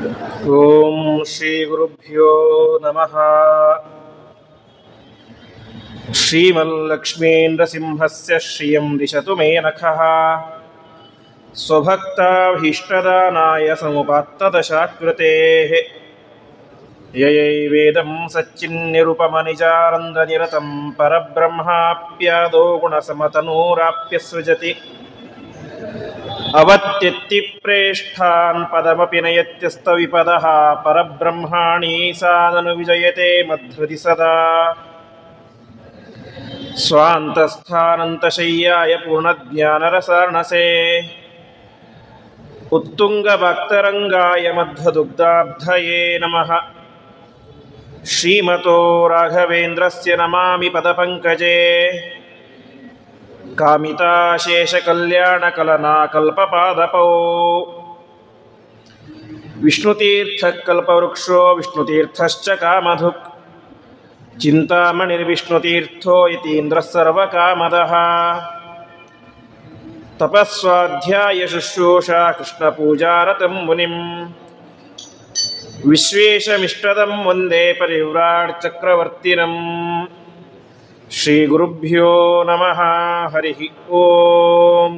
ಓಂ ಶ್ರೀ ಗುರುಭ್ಯೋ ನಮಃ. ಶ್ರೀಮಲ್ಲಕ್ಷ್ಮೀಂದ್ರಸಿಂಹಸ್ಯ ಶ್ರಿಯಂ ದಿಶತು ಮೇ ನಖಃ ಸ್ವಭಕ್ತಾಭೀಷ್ಟದಾನಾಯ ಸಮುಪಾತ್ತದಶಾಕೃತೇಃ ಯಯೈವೇದಂ ಸಚ್ಚಿನ್ನಿರುಪಮನಿಜಾನಂದನಿರತಂ ಪರಬ್ರಹ್ಮಾಪ್ಯಾದೋ ಗುಣಸಮತನೂರಾಪ್ಯಸೃಜತಿ ಅವತ್ಯತ್ತಿ ಪ್ರೇಷ್ಠಾನ್ ಪದಮಪಿ ನಯತ್ಯಸ್ತವಿಪದಃ ಪರಬ್ರಹ್ಮಾಣಿ ಸಾನನು ವಿಜಯತೆ ಮಧ್ವೃತಿ ಸದಾ ಸ್ವಾಂತಸ್ಥಾನಂತಶಯ್ಯಾಯ ಪೂರ್ಣಜ್ಞಾನರಸಾರ್ಣಸೇ ಉತ್ತುಂಗಭಕ್ತರಂಗಾಯ ಮಧ್ವದುಗ್ಧಾಬ್ಧಯೇ ನಮಃ. ಶ್ರೀಮತೋ ರಾಘವೇಂದ್ರಸ್ಯ ನಮಾಮಿ ಪದಪಂಕಜೇ ಕಾಮಿತಾಶೇಷಕಲ್ಯಾಣಕಲನಾಕಲ್ಪಪಾದಪೌ ವಿಷ್ಣುತೀರ್ಥಕಲ್ಪವೃಕ್ಷೋ ವಿಷ್ಣುತೀರ್ಥಶ್ಚ ಕಾಮಧುಕ್ ಚಿಂತಾಮಣಿರ್ವಿಷ್ಣುತೀರ್ಥೋ ಯತೀಂದ್ರಃ ಸರ್ವಕಾಮದಃ. ತಪಸ್ವಾಧ್ಯಾಯ ಶುಶ್ರೂಷಾ ಕೃಷ್ಣಪೂಜಾರತಂ ಮುನಿಂ ವಿಶ್ವೇಶಮಿಷ್ಟದಂ ವಂದೇ ಪರಿವ್ರಾಟ್ ಚಕ್ರವರ್ತಿನಂ. ಶ್ರೀ ಗುರುಭ್ಯೋ ನಮಃ. ಹರಿ ಓಂ.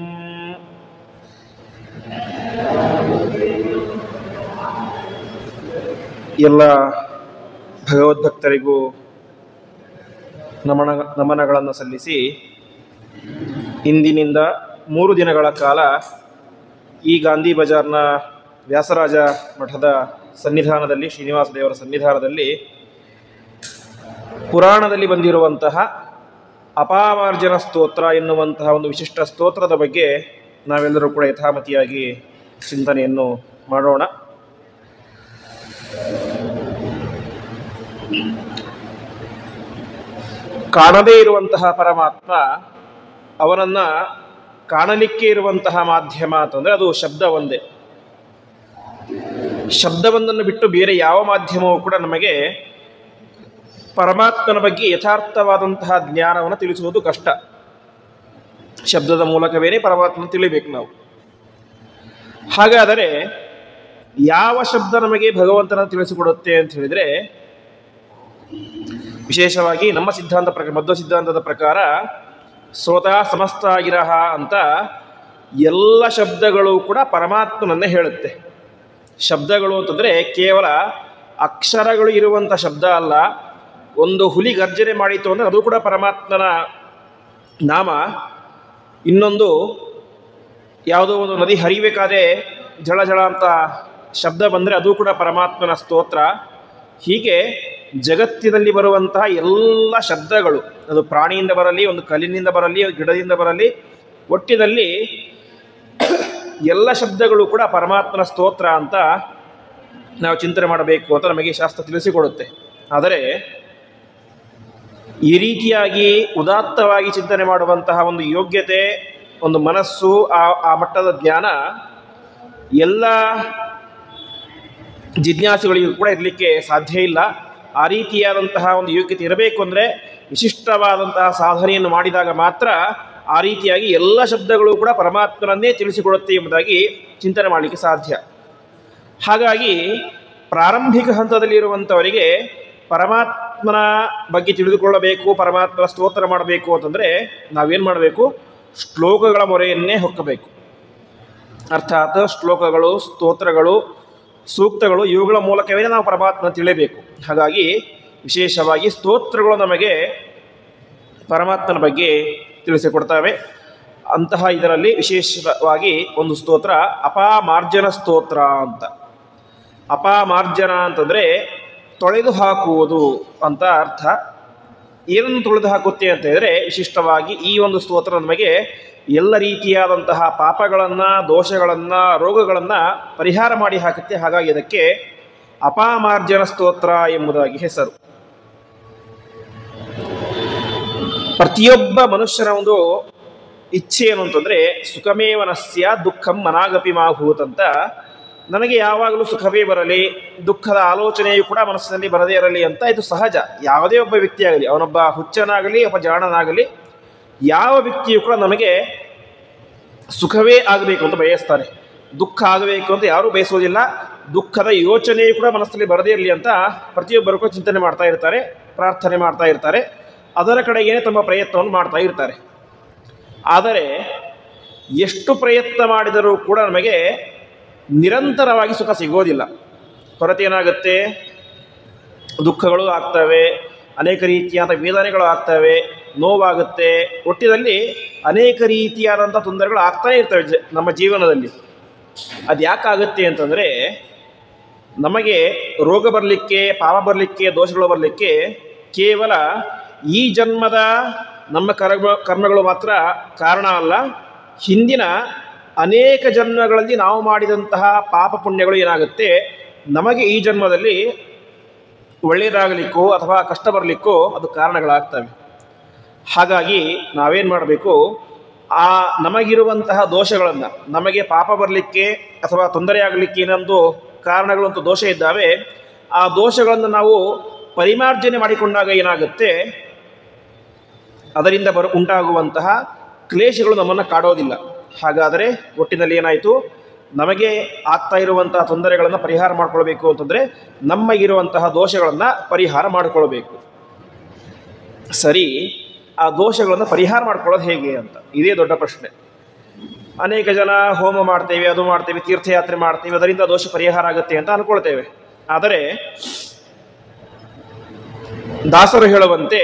ಎಲ್ಲ ಭಗವದ್ಭಕ್ತರಿಗೂ ನಮನಗಳನ್ನು ಸಲ್ಲಿಸಿ, ಇಂದಿನಿಂದ 3 ದಿನಗಳ ಕಾಲ ಈ ಗಾಂಧಿ ಬಜಾರ್ನ ವ್ಯಾಸರಾಜ ಮಠದ ಸನ್ನಿಧಾನದಲ್ಲಿ, ಶ್ರೀನಿವಾಸ ದೇವರ ಸನ್ನಿಧಾನದಲ್ಲಿ ಪುರಾಣದಲ್ಲಿ ಬಂದಿರುವಂತಹ ಅಪಾಮಾರ್ಜನ ಸ್ತೋತ್ರ ಎನ್ನುವಂತಹ ಒಂದು ವಿಶಿಷ್ಟ ಸ್ತೋತ್ರದ ಬಗ್ಗೆ ನಾವೆಲ್ಲರೂ ಕೂಡ ಯಥಾಮತಿಯಾಗಿ ಚಿಂತನೆಯನ್ನು ಮಾಡೋಣ. ಕಾಣದೇ ಇರುವಂತಹ ಪರಮಾತ್ಮ, ಅವನನ್ನು ಕಾಣಲಿಕ್ಕೆ ಇರುವಂತಹ ಮಾಧ್ಯಮ ಅಂತಂದರೆ ಅದು ಶಬ್ದ ಒಂದೇ. ಶಬ್ದವೊಂದನ್ನು ಬಿಟ್ಟು ಬೇರೆ ಯಾವ ಮಾಧ್ಯಮವೂ ಕೂಡ ನಮಗೆ ಪರಮಾತ್ಮನ ಬಗ್ಗೆ ಯಥಾರ್ಥವಾದಂತಹ ಜ್ಞಾನವನ್ನು ತಿಳಿಸುವುದು ಕಷ್ಟ. ಶಬ್ದದ ಮೂಲಕವೇ ಪರಮಾತ್ಮನ ತಿಳಿಬೇಕು ನಾವು. ಹಾಗಾದರೆ ಯಾವ ಶಬ್ದ ನಮಗೆ ಭಗವಂತನ ತಿಳಿಸಿಕೊಡುತ್ತೆ ಅಂತ ಹೇಳಿದರೆ, ವಿಶೇಷವಾಗಿ ನಮ್ಮ ಸಿದ್ಧಾಂತ ಮಧ್ವ ಸಿದ್ಧಾಂತದ ಪ್ರಕಾರ ಶ್ರೋತ ಸಮಸ್ತಾಗಿರಹ ಅಂತ ಎಲ್ಲ ಶಬ್ದಗಳು ಕೂಡ ಪರಮಾತ್ಮನನ್ನೇ ಹೇಳುತ್ತೆ. ಶಬ್ದಗಳು ಅಂತಂದರೆ ಕೇವಲ ಅಕ್ಷರಗಳು ಇರುವಂಥ ಶಬ್ದ ಅಲ್ಲ. ಒಂದು ಹುಲಿ ಗರ್ಜನೆ ಮಾಡಿತು ಅಂದರೆ ಅದು ಕೂಡ ಪರಮಾತ್ಮನ ನಾಮ. ಇನ್ನೊಂದು ಯಾವುದೋ ಒಂದು ನದಿ ಹರಿಬೇಕಾದ್ರೆ ಜಳ ಜಳ ಅಂತ ಶಬ್ದ ಬಂದರೆ ಅದು ಕೂಡ ಪರಮಾತ್ಮನ ಸ್ತೋತ್ರ. ಹೀಗೆ ಜಗತ್ತಿನಲ್ಲಿ ಬರುವಂತಹ ಎಲ್ಲ ಶಬ್ದಗಳು, ಅದು ಪ್ರಾಣಿಯಿಂದ ಬರಲಿ, ಒಂದು ಕಲ್ಲಿನಿಂದ ಬರಲಿ, ಗಿಡದಿಂದ ಬರಲಿ, ಒಟ್ಟಿನಲ್ಲಿ ಎಲ್ಲ ಶಬ್ದಗಳು ಕೂಡ ಪರಮಾತ್ಮನ ಸ್ತೋತ್ರ ಅಂತ ನಾವು ಚಿಂತನೆ ಮಾಡಬೇಕು ಅಂತ ನಮಗೆ ಶಾಸ್ತ್ರ ತಿಳಿಸಿಕೊಡುತ್ತೆ. ಆದರೆ ಈ ರೀತಿಯಾಗಿ ಉದಾತ್ತವಾಗಿ ಚಿಂತನೆ ಮಾಡುವಂತಹ ಒಂದು ಯೋಗ್ಯತೆ, ಒಂದು ಮನಸ್ಸು, ಆ ಮಟ್ಟದ ಜ್ಞಾನ ಎಲ್ಲ ಜಿಜ್ಞಾಸುಗಳಿಗೂ ಕೂಡ ಇರಲಿಕ್ಕೆ ಸಾಧ್ಯ ಇಲ್ಲ. ಆ ರೀತಿಯಾದಂತಹ ಒಂದು ಯೋಗ್ಯತೆ ಇರಬೇಕು ಅಂದರೆ ವಿಶಿಷ್ಟವಾದಂತಹ ಸಾಧನೆಯನ್ನು ಮಾಡಿದಾಗ ಮಾತ್ರ ಆ ರೀತಿಯಾಗಿ ಎಲ್ಲ ಶಬ್ದಗಳು ಕೂಡ ಪರಮಾತ್ಮನನ್ನೇ ತಿಳಿಸಿಕೊಡುತ್ತೆ ಎಂಬುದಾಗಿ ಚಿಂತನೆ ಮಾಡಲಿಕ್ಕೆ ಸಾಧ್ಯ. ಹಾಗಾಗಿ ಪ್ರಾರಂಭಿಕ ಹಂತದಲ್ಲಿರುವಂಥವರಿಗೆ ಪರಮಾತ್ಮನ ಬಗ್ಗೆ ತಿಳಿದುಕೊಳ್ಳಬೇಕು, ಪರಮಾತ್ಮನ ಸ್ತೋತ್ರ ಮಾಡಬೇಕು ಅಂತಂದರೆ ನಾವೇನು ಮಾಡಬೇಕು? ಶ್ಲೋಕಗಳ ಮೊರೆಯನ್ನೇ ಹೊಕ್ಕಬೇಕು. ಅರ್ಥಾತ್ ಶ್ಲೋಕಗಳು, ಸ್ತೋತ್ರಗಳು, ಸೂಕ್ತಗಳು, ಇವುಗಳ ಮೂಲಕವೇ ನಾವು ಪರಮಾತ್ಮನ ತಿಳಿಯಬೇಕು. ಹಾಗಾಗಿ ವಿಶೇಷವಾಗಿ ಸ್ತೋತ್ರಗಳು ನಮಗೆ ಪರಮಾತ್ಮನ ಬಗ್ಗೆ ತಿಳಿಸಿಕೊಡ್ತವೆ. ಅಂತಹ ಇದರಲ್ಲಿ ವಿಶೇಷವಾಗಿ ಒಂದು ಸ್ತೋತ್ರ ಅಪಾಮಾರ್ಜನ ಸ್ತೋತ್ರ ಅಂತ. ಅಪಾಮಾರ್ಜನ ಅಂತಂದರೆ ತೊಳೆದು ಹಾಕುವುದು ಅಂತ ಅರ್ಥ. ಏನನ್ನು ತೊಳೆದು ಹಾಕುತ್ತೆ ಅಂತ ಹೇಳಿದರೆ, ವಿಶಿಷ್ಟವಾಗಿ ಈ ಒಂದು ಸ್ತೋತ್ರ ನಮಗೆ ಎಲ್ಲ ರೀತಿಯಾದಂತಹ ಪಾಪಗಳನ್ನು, ದೋಷಗಳನ್ನು, ರೋಗಗಳನ್ನು ಪರಿಹಾರ ಮಾಡಿ ಹಾಕುತ್ತೆ. ಹಾಗಾಗಿ ಅದಕ್ಕೆ ಅಪಾಮಾರ್ಜನ ಸ್ತೋತ್ರ ಎಂಬುದಾಗಿ ಹೆಸರು. ಪ್ರತಿಯೊಬ್ಬ ಮನುಷ್ಯನ ಒಂದು ಇಚ್ಛೆ ಏನು ಅಂತಂದರೆ, ಸುಖಮೇವನಸ್ಯ ದುಃಖಂ ಮನಾಗಪಿ ಮಾಭೂತ್ ಅಂತ. ನನಗೆ ಯಾವಾಗಲೂ ಸುಖವೇ ಬರಲಿ, ದುಃಖದ ಆಲೋಚನೆಯು ಕೂಡ ಮನಸ್ಸಿನಲ್ಲಿ ಬರದೇ ಇರಲಿ ಅಂತ. ಇದು ಸಹಜ. ಯಾವುದೇ ಒಬ್ಬ ವ್ಯಕ್ತಿಯಾಗಲಿ, ಅವನೊಬ್ಬ ಹುಚ್ಚನಾಗಲಿ, ಒಬ್ಬ ಜಾಣನಾಗಲಿ, ಯಾವ ವ್ಯಕ್ತಿಯು ಕೂಡ ನಮಗೆ ಸುಖವೇ ಆಗಬೇಕು ಅಂತ ಬಯಸ್ತಾರೆ. ದುಃಖ ಆಗಬೇಕು ಅಂತ ಯಾರೂ ಬಯಸೋದಿಲ್ಲ. ದುಃಖದ ಯೋಚನೆಯೂ ಕೂಡ ಮನಸ್ಸಲ್ಲಿ ಬರದೇ ಇರಲಿ ಅಂತ ಪ್ರತಿಯೊಬ್ಬರು ಕೂಡ ಚಿಂತನೆ ಮಾಡ್ತಾ ಇರ್ತಾರೆ, ಪ್ರಾರ್ಥನೆ ಮಾಡ್ತಾ ಇರ್ತಾರೆ, ಅದರ ಕಡೆಗೇ ತಮ್ಮ ಪ್ರಯತ್ನವನ್ನು ಮಾಡ್ತಾ ಇರ್ತಾರೆ. ಆದರೆ ಎಷ್ಟು ಪ್ರಯತ್ನ ಮಾಡಿದರೂ ಕೂಡ ನಮಗೆ ನಿರಂತರವಾಗಿ ಸುಖ ಸಿಗೋದಿಲ್ಲ. ಹೊರತೇನಾಗುತ್ತೆ, ದುಃಖಗಳು ಆಗ್ತವೆ, ಅನೇಕ ರೀತಿಯಾದ ವೇದನೆಗಳು ಆಗ್ತವೆ, ನೋವಾಗುತ್ತೆ, ಒಟ್ಟಿನಲ್ಲಿ ಅನೇಕ ರೀತಿಯಾದಂಥ ತೊಂದರೆಗಳು ಆಗ್ತಾ ಇರ್ತವೆ ನಮ್ಮ ಜೀವನದಲ್ಲಿ. ಅದು ಯಾಕಾಗುತ್ತೆ ಅಂತಂದರೆ, ನಮಗೆ ರೋಗ ಬರಲಿಕ್ಕೆ, ಪಾಪ ಬರಲಿಕ್ಕೆ, ದೋಷಗಳು ಬರಲಿಕ್ಕೆ ಕೇವಲ ಈ ಜನ್ಮದ ನಮ್ಮ ಕರ್ಮಗಳು ಮಾತ್ರ ಕಾರಣ ಅಲ್ಲ. ಹಿಂದಿನ ಅನೇಕ ಜನ್ಮಗಳಲ್ಲಿ ನಾವು ಮಾಡಿದಂತಹ ಪಾಪ ಪುಣ್ಯಗಳು ಏನಾಗುತ್ತೆ, ನಮಗೆ ಈ ಜನ್ಮದಲ್ಲಿ ಒಳ್ಳೆಯದಾಗಲಿಕ್ಕೋ ಅಥವಾ ಕಷ್ಟ ಬರಲಿಕ್ಕೋ ಅದು ಕಾರಣಗಳಾಗ್ತವೆ. ಹಾಗಾಗಿ ನಾವೇನು ಮಾಡಬೇಕು, ಆ ನಮಗಿರುವಂತಹ ದೋಷಗಳನ್ನು, ನಮಗೆ ಪಾಪ ಬರಲಿಕ್ಕೆ ಅಥವಾ ತೊಂದರೆ ಆಗಲಿಕ್ಕೆ ಏನೊಂದು ಕಾರಣಗಳಂತೂ ದೋಷ ಇದ್ದಾವೆ, ಆ ದೋಷಗಳನ್ನು ನಾವು ಪರಿಮಾರ್ಜನೆ ಮಾಡಿಕೊಂಡಾಗ ಏನಾಗುತ್ತೆ, ಅದರಿಂದ ಉಂಟಾಗುವಂತಹ ಕ್ಲೇಶಗಳು ನಮ್ಮನ್ನು ಕಾಡೋದಿಲ್ಲ. ಹಾಗಾದರೆ ಒಟ್ಟಿನಲ್ಲಿ ಏನಾಯಿತು, ನಮಗೆ ಆಗ್ತಾ ಇರುವಂತಹ ತೊಂದರೆಗಳನ್ನು ಪರಿಹಾರ ಮಾಡಿಕೊಳ್ಬೇಕು ಅಂತಂದರೆ ನಮಗಿರುವಂತಹ ದೋಷಗಳನ್ನು ಪರಿಹಾರ ಮಾಡಿಕೊಳ್ಬೇಕು. ಸರಿ, ಆ ದೋಷಗಳನ್ನು ಪರಿಹಾರ ಮಾಡ್ಕೊಳ್ಳೋದು ಹೇಗೆ ಅಂತ ಇದೇ ದೊಡ್ಡ ಪ್ರಶ್ನೆ. ಅನೇಕ ಜನ ಹೋಮ ಮಾಡ್ತೇವೆ, ಅದು ಮಾಡ್ತೇವೆ, ತೀರ್ಥಯಾತ್ರೆ ಮಾಡ್ತೇವೆ, ಅದರಿಂದ ದೋಷ ಪರಿಹಾರ ಆಗುತ್ತೆ ಅಂತ ಅಂದ್ಕೊಳ್ತೇವೆ. ಆದರೆ ದಾಸರು ಹೇಳುವಂತೆ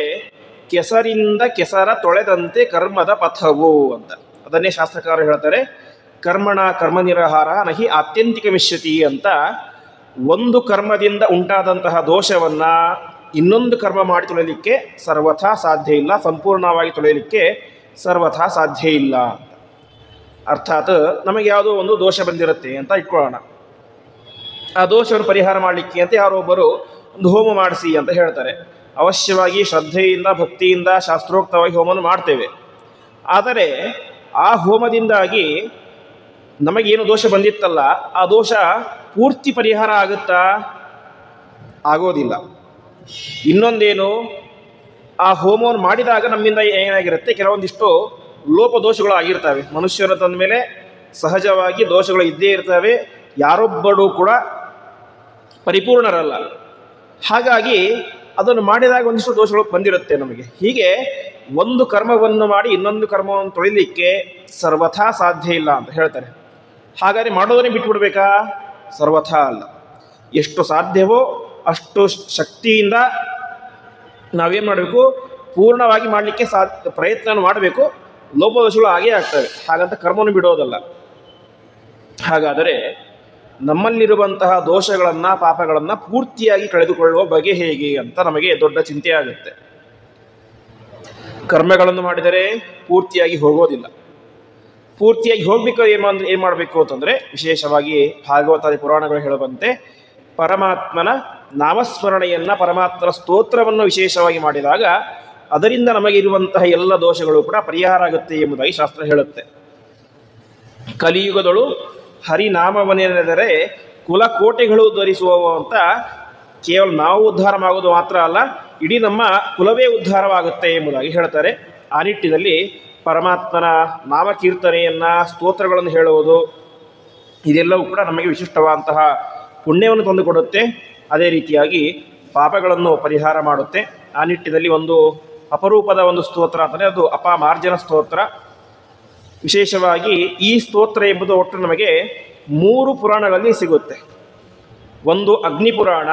ಕೆಸರಿಂದ ಕೆಸರ ತೊಳೆದಂತೆ ಕರ್ಮದ ಪಥವು ಅಂತ, ಅದನ್ನೇ ಶಾಸ್ತ್ರಕಾರರು ಹೇಳ್ತಾರೆ. ಕರ್ಮಣ ಕರ್ಮ ನಿರಹಾರ ನಹಿ ಆತ್ಯಂತಿಕ ಮಿಶ್ಯತಿ ಅಂತ. ಒಂದು ಕರ್ಮದಿಂದ ಉಂಟಾದಂತಹ ದೋಷವನ್ನು ಇನ್ನೊಂದು ಕರ್ಮ ಮಾಡಿ ತೊಳೆಯಲಿಕ್ಕೆ ಸರ್ವಥಾ ಸಾಧ್ಯ ಇಲ್ಲ, ಸಂಪೂರ್ಣವಾಗಿ ತೊಳೆಯಲಿಕ್ಕೆ ಸರ್ವಥಾ ಸಾಧ್ಯ ಇಲ್ಲ. ಅರ್ಥಾತ್ ನಮಗೆ ಯಾವುದೋ ಒಂದು ದೋಷ ಬಂದಿರುತ್ತೆ ಅಂತ ಇಟ್ಕೊಳ್ಳೋಣ. ಆ ದೋಷವನ್ನು ಪರಿಹಾರ ಮಾಡಲಿಕ್ಕೆ ಅಂತ ಯಾರೊಬ್ಬರು ಒಂದು ಹೋಮ ಮಾಡಿಸಿ ಅಂತ ಹೇಳ್ತಾರೆ. ಅವಶ್ಯವಾಗಿ ಶ್ರದ್ಧೆಯಿಂದ, ಭಕ್ತಿಯಿಂದ, ಶಾಸ್ತ್ರೋಕ್ತವಾಗಿ ಹೋಮವನ್ನು ಮಾಡ್ತೇವೆ. ಆದರೆ ಆ ಹೋಮದಿಂದಾಗಿ ನಮಗೇನು ದೋಷ ಬಂದಿತ್ತಲ್ಲ, ಆ ದೋಷ ಪೂರ್ತಿ ಪರಿಹಾರ ಆಗುತ್ತಾ? ಆಗೋದಿಲ್ಲ. ಇನ್ನೊಂದೇನು, ಆ ಹೋಮವನ್ನು ಮಾಡಿದಾಗ ನಮ್ಮಿಂದ ಏನಾಗಿರುತ್ತೆ, ಕೆಲವೊಂದಿಷ್ಟು ಲೋಪದೋಷಗಳು ಆಗಿರ್ತವೆ. ಮನುಷ್ಯರ ತಂದ ಮೇಲೆ ಸಹಜವಾಗಿ ದೋಷಗಳು ಇದ್ದೇ ಇರ್ತವೆ, ಯಾರೊಬ್ಬರೂ ಕೂಡ ಪರಿಪೂರ್ಣರಲ್ಲ. ಹಾಗಾಗಿ ಅದನ್ನು ಮಾಡಿದಾಗ ಒಂದಿಷ್ಟು ದೋಷಗಳು ಬಂದಿರುತ್ತೆ ನಮಗೆ. ಹೀಗೆ ಒಂದು ಕರ್ಮವನ್ನು ಮಾಡಿ ಇನ್ನೊಂದು ಕರ್ಮವನ್ನು ತೊಳಿಲಿಕ್ಕೆ ಸರ್ವಥಾ ಸಾಧ್ಯ ಇಲ್ಲ ಅಂತ ಹೇಳ್ತಾರೆ. ಹಾಗಾದರೆ ಮಾಡೋದನ್ನೇ ಬಿಟ್ಟುಬಿಡ್ಬೇಕಾ? ಸರ್ವಥಾ ಅಲ್ಲ. ಎಷ್ಟು ಸಾಧ್ಯವೋ ಅಷ್ಟು ಶಕ್ತಿಯಿಂದ ನಾವೇನು ಮಾಡಬೇಕು, ಪೂರ್ಣವಾಗಿ ಮಾಡಲಿಕ್ಕೆ ಪ್ರಯತ್ನ ಮಾಡಬೇಕು. ಲೋಪದೋಷಗಳು ಆಗೇ ಆಗ್ತವೆ, ಹಾಗಂತ ಕರ್ಮವನ್ನು ಬಿಡೋದಲ್ಲ. ಹಾಗಾದರೆ ನಮ್ಮಲ್ಲಿರುವಂತಹ ದೋಷಗಳನ್ನು, ಪಾಪಗಳನ್ನು ಪೂರ್ತಿಯಾಗಿ ಕಳೆದುಕೊಳ್ಳುವ ಬಗೆ ಹೇಗೆ ಅಂತ ನಮಗೆ ದೊಡ್ಡ ಚಿಂತೆ ಆಗುತ್ತೆ. ಕರ್ಮಗಳನ್ನು ಮಾಡಿದರೆ ಪೂರ್ತಿಯಾಗಿ ಹೋಗೋದಿಲ್ಲ. ಪೂರ್ತಿಯಾಗಿ ಹೋಗಬೇಕು ಏನು ಮಾಡಬೇಕು ಅಂತಂದರೆ, ವಿಶೇಷವಾಗಿ ಭಾಗವತಾದಿ ಪುರಾಣಗಳು ಹೇಳುವಂತೆ ಪರಮಾತ್ಮನ ನಾಮಸ್ಮರಣೆಯನ್ನು, ಪರಮಾತ್ಮನ ಸ್ತೋತ್ರವನ್ನು ವಿಶೇಷವಾಗಿ ಮಾಡಿದಾಗ ಅದರಿಂದ ನಮಗಿರುವಂತಹ ಎಲ್ಲ ದೋಷಗಳು ಕೂಡ ಪರಿಹಾರ ಆಗುತ್ತೆ ಎಂಬುದಾಗಿ ಶಾಸ್ತ್ರ ಹೇಳುತ್ತೆ. ಕಲಿಯುಗದಳು ಹರಿನಾಮವನೆನೆದರೆ ಕುಲಕೋಟೆಗಳು ಧರಿಸುವವು ಅಂತ ಕೇವಲ ನಾವು ಉದ್ಧಾರವಾಗೋದು ಮಾತ್ರ ಅಲ್ಲ, ಇಡೀ ನಮ್ಮ ಕುಲವೇ ಉದ್ಧಾರವಾಗುತ್ತೆ ಎಂಬುದಾಗಿ ಹೇಳ್ತಾರೆ. ಆ ನಿಟ್ಟಿನಲ್ಲಿ ಪರಮಾತ್ಮನ ನಾಮಕೀರ್ತನೆಯನ್ನು, ಸ್ತೋತ್ರಗಳನ್ನು ಹೇಳುವುದು ಇದೆಲ್ಲವೂ ಕೂಡ ನಮಗೆ ವಿಶಿಷ್ಟವಾದಂತಹ ಪುಣ್ಯವನ್ನು ತಂದುಕೊಡುತ್ತೆ. ಅದೇ ರೀತಿಯಾಗಿ ಪಾಪಗಳನ್ನು ಪರಿಹಾರ ಮಾಡುತ್ತೆ. ಆ ನಿಟ್ಟಿನಲ್ಲಿ ಒಂದು ಅಪರೂಪದ ಒಂದು ಸ್ತೋತ್ರ ಅಂತಂದರೆ ಅದು ಅಪಮಾರ್ಜನ ಸ್ತೋತ್ರ. ವಿಶೇಷವಾಗಿ ಈ ಸ್ತೋತ್ರ ಎಂಬುದು ಒಟ್ಟು ನಮಗೆ 3 ಪುರಾಣಗಳಲ್ಲಿ ಸಿಗುತ್ತೆ. ಒಂದು ಅಗ್ನಿಪುರಾಣ,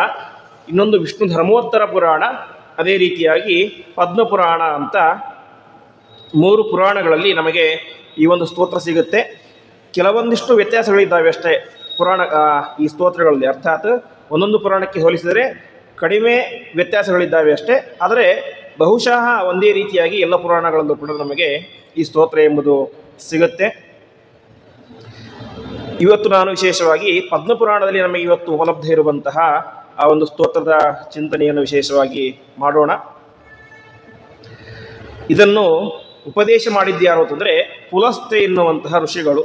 ಇನ್ನೊಂದು ವಿಷ್ಣು ಧರ್ಮೋತ್ತರ ಪುರಾಣ, ಅದೇ ರೀತಿಯಾಗಿ ಪದ್ಮಪುರಾಣ ಅಂತ 3 ಪುರಾಣಗಳಲ್ಲಿ ನಮಗೆ ಈ ಒಂದು ಸ್ತೋತ್ರ ಸಿಗುತ್ತೆ. ಕೆಲವೊಂದಿಷ್ಟು ವ್ಯತ್ಯಾಸಗಳಿದ್ದಾವೆ ಅಷ್ಟೇ ಈ ಸ್ತೋತ್ರಗಳಲ್ಲಿ. ಅರ್ಥಾತ್ ಒಂದೊಂದು ಪುರಾಣಕ್ಕೆ ಹೋಲಿಸಿದರೆ ಕಡಿಮೆ ವ್ಯತ್ಯಾಸಗಳಿದ್ದಾವೆ ಅಷ್ಟೇ. ಆದರೆ ಬಹುಶಃ ಒಂದೇ ರೀತಿಯಾಗಿ ಎಲ್ಲ ಪುರಾಣಗಳಲ್ಲೂ ಕೂಡ ನಮಗೆ ಈ ಸ್ತೋತ್ರ ಎಂಬುದು ಸಿಗುತ್ತೆ. ಇವತ್ತು ನಾನು ವಿಶೇಷವಾಗಿ ಪದ್ಮಪುರಾಣದಲ್ಲಿ ನಮಗೆ ಇವತ್ತು ಉಪಲಬ್ಧ ಇರುವಂತಹ ಆ ಒಂದು ಸ್ತೋತ್ರದ ಚಿಂತನೆಯನ್ನು ವಿಶೇಷವಾಗಿ ಮಾಡೋಣ. ಇದನ್ನು ಉಪದೇಶ ಮಾಡಿದ್ಯಾರು ಅಂತಂದರೆ ಪುಲಸ್ತ್ಯ ಎನ್ನುವಂತಹ ಋಷಿಗಳು.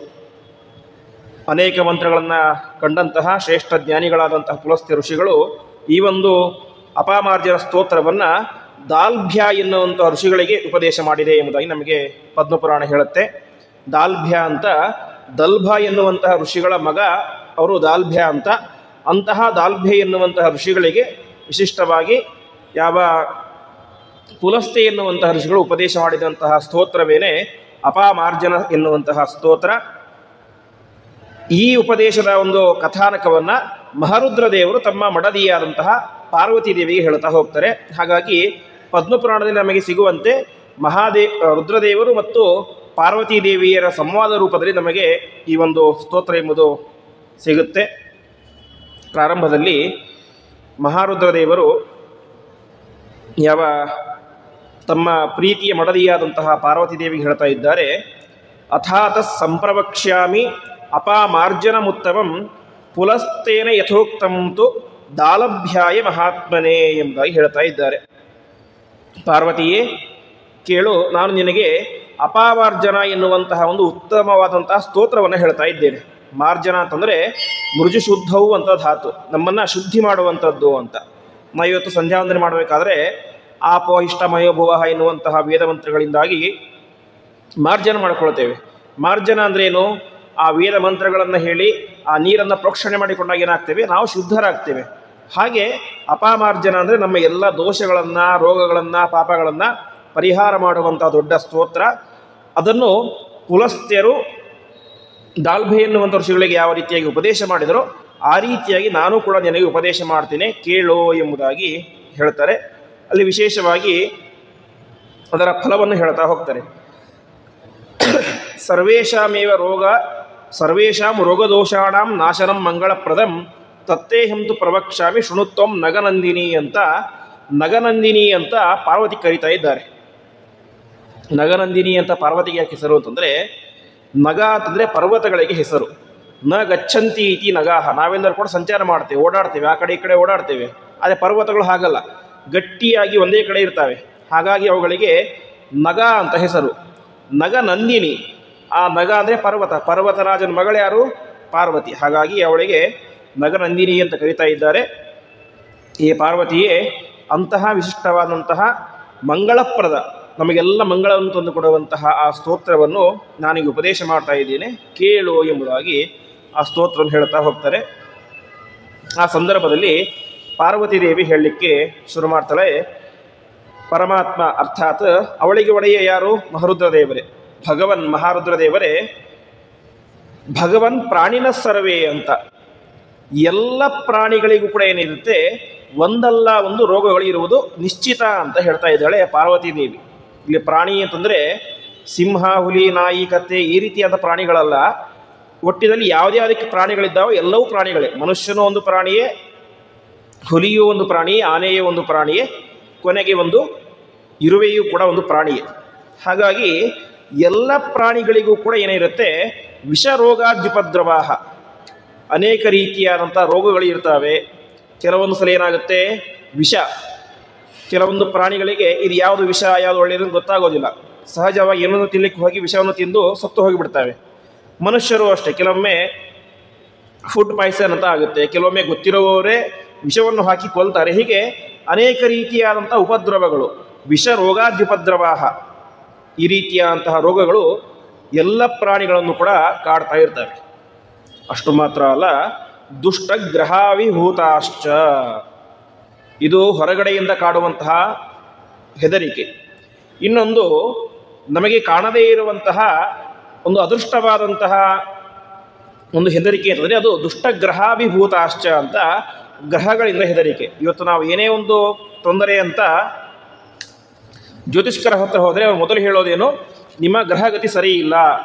ಅನೇಕ ಮಂತ್ರಗಳನ್ನು ಕಂಡಂತಹ ಶ್ರೇಷ್ಠ ಜ್ಞಾನಿಗಳಾದಂತಹ ಪುಲಸ್ತ್ಯ ಋಷಿಗಳು ಈ ಒಂದು ಅಪಮಾರ್ಜನ ಸ್ತೋತ್ರವನ್ನು ದಾಲ್ಭ್ಯ ಎನ್ನುವಂಥ ಋಷಿಗಳಿಗೆ ಉಪದೇಶ ಮಾಡಿದೆ ಎಂಬುದಾಗಿ ನಮಗೆ ಪದ್ಮಪುರಾಣ ಹೇಳುತ್ತೆ. ದಾಲ್ಭ್ಯ ಅಂತ, ದಲ್ಭ ಎನ್ನುವಂತಹ ಋಷಿಗಳ ಮಗ ಅವರು ದಾಲ್ಭ್ಯ ಅಂತ. ಅಂತಹ ದಾಲ್ಭೆ ಎನ್ನುವಂತಹ ಋಷಿಗಳಿಗೆ ವಿಶಿಷ್ಟವಾಗಿ ಯಾವ ಪುಲಸ್ತೆ ಎನ್ನುವಂತಹ ಋಷಿಗಳು ಉಪದೇಶ ಮಾಡಿದಂತಹ ಸ್ತೋತ್ರವೇನೆ ಅಪಾಮಾರ್ಜನ ಎನ್ನುವಂತಹ ಸ್ತೋತ್ರ. ಈ ಉಪದೇಶದ ಒಂದು ಕಥಾನಕವನ್ನು ಮಹಾರುದ್ರ ದೇವರು ತಮ್ಮ ಮಡದಿಯಾದಂತಹ ಪಾರ್ವತಿ ದೇವಿಗೆ ಹೇಳ್ತಾ ಹೋಗ್ತಾರೆ. ಹಾಗಾಗಿ ಪದ್ಮಪುರಾಣದಲ್ಲಿ ನಮಗೆ ಸಿಗುವಂತೆ ರುದ್ರದೇವರು ಮತ್ತು ಪಾರ್ವತೀ ದೇವಿಯರ ಸಂವಾದ ರೂಪದಲ್ಲಿ ನಮಗೆ ಈ ಒಂದು ಸ್ತೋತ್ರ ಎಂಬುದು ಸಿಗುತ್ತೆ. ಪ್ರಾರಂಭದಲ್ಲಿ ಮಹಾರುದ್ರದೇವರು ಯಾವ ತಮ್ಮ ಪ್ರೀತಿಯ ಮಡದಿಯಾದಂತಹ ಪಾರ್ವತಿ ದೇವಿಗೆ ಹೇಳ್ತಾ ಇದ್ದಾರೆ, ಅಥಾತ ಸಂಪ್ರವಕ್ಷ್ಯಾಮಿ ಅಪಾಮಾರ್ಜನಮುತ್ತಮಂ ಪುಲಸ್ತೇನ ಯಥೋಕ್ತಂತು ದಾಲಭ್ಯಾಯ ಮಹಾತ್ಮನೇ ಎಂಬುದಾಗಿ ಹೇಳ್ತಾ ಇದ್ದಾರೆ. ಪಾರ್ವತಿಯೇ ಕೇಳು, ನಾನು ನಿನಗೆ ಅಪಾಮಾರ್ಜನ ಎನ್ನುವಂತಹ ಒಂದು ಉತ್ತಮವಾದಂತಹ ಸ್ತೋತ್ರವನ್ನು ಹೇಳ್ತಾ ಇದ್ದೇನೆ. ಮಾರ್ಜನ ಅಂತಂದರೆ ಮೃಜು ಶುದ್ಧವು ಅಂತ ಧಾತು, ನಮ್ಮನ್ನು ಶುದ್ಧಿ ಮಾಡುವಂಥದ್ದು ಅಂತ. ನಾವು ಇವತ್ತು ಸಂಧ್ಯಾವಂದನೆ ಮಾಡಬೇಕಾದ್ರೆ ಆಪೋ ಇಷ್ಟಮಯೋ ಭುವಃ ಎನ್ನುವಂತಹ ವೇದಮಂತ್ರಗಳಿಂದಾಗಿ ಮಾರ್ಜನ ಮಾಡಿಕೊಳ್ತೇವೆ. ಮಾರ್ಜನ ಅಂದ್ರೇನು? ಆ ವೇದ ಮಂತ್ರಗಳನ್ನು ಹೇಳಿ ಆ ನೀರನ್ನು ಪ್ರೋಕ್ಷಣೆ ಮಾಡಿಕೊಂಡಾಗ ಏನಾಗ್ತೇವೆ, ನಾವು ಶುದ್ಧರಾಗ್ತೇವೆ. ಹಾಗೆ ಅಪಾಮಾರ್ಜನ ಅಂದರೆ ನಮ್ಮ ಎಲ್ಲ ದೋಷಗಳನ್ನು, ರೋಗಗಳನ್ನು, ಪಾಪಗಳನ್ನು ಪರಿಹಾರ ಮಾಡುವಂಥ ದೊಡ್ಡ ಸ್ತೋತ್ರ. ಅದನ್ನು ಪುಲಸ್ತ್ಯರು ದಾಲ್ಭೆ ಎನ್ನುವಂಥ ಋಷಿಗಳಿಗೆ ಯಾವ ರೀತಿಯಾಗಿ ಉಪದೇಶ ಮಾಡಿದರೋ ಆ ರೀತಿಯಾಗಿ ನಾನು ಕೂಡ ನಿನಗೆ ಉಪದೇಶ ಮಾಡ್ತೇನೆ, ಕೇಳೋ ಎಂಬುದಾಗಿ ಹೇಳ್ತಾರೆ. ಅಲ್ಲಿ ವಿಶೇಷವಾಗಿ ಅದರ ಫಲವನ್ನು ಹೇಳ್ತಾ ಹೋಗ್ತಾರೆ. ಸರ್ವೇಷಾಂ ರೋಗದೋಷಾಣಂ ನಾಶನಂ ಮಂಗಳಪ್ರದಂ ತತ್ತೇಹಂತು ಪ್ರವಕ್ಷ್ಯಾಮಿ ಶೃಣುತ್ವಂ ನಗನಂದಿನಿ ಅಂತ ಪಾರ್ವತಿ ಕರೀತಾ ಇದ್ದಾರೆ. ನಗನಂದಿನಿ ಅಂತ ಪಾರ್ವತಿಗೆ ಯಾಕೆ ಹೆಸರು ಅಂತಂದರೆ, ನಗ ಅಂತಂದರೆ ಪರ್ವತಗಳಿಗೆ ಹೆಸರು. ನ ಗಚ್ಚಂತಿ ಇತಿ ನಗಾಹ, ನಾವೆಲ್ಲರೂ ಕೂಡ ಸಂಚಾರ ಮಾಡ್ತೇವೆ, ಓಡಾಡ್ತೇವೆ, ಆ ಕಡೆ ಈ ಕಡೆ ಓಡಾಡ್ತೇವೆ. ಆದರೆ ಪರ್ವತಗಳು ಹಾಗಲ್ಲ, ಗಟ್ಟಿಯಾಗಿ ಒಂದೇ ಕಡೆ ಇರ್ತವೆ. ಹಾಗಾಗಿ ಅವುಗಳಿಗೆ ನಗ ಅಂತ ಹೆಸರು. ನಗ ನಂದಿನಿ, ಆ ನಗ ಅಂದರೆ ಪರ್ವತರಾಜನ ಮಗಳು ಯಾರು? ಪಾರ್ವತಿ. ಹಾಗಾಗಿ ಅವಳಿಗೆ ನಗನಂದಿನಿ ಅಂತ ಕರೀತಾ ಇದ್ದಾರೆ. ಈ ಪಾರ್ವತಿಯೇ ಅಂತಹ ವಿಶಿಷ್ಟವಾದಂತಹ ಮಂಗಳಪ್ರದ, ನಮಗೆಲ್ಲ ಮಂಗಳವನ್ನು ತಂದುಕೊಡುವಂತಹ ಆ ಸ್ತೋತ್ರವನ್ನು ನಾನೀಗ ಉಪದೇಶ ಮಾಡ್ತಾ ಇದ್ದೇನೆ, ಕೇಳು ಎಂಬುದಾಗಿ ಆ ಸ್ತೋತ್ರವನ್ನು ಹೇಳ್ತಾ ಹೋಗ್ತಾರೆ. ಆ ಸಂದರ್ಭದಲ್ಲಿ ಪಾರ್ವತಿ ದೇವಿ ಹೇಳಲಿಕ್ಕೆ ಶುರು ಮಾಡ್ತಾಳೆ. ಪರಮಾತ್ಮ ಅರ್ಥಾತ್ ಅವಳಿಗೆ ಒಡೆಯ ಯಾರು? ಮಹಾರುದ್ರದೇವರೇ. ಮಹಾರುದ್ರದೇವರೇ ಭಗವನ್ ಪ್ರಾಣಿನ ಸರ್ವೇ ಅಂತ. ಎಲ್ಲ ಪ್ರಾಣಿಗಳಿಗೂ ಕೂಡ ಏನಿರುತ್ತೆ, ಒಂದಲ್ಲ ಒಂದು ರೋಗಗಳು ಇರುವುದು ನಿಶ್ಚಿತ ಅಂತ ಹೇಳ್ತಾ ಇದ್ದಾಳೆ ಪಾರ್ವತಿ ದೇವಿ. ಇಲ್ಲಿ ಪ್ರಾಣಿ ಅಂತಂದರೆ ಸಿಂಹ, ಹುಲಿ, ನಾಯಿ, ಕತ್ತೆ ಈ ರೀತಿಯಾದ ಪ್ರಾಣಿಗಳಲ್ಲ. ಒಟ್ಟಿನಲ್ಲಿ ಯಾವುದೇ ಪ್ರಾಣಿಗಳಿದ್ದಾವೋ ಎಲ್ಲವೂ ಪ್ರಾಣಿಗಳೇ. ಮನುಷ್ಯನೂ ಒಂದು ಪ್ರಾಣಿಯೇ, ಹುಲಿಯೂ ಒಂದು ಪ್ರಾಣಿಯೇ, ಆನೆಯೂ ಒಂದು ಪ್ರಾಣಿಯೇ, ಕೊನೆಗೆ ಒಂದು ಇರುವೆಯೂ ಕೂಡ ಒಂದು ಪ್ರಾಣಿಯೇ. ಹಾಗಾಗಿ ಎಲ್ಲ ಪ್ರಾಣಿಗಳಿಗೂ ಕೂಡ ಏನಿರುತ್ತೆ, ವಿಷರೋಗಾದ್ಯುಪದ್ರವಾಹ, ಅನೇಕ ರೀತಿಯಾದಂಥ ರೋಗಗಳು ಇರ್ತವೆ. ಕೆಲವೊಂದು ಸಲ ಏನಾಗುತ್ತೆ, ವಿಷ. ಕೆಲವೊಂದು ಪ್ರಾಣಿಗಳಿಗೆ ಇದು ಯಾವುದು ವಿಷ ಯಾವುದು ಒಳ್ಳೆಯದು ಗೊತ್ತಾಗೋದಿಲ್ಲ. ಸಹಜವಾಗಿ ಏನನ್ನು ತಿನ್ನಲಿಕ್ಕೆ ಹೋಗಿ ವಿಷವನ್ನು ತಿಂದು ಸತ್ತು ಹೋಗಿಬಿಡ್ತವೆ. ಮನುಷ್ಯರು ಅಷ್ಟೇ, ಕೆಲವೊಮ್ಮೆ ಫುಡ್ ಪಾಯ್ಸನ್ ಅಂತ ಆಗುತ್ತೆ, ಕೆಲವೊಮ್ಮೆ ಗೊತ್ತಿರುವವರೇ ವಿಷವನ್ನು ಹಾಕಿ ಕೊಲ್ತಾರೆ. ಹೀಗೆ ಅನೇಕ ರೀತಿಯಾದಂಥ ಉಪದ್ರವಗಳು, ವಿಷ ರೋಗಾದ್ಯುಪದ್ರವಾಹ, ಈ ರೀತಿಯಾದಂತಹ ರೋಗಗಳು ಎಲ್ಲ ಪ್ರಾಣಿಗಳನ್ನು ಕೂಡ ಕಾಡ್ತಾ ಇರ್ತವೆ. ಅಷ್ಟು ಮಾತ್ರ ಅಲ್ಲ, ದುಷ್ಟಗ್ರಹಾವಿಭೂತಾಶ್ಚ, ಇದು ಹೊರಗಡೆಯಿಂದ ಕಾಡುವಂತಹ ಹೆದರಿಕೆ. ಇನ್ನೊಂದು ನಮಗೆ ಕಾಣದೇ ಇರುವಂತಹ ಒಂದು ಅದೃಷ್ಟವಾದಂತಹ ಒಂದು ಹೆದರಿಕೆ ಅಂತಂದರೆ ಅದು ದುಷ್ಟಗ್ರಹಾಭಿಭೂತಾಶ್ಚ ಅಂತ, ಗ್ರಹಗಳಿಂದ ಹೆದರಿಕೆ. ಇವತ್ತು ನಾವು ಏನೇ ಒಂದು ತೊಂದರೆ ಅಂತ ಜ್ಯೋತಿಷ್ಕರ ಹತ್ರ ಹೋದರೆ ಅವ್ರು ಮೊದಲು ಹೇಳೋದೇನು, ನಿಮ್ಮ ಗ್ರಹಗತಿ ಸರಿ ಇಲ್ಲ,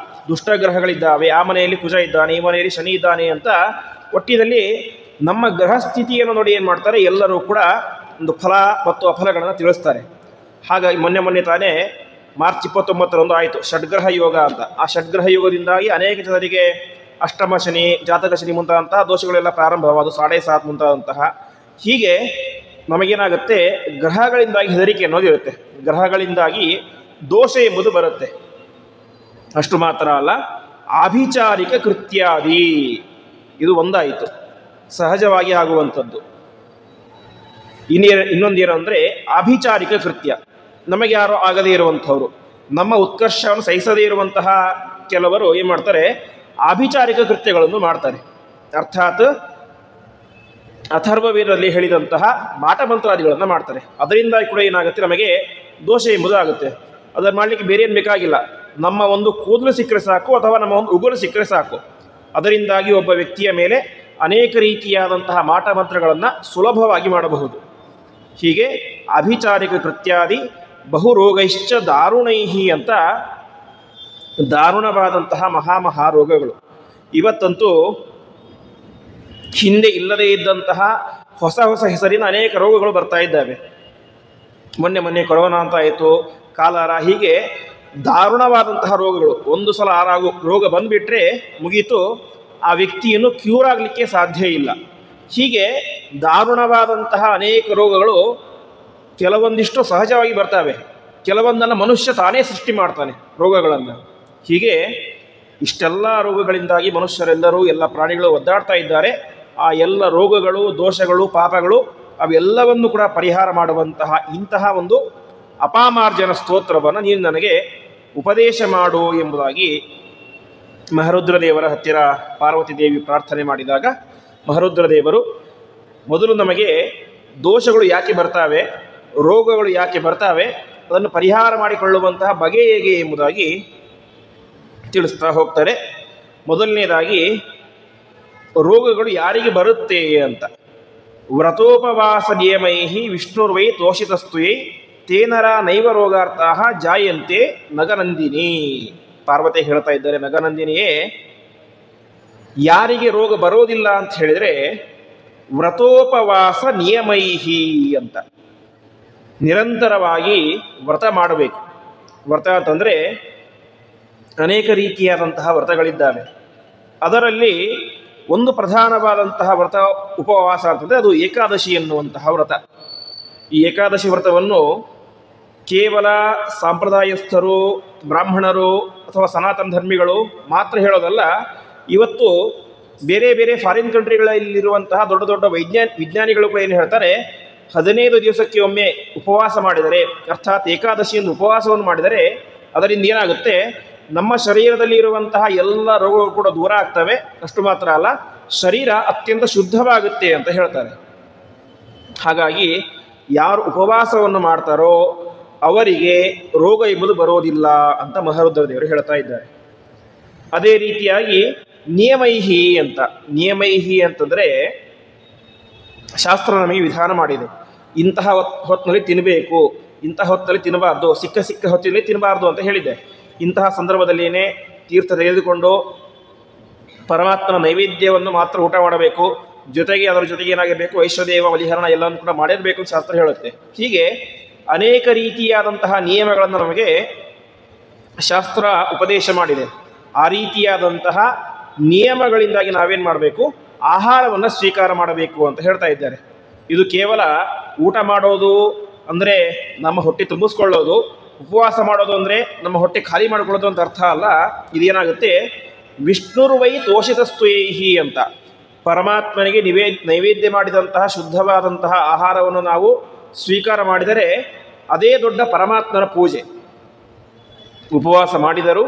ದುಷ್ಟಗ್ರಹಗಳಿದ್ದಾವೆ, ಆ ಮನೆಯಲ್ಲಿ ಕುಜ ಇದ್ದಾನೆ, ಈ ಮನೆಯಲ್ಲಿ ಶನಿ ಇದ್ದಾನೆ ಅಂತ. ಒಟ್ಟಿನಲ್ಲಿ ನಮ್ಮ ಗ್ರಹ ಸ್ಥಿತಿಯನ್ನು ನೋಡಿ ಏನು ಮಾಡ್ತಾರೆ, ಎಲ್ಲರೂ ಕೂಡ ಒಂದು ಫಲ ಮತ್ತು ಅಫಲಗಳನ್ನು ತಿಳಿಸ್ತಾರೆ. ಹಾಗಾಗಿ ಮೊನ್ನೆ ತಾನೇ ಮಾರ್ಚ್ 29 ಆಯಿತು ಷಡ್ಗ್ರಹ ಯೋಗ ಅಂತ. ಆ ಷಡ್ಗ್ರಹ ಯೋಗದಿಂದಾಗಿ ಅನೇಕ ಜನರಿಗೆ ಅಷ್ಟಮ ಶನಿ, ಜಾತಕ ಶನಿ ಮುಂತಾದಂತಹ ದೋಷಗಳೆಲ್ಲ ಪ್ರಾರಂಭವಾದವು, 7.5 ಮುಂತಾದಂತಹ. ಹೀಗೆ ನಮಗೇನಾಗುತ್ತೆ, ಗ್ರಹಗಳಿಂದಾಗಿ ಹೆದರಿಕೆ ಅನ್ನೋದಿರುತ್ತೆ, ಗ್ರಹಗಳಿಂದಾಗಿ ದೋಷ ಎಂಬುದು ಬರುತ್ತೆ. ಅಷ್ಟು ಮಾತ್ರ ಅಲ್ಲ, ಆಭಿಚಾರಿಕ ಕೃತ್ಯಾದಿ, ಇದು ಒಂದಾಯಿತು, ಸಹಜವಾಗಿ ಆಗುವಂಥದ್ದು. ಇನ್ನೊಂದೇನು ಅಂದರೆ ಆಭಿಚಾರಿಕ ಕೃತ್ಯ, ನಮಗೆ ಯಾರೋ ಆಗದೇ ಇರುವಂಥವ್ರು, ನಮ್ಮ ಉತ್ಕರ್ಷವನ್ನು ಸಹಿಸದೇ ಇರುವಂತಹ ಕೆಲವರು ಏನು ಮಾಡ್ತಾರೆ, ಆಭಿಚಾರಿಕ ಕೃತ್ಯಗಳನ್ನು ಮಾಡ್ತಾರೆ. ಅರ್ಥಾತ್ ಅಥರ್ವವೇದದಲ್ಲಿ ಹೇಳಿದಂತಹ ಮಾಟಮಂತ್ರಾದಿಗಳನ್ನು ಮಾಡ್ತಾರೆ. ಅದರಿಂದ ಕೂಡ ಏನಾಗುತ್ತೆ, ನಮಗೆ ದೋಷ ಎಂಬುದು ಆಗುತ್ತೆ. ಅದನ್ನು ಮಾಡಲಿಕ್ಕೆ ಬೇರೆ ಏನು ಬೇಕಾಗಿಲ್ಲ, ನಮ್ಮ ಒಂದು ಕೂದಲು ಸಿಕ್ಕರೆ ಸಾಕು ಅಥವಾ ನಮ್ಮ ಒಂದು ಉಗುರು ಸಿಕ್ಕರೆ ಸಾಕು. ಅದರಿಂದಾಗಿ ಒಬ್ಬ ವ್ಯಕ್ತಿಯ ಮೇಲೆ ಅನೇಕ ರೀತಿಯಾದಂತಹ ಮಾಟಮಂತ್ರಗಳನ್ನು ಸುಲಭವಾಗಿ ಮಾಡಬಹುದು. ಹೀಗೆ ಅಭಿಚಾರಿಕ ಕೃತ್ಯಾದಿ ಬಹುರೋಗೈಶ್ಚ ದಾರುಣೈಹಿ ಅಂತ ದಾರುಣವಾದಂತಹ ಮಹಾ ರೋಗಗಳು ಇವತ್ತಂತೂ ಹಿಂದೆ ಇಲ್ಲದೇ ಇದ್ದಂತಹ ಹೊಸ ಹೆಸರಿನ ಅನೇಕ ರೋಗಗಳು ಬರ್ತಾ ಇದ್ದಾವೆ. ಮೊನ್ನೆ ಕೊರೋನಾ ಅಂತ ಆಯಿತು, ಕಾಲರ, ಹೀಗೆ ದಾರುಣವಾದಂತಹ ರೋಗಗಳು. ಒಂದು ಸಲ ರೋಗ ಬಂದುಬಿಟ್ರೆ ಮುಗೀತು, ಆ ವ್ಯಕ್ತಿಯನ್ನು ಕ್ಯೂರ್ ಆಗಲಿಕ್ಕೆ ಸಾಧ್ಯ ಇಲ್ಲ. ಹೀಗೆ ದಾರುಣವಾದಂತಹ ಅನೇಕ ರೋಗಗಳು ಕೆಲವೊಂದಿಷ್ಟು ಸಹಜವಾಗಿ ಬರ್ತವೆ, ಕೆಲವೊಂದನ್ನು ಮನುಷ್ಯ ತಾನೇ ಸೃಷ್ಟಿ ಮಾಡ್ತಾನೆ ರೋಗಗಳನ್ನು. ಹೀಗೆ ಇಷ್ಟೆಲ್ಲ ರೋಗಗಳಿಂದಾಗಿ ಮನುಷ್ಯರೆಲ್ಲರೂ ಎಲ್ಲ ಪ್ರಾಣಿಗಳು ಒದ್ದಾಡ್ತಾ ಇದ್ದಾರೆ. ಆ ಎಲ್ಲ ರೋಗಗಳು, ದೋಷಗಳು, ಪಾಪಗಳು ಅವೆಲ್ಲವನ್ನು ಕೂಡ ಪರಿಹಾರ ಮಾಡುವಂತಹ ಇಂತಹ ಒಂದು ಅಪಾಮಾರ್ಜನ ಸ್ತೋತ್ರವನ್ನು ನೀನು ನನಗೆ ಉಪದೇಶ ಮಾಡು ಎಂಬುದಾಗಿ ಮಹರುದ್ರದೇವರ ಹತ್ತಿರ ಪಾರ್ವತಿ ದೇವಿ ಪ್ರಾರ್ಥನೆ ಮಾಡಿದಾಗ, ಮಹರುದ್ರದೇವರು ಮೊದಲು ನಮಗೆ ದೋಷಗಳು ಯಾಕೆ ಬರ್ತಾವೆ, ರೋಗಗಳು ಯಾಕೆ ಬರ್ತಾವೆ, ಅದನ್ನು ಪರಿಹಾರ ಮಾಡಿಕೊಳ್ಳುವಂತಹ ಬಗೆ ಹೇಗೆ ಎಂಬುದಾಗಿ ತಿಳಿಸ್ತಾ ಹೋಗ್ತಾರೆ. ಮೊದಲನೇದಾಗಿ ರೋಗಗಳು ಯಾರಿಗೆ ಬರುತ್ತೆ ಅಂತ. ವ್ರತೋಪವಾಸ ನಿಯಮೈ ವಿಷ್ಣುರ್ವೈ ತೋಷಿತಸ್ತುಯೈ ತೇನರ ನೈವ ರೋಗಾರ್ಥ ಜಾಯಂತೆ ನಗನಂದಿನಿ. ಪಾರ್ವತಿ ಹೇಳ್ತಾ ಇದ್ದಾರೆ, ನಗನಂದಿನಿಯೇ, ಯಾರಿಗೆ ರೋಗ ಬರೋದಿಲ್ಲ ಅಂತ ಹೇಳಿದರೆ ವ್ರತೋಪವಾಸ ನಿಯಮೈಹಿ ಅಂತ, ನಿರಂತರವಾಗಿ ವ್ರತ ಮಾಡಬೇಕು. ವ್ರತ ಅಂತಂದರೆ ಅನೇಕ ರೀತಿಯಾದಂತಹ ವ್ರತಗಳಿದ್ದಾವೆ. ಅದರಲ್ಲಿ ಒಂದು ಪ್ರಧಾನವಾದಂತಹ ವ್ರತ ಉಪವಾಸ ಅಂತಂದರೆ ಅದು ಏಕಾದಶಿ ಎನ್ನುವಂತಹ ವ್ರತ. ಈ ಏಕಾದಶಿ ವ್ರತವನ್ನು ಕೇವಲ ಸಾಂಪ್ರದಾಯಸ್ಥರು, ಬ್ರಾಹ್ಮಣರು ಅಥವಾ ಸನಾತನ ಧರ್ಮಿಗಳು ಮಾತ್ರ ಹೇಳೋದಲ್ಲ. ಇವತ್ತು ಬೇರೆ ಬೇರೆ ಫಾರಿನ್ ಕಂಟ್ರಿಗಳಲ್ಲಿರುವಂತಹ ದೊಡ್ಡ ದೊಡ್ಡ ವಿಜ್ಞಾನಿಗಳು ಕೂಡ ಏನು ಹೇಳ್ತಾರೆ, 15 ದಿವಸಕ್ಕೆ ಒಮ್ಮೆ ಉಪವಾಸ ಮಾಡಿದರೆ, ಅರ್ಥಾತ್ ಏಕಾದಶಿಯನ್ನು ಉಪವಾಸವನ್ನು ಮಾಡಿದರೆ ಅದರಿಂದ ಏನಾಗುತ್ತೆ, ನಮ್ಮ ಶರೀರದಲ್ಲಿ ಇರುವಂತಹ ಎಲ್ಲ ರೋಗಗಳು ಕೂಡ ದೂರ ಆಗ್ತವೆ. ಅಷ್ಟು ಮಾತ್ರ ಅಲ್ಲ, ಶರೀರ ಅತ್ಯಂತ ಶುದ್ಧವಾಗುತ್ತೆ ಅಂತ ಹೇಳ್ತಾರೆ. ಹಾಗಾಗಿ ಯಾರು ಉಪವಾಸವನ್ನು ಮಾಡ್ತಾರೋ ಅವರಿಗೆ ರೋಗ ಎಂಬುದು ಬರೋದಿಲ್ಲ ಅಂತ ಮಹರುದ್ರದೇವರು ಹೇಳ್ತಾ ಇದ್ದಾರೆ. ಅದೇ ರೀತಿಯಾಗಿ ನಿಯಮೈಹಿ ಅಂತ, ನಿಯಮೈಹಿ ಅಂತಂದರೆ ಶಾಸ್ತ್ರ ನಮಗೆ ವಿಧಾನ ಮಾಡಿದೆ. ಇಂತಹ ಹೊತ್ತಿನಲ್ಲಿ ತಿನ್ನಬೇಕು, ಇಂತಹ ಹೊತ್ತಲ್ಲಿ ತಿನ್ನಬಾರ್ದು, ಸಿಕ್ಕ ಹೊತ್ತಿನಲ್ಲಿ ತಿನ್ನಬಾರ್ದು ಅಂತ ಹೇಳಿದೆ. ಇಂತಹ ಸಂದರ್ಭದಲ್ಲಿಯೇ ತೀರ್ಥ ತೆಗೆದುಕೊಂಡು ಪರಮಾತ್ಮನ ನೈವೇದ್ಯವನ್ನು ಮಾತ್ರ ಊಟ ಮಾಡಬೇಕು. ಜೊತೆಗೆ ಅದರ ಜೊತೆಗೆ ಏನಾಗಿರಬೇಕು, ವೈಶ್ವದೇವ ಬಲಿಹರಣ ಎಲ್ಲವನ್ನು ಕೂಡ ಮಾಡಿರಬೇಕು ಅಂತ ಶಾಸ್ತ್ರ ಹೇಳುತ್ತೆ. ಹೀಗೆ ಅನೇಕ ರೀತಿಯಾದಂತಹ ನಿಯಮಗಳನ್ನು ನಮಗೆ ಶಾಸ್ತ್ರ ಉಪದೇಶ ಮಾಡಿದೆ. ಆ ರೀತಿಯಾದಂತಹ ನಿಯಮಗಳಿಂದಾಗಿ ನಾವೇನು ಮಾಡಬೇಕು, ಆಹಾರವನ್ನು ಸ್ವೀಕಾರ ಮಾಡಬೇಕು ಅಂತ ಹೇಳ್ತಾ ಇದ್ದಾರೆ. ಇದು ಕೇವಲ ಊಟ ಮಾಡೋದು ಅಂದರೆ ನಮ್ಮ ಹೊಟ್ಟೆ ತುಂಬಿಸ್ಕೊಳ್ಳೋದು, ಉಪವಾಸ ಮಾಡೋದು ಅಂದರೆ ನಮ್ಮ ಹೊಟ್ಟೆ ಖಾಲಿ ಮಾಡಿಕೊಳ್ಳೋದು ಅಂತ ಅರ್ಥ ಅಲ್ಲ. ಇದೇನಾಗುತ್ತೆ, ವಿಷ್ಣುರ್ವೈ ತೋಷಿತಸ್ತುಯೈಹಿ ಅಂತ, ಪರಮಾತ್ಮನಿಗೆ ನೈವೇದ್ಯ ಮಾಡಿದಂತಹ ಶುದ್ಧವಾದಂತಹ ಆಹಾರವನ್ನು ನಾವು ಸ್ವೀಕಾರ ಮಾಡಿದರೆ ಅದೇ ದೊಡ್ಡ ಪರಮಾತ್ಮನ ಪೂಜೆ. ಉಪವಾಸ ಮಾಡಿದರೂ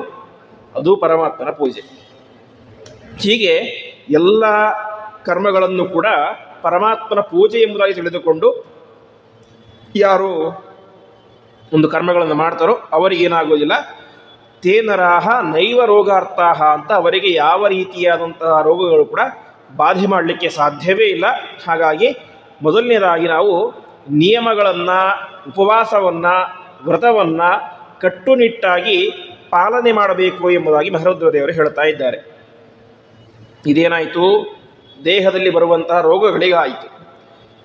ಅದು ಪರಮಾತ್ಮನ ಪೂಜೆ. ಹೀಗೆ ಎಲ್ಲ ಕರ್ಮಗಳನ್ನು ಕೂಡ ಪರಮಾತ್ಮನ ಪೂಜೆ ಎಂಬುದಾಗಿ ತಿಳಿದುಕೊಂಡು ಯಾರು ಒಂದು ಕರ್ಮಗಳನ್ನು ಮಾಡ್ತಾರೋ ಅವರಿಗೇನಾಗೋದಿಲ್ಲ, ತೇನರಾಹ ನೈವ ರೋಗಾರ್ಥಾಹ ಅಂತ, ಅವರಿಗೆ ಯಾವ ರೀತಿಯಾದಂತಹ ರೋಗಗಳು ಕೂಡ ಬಾಧೆ ಮಾಡಲಿಕ್ಕೆ ಸಾಧ್ಯವೇ ಇಲ್ಲ. ಹಾಗಾಗಿ ಮೊದಲನೇದಾಗಿ ನಾವು ನಿಯಮಗಳನ್ನು, ಉಪವಾಸವನ್ನು, ವ್ರತವನ್ನು ಕಟ್ಟುನಿಟ್ಟಾಗಿ ಪಾಲನೆ ಮಾಡಬೇಕು ಎಂಬುದಾಗಿ ಮಹರುದ್ರದೇವರು ಹೇಳ್ತಾ ಇದ್ದಾರೆ. ಇದೇನಾಯಿತು, ದೇಹದಲ್ಲಿ ಬರುವಂತಹ ರೋಗಗಳಿಗಾಯಿತು.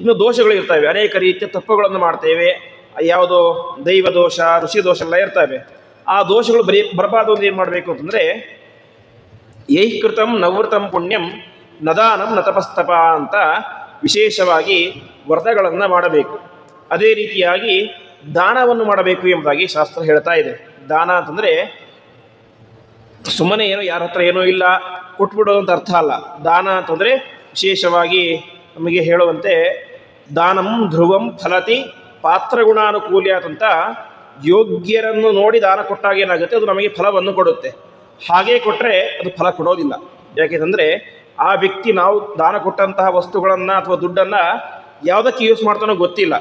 ಇನ್ನು ದೋಷಗಳಿರ್ತವೆ, ಅನೇಕ ರೀತಿಯ ತಪ್ಪುಗಳನ್ನು ಮಾಡ್ತೇವೆ. ಯಾವುದೋ ದೈವ ದೋಷ, ಋಷಿ ದೋಷ ಎಲ್ಲ ಇರ್ತವೆ. ಆ ದೋಷಗಳು ಬರಬಾರ್ದು ಅಂತ ಏನು ಮಾಡಬೇಕು ಅಂತಂದರೆ, ಯೈಕೃತಂ ನವೃತಂ ಪುಣ್ಯಂ ನದಾನಂ ನತಪಸ್ತಪ ಅಂತ ವಿಶೇಷವಾಗಿ ವ್ರತಗಳನ್ನು ಮಾಡಬೇಕು. ಅದೇ ರೀತಿಯಾಗಿ ದಾನವನ್ನು ಮಾಡಬೇಕು ಎಂಬುದಾಗಿ ಶಾಸ್ತ್ರ ಹೇಳ್ತಾ ಇದೆ. ದಾನ ಅಂತಂದರೆ ಸುಮ್ಮನೆ ಏನೋ ಯಾರ ಹತ್ರ ಏನೋ ಇಲ್ಲ ಕೊಟ್ಬಿಡೋದು ಅಂತ ಅರ್ಥ ಅಲ್ಲ. ದಾನ ಅಂತಂದರೆ ವಿಶೇಷವಾಗಿ ನಮಗೆ ಹೇಳುವಂತೆ ದಾನಂ ಧ್ರುವಂ ಫಲತಿ ಪಾತ್ರಗುಣಾನುಕೂಲ್ಯಾತ್ ಅಂತ, ಯೋಗ್ಯರನ್ನು ನೋಡಿ ದಾನ ಕೊಟ್ಟಾಗ ಏನಾಗುತ್ತೆ, ಅದು ನಮಗೆ ಫಲವನ್ನು ಕೊಡುತ್ತೆ. ಹಾಗೇ ಕೊಟ್ಟರೆ ಅದು ಫಲ ಕೊಡೋದಿಲ್ಲ. ಯಾಕೆಂದರೆ ಆ ವ್ಯಕ್ತಿ ನಾವು ದಾನ ಕೊಟ್ಟಂತಹ ವಸ್ತುಗಳನ್ನು ಅಥವಾ ದುಡ್ಡನ್ನು ಯಾವುದಕ್ಕೆ ಯೂಸ್ ಮಾಡ್ತಾನೋ ಗೊತ್ತಿಲ್ಲ.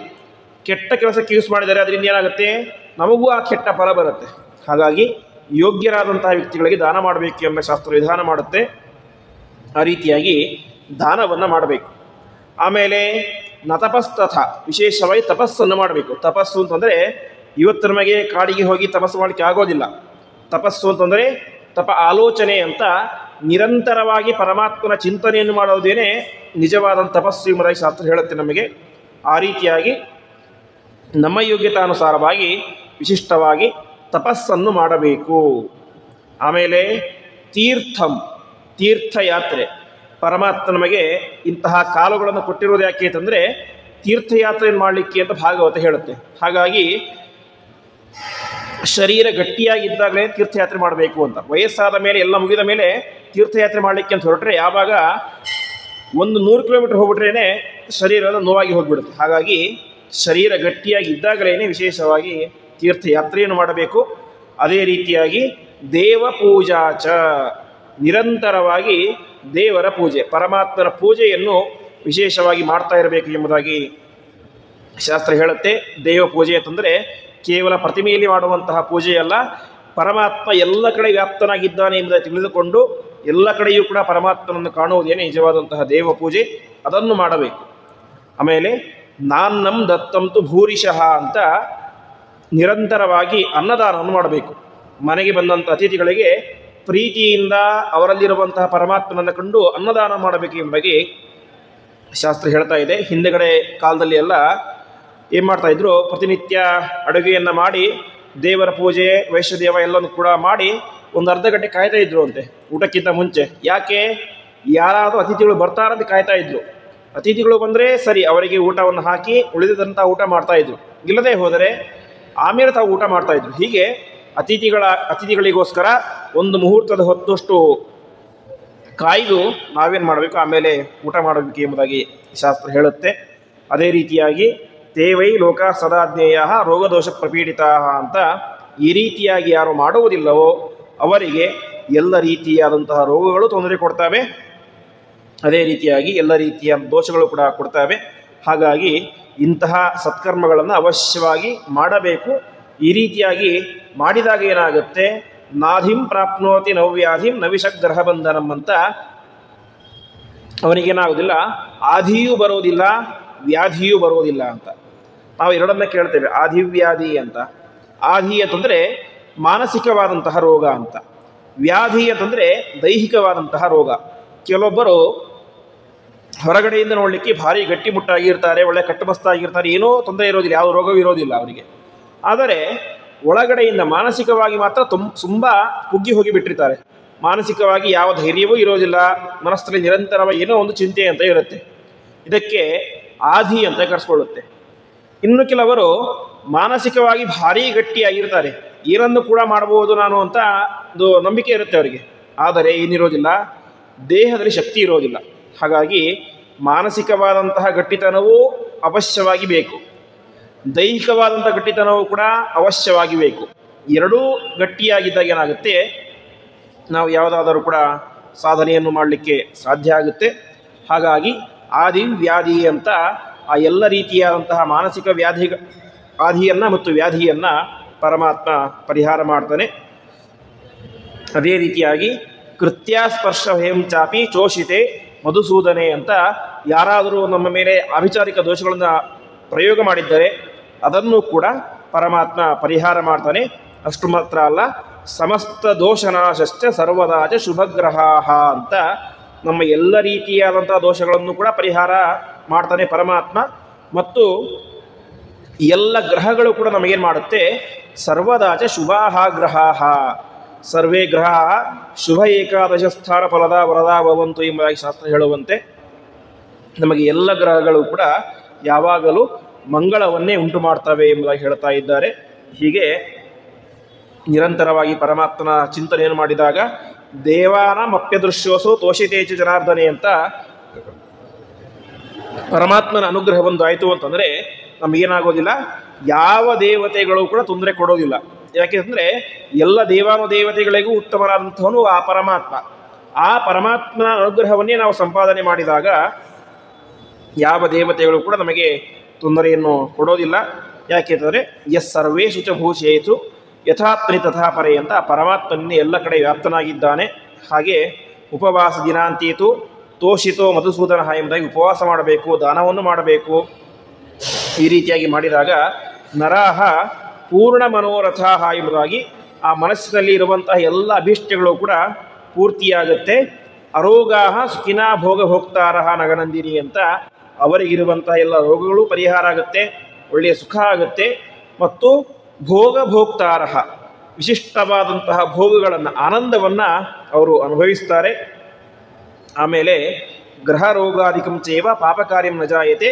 ಕೆಟ್ಟ ಕೆಲಸಕ್ಕೆ ಯೂಸ್ ಮಾಡಿದರೆ ಅದರಿಂದ ಏನಾಗುತ್ತೆ, ನಮಗೂ ಆ ಕೆಟ್ಟ ಫಲ ಬರುತ್ತೆ. ಹಾಗಾಗಿ ಯೋಗ್ಯರಾದಂತಹ ವ್ಯಕ್ತಿಗಳಿಗೆ ದಾನ ಮಾಡಬೇಕು ಎಂಬ ಶಾಸ್ತ್ರ ವಿಧಾನ ಮಾಡುತ್ತೆ. ಆ ರೀತಿಯಾಗಿ ದಾನವನ್ನು ಮಾಡಬೇಕು. ಆಮೇಲೆ ನತಪಸ್ತಥ, ವಿಶೇಷವಾಗಿ ತಪಸ್ಸನ್ನು ಮಾಡಬೇಕು. ತಪಸ್ಸು ಅಂತಂದರೆ ಇವತ್ತು ನಮಗೆ ಕಾಡಿಗೆ ಹೋಗಿ ತಪಸ್ಸು ಮಾಡಲಿಕ್ಕೆ ಆಗೋದಿಲ್ಲ. ತಪಸ್ಸು ಅಂತಂದರೆ ತಪ ಆಲೋಚನೆ ಅಂತ ನಿರಂತರವಾಗಿ ಪರಮಾತ್ಮನ ಚಿಂತನೆಯನ್ನು ಮಾಡೋದೇನೆ ನಿಜವಾದ ತಪಸ್ಸು ಎಂಬುದಾಗಿ ಶಾಸ್ತ್ರ ಹೇಳುತ್ತೆ ನಮಗೆ. ಆ ರೀತಿಯಾಗಿ ನಮ್ಮ ಯೋಗ್ಯತಾನುಸಾರವಾಗಿ ವಿಶಿಷ್ಟವಾಗಿ ತಪಸ್ಸನ್ನು ಮಾಡಬೇಕು. ಆಮೇಲೆ ತೀರ್ಥಯಾತ್ರೆ. ಪರಮಾತ್ಮ ನಮಗೆ ಇಂತಹ ಕಾಲುಗಳನ್ನು ಕೊಟ್ಟಿರೋದು ಯಾಕೆ ಅಂತಂದರೆ ತೀರ್ಥಯಾತ್ರೆಯನ್ನು ಮಾಡಲಿಕ್ಕೆ ಅಂತ ಭಾಗವತ ಹೇಳುತ್ತೆ. ಹಾಗಾಗಿ ಶರೀರ ಗಟ್ಟಿಯಾಗಿದ್ದಾಗಲೇ ತೀರ್ಥಯಾತ್ರೆ ಮಾಡಬೇಕು ಅಂತ. ವಯಸ್ಸಾದ ಮೇಲೆ ಎಲ್ಲ ಮುಗಿದ ಮೇಲೆ ತೀರ್ಥಯಾತ್ರೆ ಮಾಡಲಿಕ್ಕೆ ಅಂತ ಹೊರಟ್ರೆ ಯಾವಾಗ 100 ಕಿಲೋಮೀಟರ್ ಹೋಗ್ಬಿಟ್ರೇ ಶರೀರದ ನೋವಾಗಿ ಹೋಗಿಬಿಡುತ್ತೆ. ಹಾಗಾಗಿ ಶರೀರ ಗಟ್ಟಿಯಾಗಿ ಇದ್ದಾಗಲೇ ವಿಶೇಷವಾಗಿ ತೀರ್ಥಯಾತ್ರೆಯನ್ನು ಮಾಡಬೇಕು. ಅದೇ ರೀತಿಯಾಗಿ ದೇವಪೂಜಾಚ, ನಿರಂತರವಾಗಿ ದೇವರ ಪೂಜೆ, ಪರಮಾತ್ಮನ ಪೂಜೆಯನ್ನು ವಿಶೇಷವಾಗಿ ಮಾಡ್ತಾ ಇರಬೇಕು ಎಂಬುದಾಗಿ ಶಾಸ್ತ್ರ ಹೇಳುತ್ತೆ. ದೇವ ಪೂಜೆ ಅಂತಂದರೆ ಕೇವಲ ಪ್ರತಿಮೆಯಲ್ಲಿ ಮಾಡುವಂತಹ ಪೂಜೆಯಲ್ಲ, ಪರಮಾತ್ಮ ಎಲ್ಲ ಕಡೆ ವ್ಯಾಪ್ತನಾಗಿದ್ದಾನೆ ಎಂಬುದಾಗಿ ತಿಳಿದುಕೊಂಡು ಎಲ್ಲ ಕಡೆಯೂ ಕೂಡ ಪರಮಾತ್ಮನನ್ನು ಕಾಣುವುದೇನೆ ನಿಜವಾದಂತಹ ದೇವ ಪೂಜೆ, ಅದನ್ನು ಮಾಡಬೇಕು. ಆಮೇಲೆ ನಾನ್ನಂ ದತ್ತಂತು ಭೂರಿಶಃ ಅಂತ ನಿರಂತರವಾಗಿ ಅನ್ನದಾನವನ್ನು ಮಾಡಬೇಕು. ಮನೆಗೆ ಬಂದಂಥ ಅತಿಥಿಗಳಿಗೆ ಪ್ರೀತಿಯಿಂದ ಅವರಲ್ಲಿರುವಂತಹ ಪರಮಾತ್ಮನನ್ನು ಕಂಡು ಅನ್ನದಾನ ಮಾಡಬೇಕು ಎಂಬುದಾಗಿ ಶಾಸ್ತ್ರ ಹೇಳ್ತಾ ಇದೆ. ಹಿಂದೆಗಡೆ ಕಾಲದಲ್ಲಿ ಎಲ್ಲ ಏನು ಮಾಡ್ತಾಯಿದ್ರು, ಪ್ರತಿನಿತ್ಯ ಅಡುಗೆಯನ್ನು ಮಾಡಿ ದೇವರ ಪೂಜೆ ವೈಶ್ಯದೇವ ಎಲ್ಲನೂ ಕೂಡ ಮಾಡಿ ಒಂದು ಅರ್ಧ ಗಂಟೆ ಕಾಯ್ತಾ ಇದ್ರು ಅಂತೆ ಊಟಕ್ಕಿಂತ ಮುಂಚೆ. ಯಾಕೆ, ಯಾರಾದರೂ ಅತಿಥಿಗಳು ಬರ್ತಾರಂತ ಕಾಯ್ತಾ ಇದ್ರು. ಅತಿಥಿಗಳು ಬಂದರೆ ಸರಿ ಅವರಿಗೆ ಊಟವನ್ನು ಹಾಕಿ ಉಳಿದಂಥ ಊಟ ಮಾಡ್ತಾಯಿದ್ರು, ಇಲ್ಲದೆ ಹೋದರೆ ಆಮೇಲೆ ತಾವು ಊಟ ಮಾಡ್ತಾಯಿದ್ರು. ಹೀಗೆ ಅತಿಥಿಗಳಿಗೋಸ್ಕರ ಒಂದು ಮುಹೂರ್ತದ ಹೊತ್ತಷ್ಟು ಕಾಯ್ದು ನಾವೇನು ಮಾಡಬೇಕು, ಆಮೇಲೆ ಊಟ ಮಾಡಬೇಕು ಎಂಬುದಾಗಿ ಶಾಸ್ತ್ರ ಹೇಳುತ್ತೆ. ಅದೇ ರೀತಿಯಾಗಿ ತೇವೈ ಲೋಕ ಸದಾಜ್ಞೇಯ ರೋಗದೋಷ ಪ್ರಪೀಡಿತಾ ಅಂತ ಈ ರೀತಿಯಾಗಿ ಯಾರು ಮಾಡುವುದಿಲ್ಲವೋ ಅವರಿಗೆ ಎಲ್ಲ ರೀತಿಯಾದಂತಹ ರೋಗಗಳು ತೊಂದರೆ ಕೊಡ್ತವೆ, ಅದೇ ರೀತಿಯಾಗಿ ಎಲ್ಲ ರೀತಿಯ ದೋಷಗಳು ಕೂಡ ಕೊಡ್ತವೆ. ಹಾಗಾಗಿ ಇಂತಹ ಸತ್ಕರ್ಮಗಳನ್ನು ಅವಶ್ಯವಾಗಿ ಮಾಡಬೇಕು. ಈ ರೀತಿಯಾಗಿ ಮಾಡಿದಾಗ ಏನಾಗುತ್ತೆ, ನಾಧಿಂ ಪ್ರಾಪ್ನೋತಿ ನವ್ಯಾಧಿಂ ನವಿಷಗ್ರಹ ಬಂಧನಂ ಅಂತ ಅವನಿಗೇನಾಗೋದಿಲ್ಲ, ಆಧಿಯೂ ಬರೋದಿಲ್ಲ ವ್ಯಾಧಿಯೂ ಬರೋದಿಲ್ಲ ಅಂತ. ನಾವು ಎರಡನ್ನ ಕೇಳ್ತೇವೆ, ಆಧಿವ್ಯಾಧಿ ಅಂತ. ಆಧಿ ಅಂತಂದರೆ ಮಾನಸಿಕವಾದಂತಹ ರೋಗ ಅಂತ, ವ್ಯಾಧಿ ಅಂತಂದರೆ ದೈಹಿಕವಾದಂತಹ ರೋಗ. ಕೆಲವೊಬ್ಬರು ಹೊರಗಡೆಯಿಂದ ನೋಡಲಿಕ್ಕೆ ಭಾರಿ ಗಟ್ಟಿಮುಟ್ಟಾಗಿರ್ತಾರೆ, ಒಳ್ಳೆ ಕಟ್ಟುಮಸ್ತಾಗಿರ್ತಾರೆ, ಏನೋ ತೊಂದರೆ ಇರೋದಿಲ್ಲ, ಯಾವ ರೋಗವೂ ಇರೋದಿಲ್ಲ ಅವರಿಗೆ. ಆದರೆ ಒಳಗಡೆಯಿಂದ ಮಾನಸಿಕವಾಗಿ ಮಾತ್ರ ತುಂಬ ಕುಗ್ಗಿ ಹೋಗಿ ಬಿಟ್ಟಿರ್ತಾರೆ. ಮಾನಸಿಕವಾಗಿ ಯಾವ ಧೈರ್ಯವೂ ಇರೋದಿಲ್ಲ, ಮನಸ್ಸಲ್ಲಿ ನಿರಂತರವಾಗಿ ಏನೋ ಒಂದು ಚಿಂತೆ ಅಂತ ಇರುತ್ತೆ. ಇದಕ್ಕೆ ಆಧಿ ಅಂತ ಕರೆಸ್ಕೊಳ್ಳುತ್ತೆ. ಇನ್ನು ಕೆಲವರು ಮಾನಸಿಕವಾಗಿ ಭಾರೀ ಗಟ್ಟಿಯಾಗಿರ್ತಾರೆ, ಏನನ್ನು ಕೂಡ ಮಾಡಬಹುದು ನಾನು ಅಂತ ಒಂದು ನಂಬಿಕೆ ಇರುತ್ತೆ ಅವರಿಗೆ. ಆದರೆ ಏನಿರೋದಿಲ್ಲ, ದೇಹದಲ್ಲಿ ಶಕ್ತಿ ಇರೋದಿಲ್ಲ. ಹಾಗಾಗಿ ಮಾನಸಿಕವಾದಂತಹ ಗಟ್ಟಿತನವೂ ಅವಶ್ಯವಾಗಿ ಬೇಕು, ದೈಹಿಕವಾದಂಥ ಗಟ್ಟಿತನವೂ ಕೂಡ ಅವಶ್ಯವಾಗಿ ಬೇಕು. ಎರಡೂ ಗಟ್ಟಿಯಾಗಿದ್ದಾಗ ಏನಾಗುತ್ತೆ, ನಾವು ಯಾವುದಾದರೂ ಕೂಡ ಸಾಧನೆಯನ್ನು ಮಾಡಲಿಕ್ಕೆ ಸಾಧ್ಯ ಆಗುತ್ತೆ. ಹಾಗಾಗಿ ಆದಿವ್ಯಾಧಿ ಅಂತ ಆ ಎಲ್ಲ ರೀತಿಯಾದಂತಹ ಮಾನಸಿಕ ಆದಿಯನ್ನು ಮತ್ತು ವ್ಯಾಧಿಯನ್ನು ಪರಮಾತ್ಮ ಪರಿಹಾರ ಮಾಡ್ತಾನೆ. ಅದೇ ರೀತಿಯಾಗಿ ಕೃತ್ಯಾಸ್ಪರ್ಶ ಭಯಂ ಚಾಪಿ ಚೋಷಿತೆ ಮಧುಸೂದನೆ ಅಂತ ಯಾರಾದರೂ ನಮ್ಮ ಮೇಲೆ ಅಭಿಚಾರಿಕ ದೋಷಗಳನ್ನು ಪ್ರಯೋಗ ಮಾಡಿದ್ದರೆ ಅದನ್ನು ಕೂಡ ಪರಮಾತ್ಮ ಪರಿಹಾರ ಮಾಡ್ತಾನೆ. ಅಷ್ಟು ಮಾತ್ರ ಅಲ್ಲ, ಸಮಸ್ತ ದೋಷನಾಶಶ್ಚ ಸರ್ವದಾಚ ಶುಭಗ್ರಹ ಅಂತ ನಮ್ಮ ಎಲ್ಲ ರೀತಿಯಾದಂಥ ದೋಷಗಳನ್ನು ಕೂಡ ಪರಿಹಾರ ಮಾಡ್ತಾನೆ ಪರಮಾತ್ಮ. ಮತ್ತು ಎಲ್ಲ ಗ್ರಹಗಳು ಕೂಡ ನಮಗೇನು ಮಾಡುತ್ತೆ, ಸರ್ವದಾಚ ಶುಭಾಹ ಗ್ರಹಾಹ ಸರ್ವೇ ಗ್ರಹ ಶುಭ ಏಕಾದಶ ಸ್ಥಾನ ಫಲದ ವರದ ಭವಂತು ಎಂಬುದಾಗಿ ಶಾಸ್ತ್ರ ಹೇಳುವಂತೆ ನಮಗೆ ಎಲ್ಲ ಗ್ರಹಗಳು ಕೂಡ ಯಾವಾಗಲೂ ಮಂಗಳವನ್ನೇ ಉಂಟು ಮಾಡ್ತವೆ ಎಂಬುದಾಗಿ ಹೇಳ್ತಾ ಇದ್ದಾರೆ. ಹೀಗೆ ನಿರಂತರವಾಗಿ ಪರಮಾತ್ಮನ ಚಿಂತನೆಯನ್ನು ಮಾಡಿದಾಗ ದೇವಾನಾಮಪ್ಯದೃಶ್ಯೋಸು ತೋಷಿತೇಚ ಜನಾರ್ದನೆ ಅಂತ ಪರಮಾತ್ಮನ ಅನುಗ್ರಹ ಒಂದು ಆಯಿತು ಅಂತಂದರೆ ನಮಗೇನಾಗೋದಿಲ್ಲ, ಯಾವ ದೇವತೆಗಳು ಕೂಡ ತೊಂದರೆ ಕೊಡೋದಿಲ್ಲ. ಯಾಕೆಂದರೆ ಎಲ್ಲ ದೇವಾನುದೇವತೆಗಳಿಗೂ ಉತ್ತಮರಾದಂಥವನು ಆ ಪರಮಾತ್ಮ. ಆ ಪರಮಾತ್ಮನ ಅನುಗ್ರಹವನ್ನೇ ನಾವು ಸಂಪಾದನೆ ಮಾಡಿದಾಗ ಯಾವ ದೇವತೆಗಳು ಕೂಡ ನಮಗೆ ತೊಂದರೆಯನ್ನು ಕೊಡೋದಿಲ್ಲ. ಯಾಕೆಂದರೆ ಎಸ್ ಸರ್ವೇಷು ಚ ಭೂಷೇತು ಯಥಾತ್ಮನಿ ತಥಾಪರೆ ಅಂತ ಪರಮಾತ್ಮನೇ ಎಲ್ಲ ಕಡೆ ವ್ಯಾಪ್ತನಾಗಿದ್ದಾನೆ. ಹಾಗೆ ಉಪವಾಸ ದಿನಾಂತೀತು ತೋಷಿತೋ ಮಧುಸೂದನ ಎಂಬುದಾಗಿ ಉಪವಾಸ ಮಾಡಬೇಕು, ದಾನವನ್ನು ಮಾಡಬೇಕು. ಈ ರೀತಿಯಾಗಿ ಮಾಡಿದಾಗ ನರಾಹ ಪೂರ್ಣ ಮನೋರಥಾಹ ಎಂಬುದಾಗಿ ಆ ಮನಸ್ಸಿನಲ್ಲಿ ಇರುವಂತಹ ಎಲ್ಲ ಅಭೀಷ್ಟಗಳು ಕೂಡ ಪೂರ್ತಿಯಾಗುತ್ತೆ. ಅರೋಗಾಹ ಸುಖಿನಾ ಭೋಗ ಭೋಕ್ತಾರಹ ನಗನಂದಿನಿ ಅಂತ ಅವರಿಗಿರುವಂತಹ ಎಲ್ಲ ರೋಗಗಳು ಪರಿಹಾರ ಆಗುತ್ತೆ, ಒಳ್ಳೆಯ ಸುಖ ಆಗುತ್ತೆ. ಮತ್ತು ಭೋಗ ಭೋಕ್ತಾರಹ ವಿಶಿಷ್ಟವಾದಂತಹ ಭೋಗಗಳನ್ನು ಆನಂದವನ್ನು ಅವರು ಅನುಭವಿಸ್ತಾರೆ. ಆಮೇಲೆ ಗ್ರಹ ರೋಗಾಧಿಕಂ ಚೇವ ಪಾಪಕಾರ್ಯಂ ನ ಜಾಯತೆ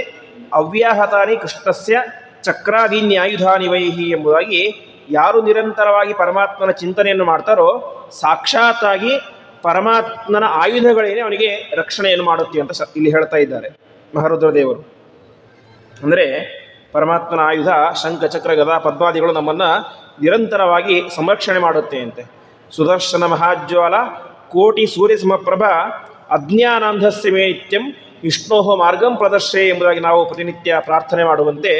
ಅವ್ಯಾಹತಾನಿ ಕೃಷ್ಣಸ್ಯ ಚಕ್ರಾದೀನ್ಯಾಯುಧಾನಿ ವೈಹಿ ಎಂಬುದಾಗಿ ಯಾರು ನಿರಂತರವಾಗಿ ಪರಮಾತ್ಮನ ಚಿಂತನೆಯನ್ನು ಮಾಡ್ತಾರೋ ಸಾಕ್ಷಾತ್ತಾಗಿ ಪರಮಾತ್ಮನ ಆಯುಧಗಳೇನೆ ಅವನಿಗೆ ರಕ್ಷಣೆಯನ್ನು ಮಾಡುತ್ತೆ ಅಂತ ಇಲ್ಲಿ ಹೇಳ್ತಾ ಇದ್ದಾರೆ ಮಹಾರುದ್ರದೇವರು. ಅಂದರೆ ಪರಮಾತ್ಮನ ಆಯುಧ ಶಂಖ ಚಕ್ರ ಗದಾ ಪದ್ಮಾದಿಗಳು ನಮ್ಮನ್ನು ನಿರಂತರವಾಗಿ ಸಂರಕ್ಷಣೆ ಮಾಡುತ್ತೆ ಅಂತೆ. ಸುದರ್ಶನ ಮಹಾಜ್ವಾಲ ಕೋಟಿ ಸೂರ್ಯ ಸಮಪ್ರಭ ಅಜ್ಞಾನಾಂಧಸ್ಯ ಮೇ ನಿತ್ಯಂ ವಿಷ್ಣೋ ಮಾರ್ಗಂ ಪ್ರದರ್ಶೆ ಎಂಬುದಾಗಿ ನಾವು ಪ್ರತಿನಿತ್ಯ ಪ್ರಾರ್ಥನೆ ಮಾಡುವಂತೆ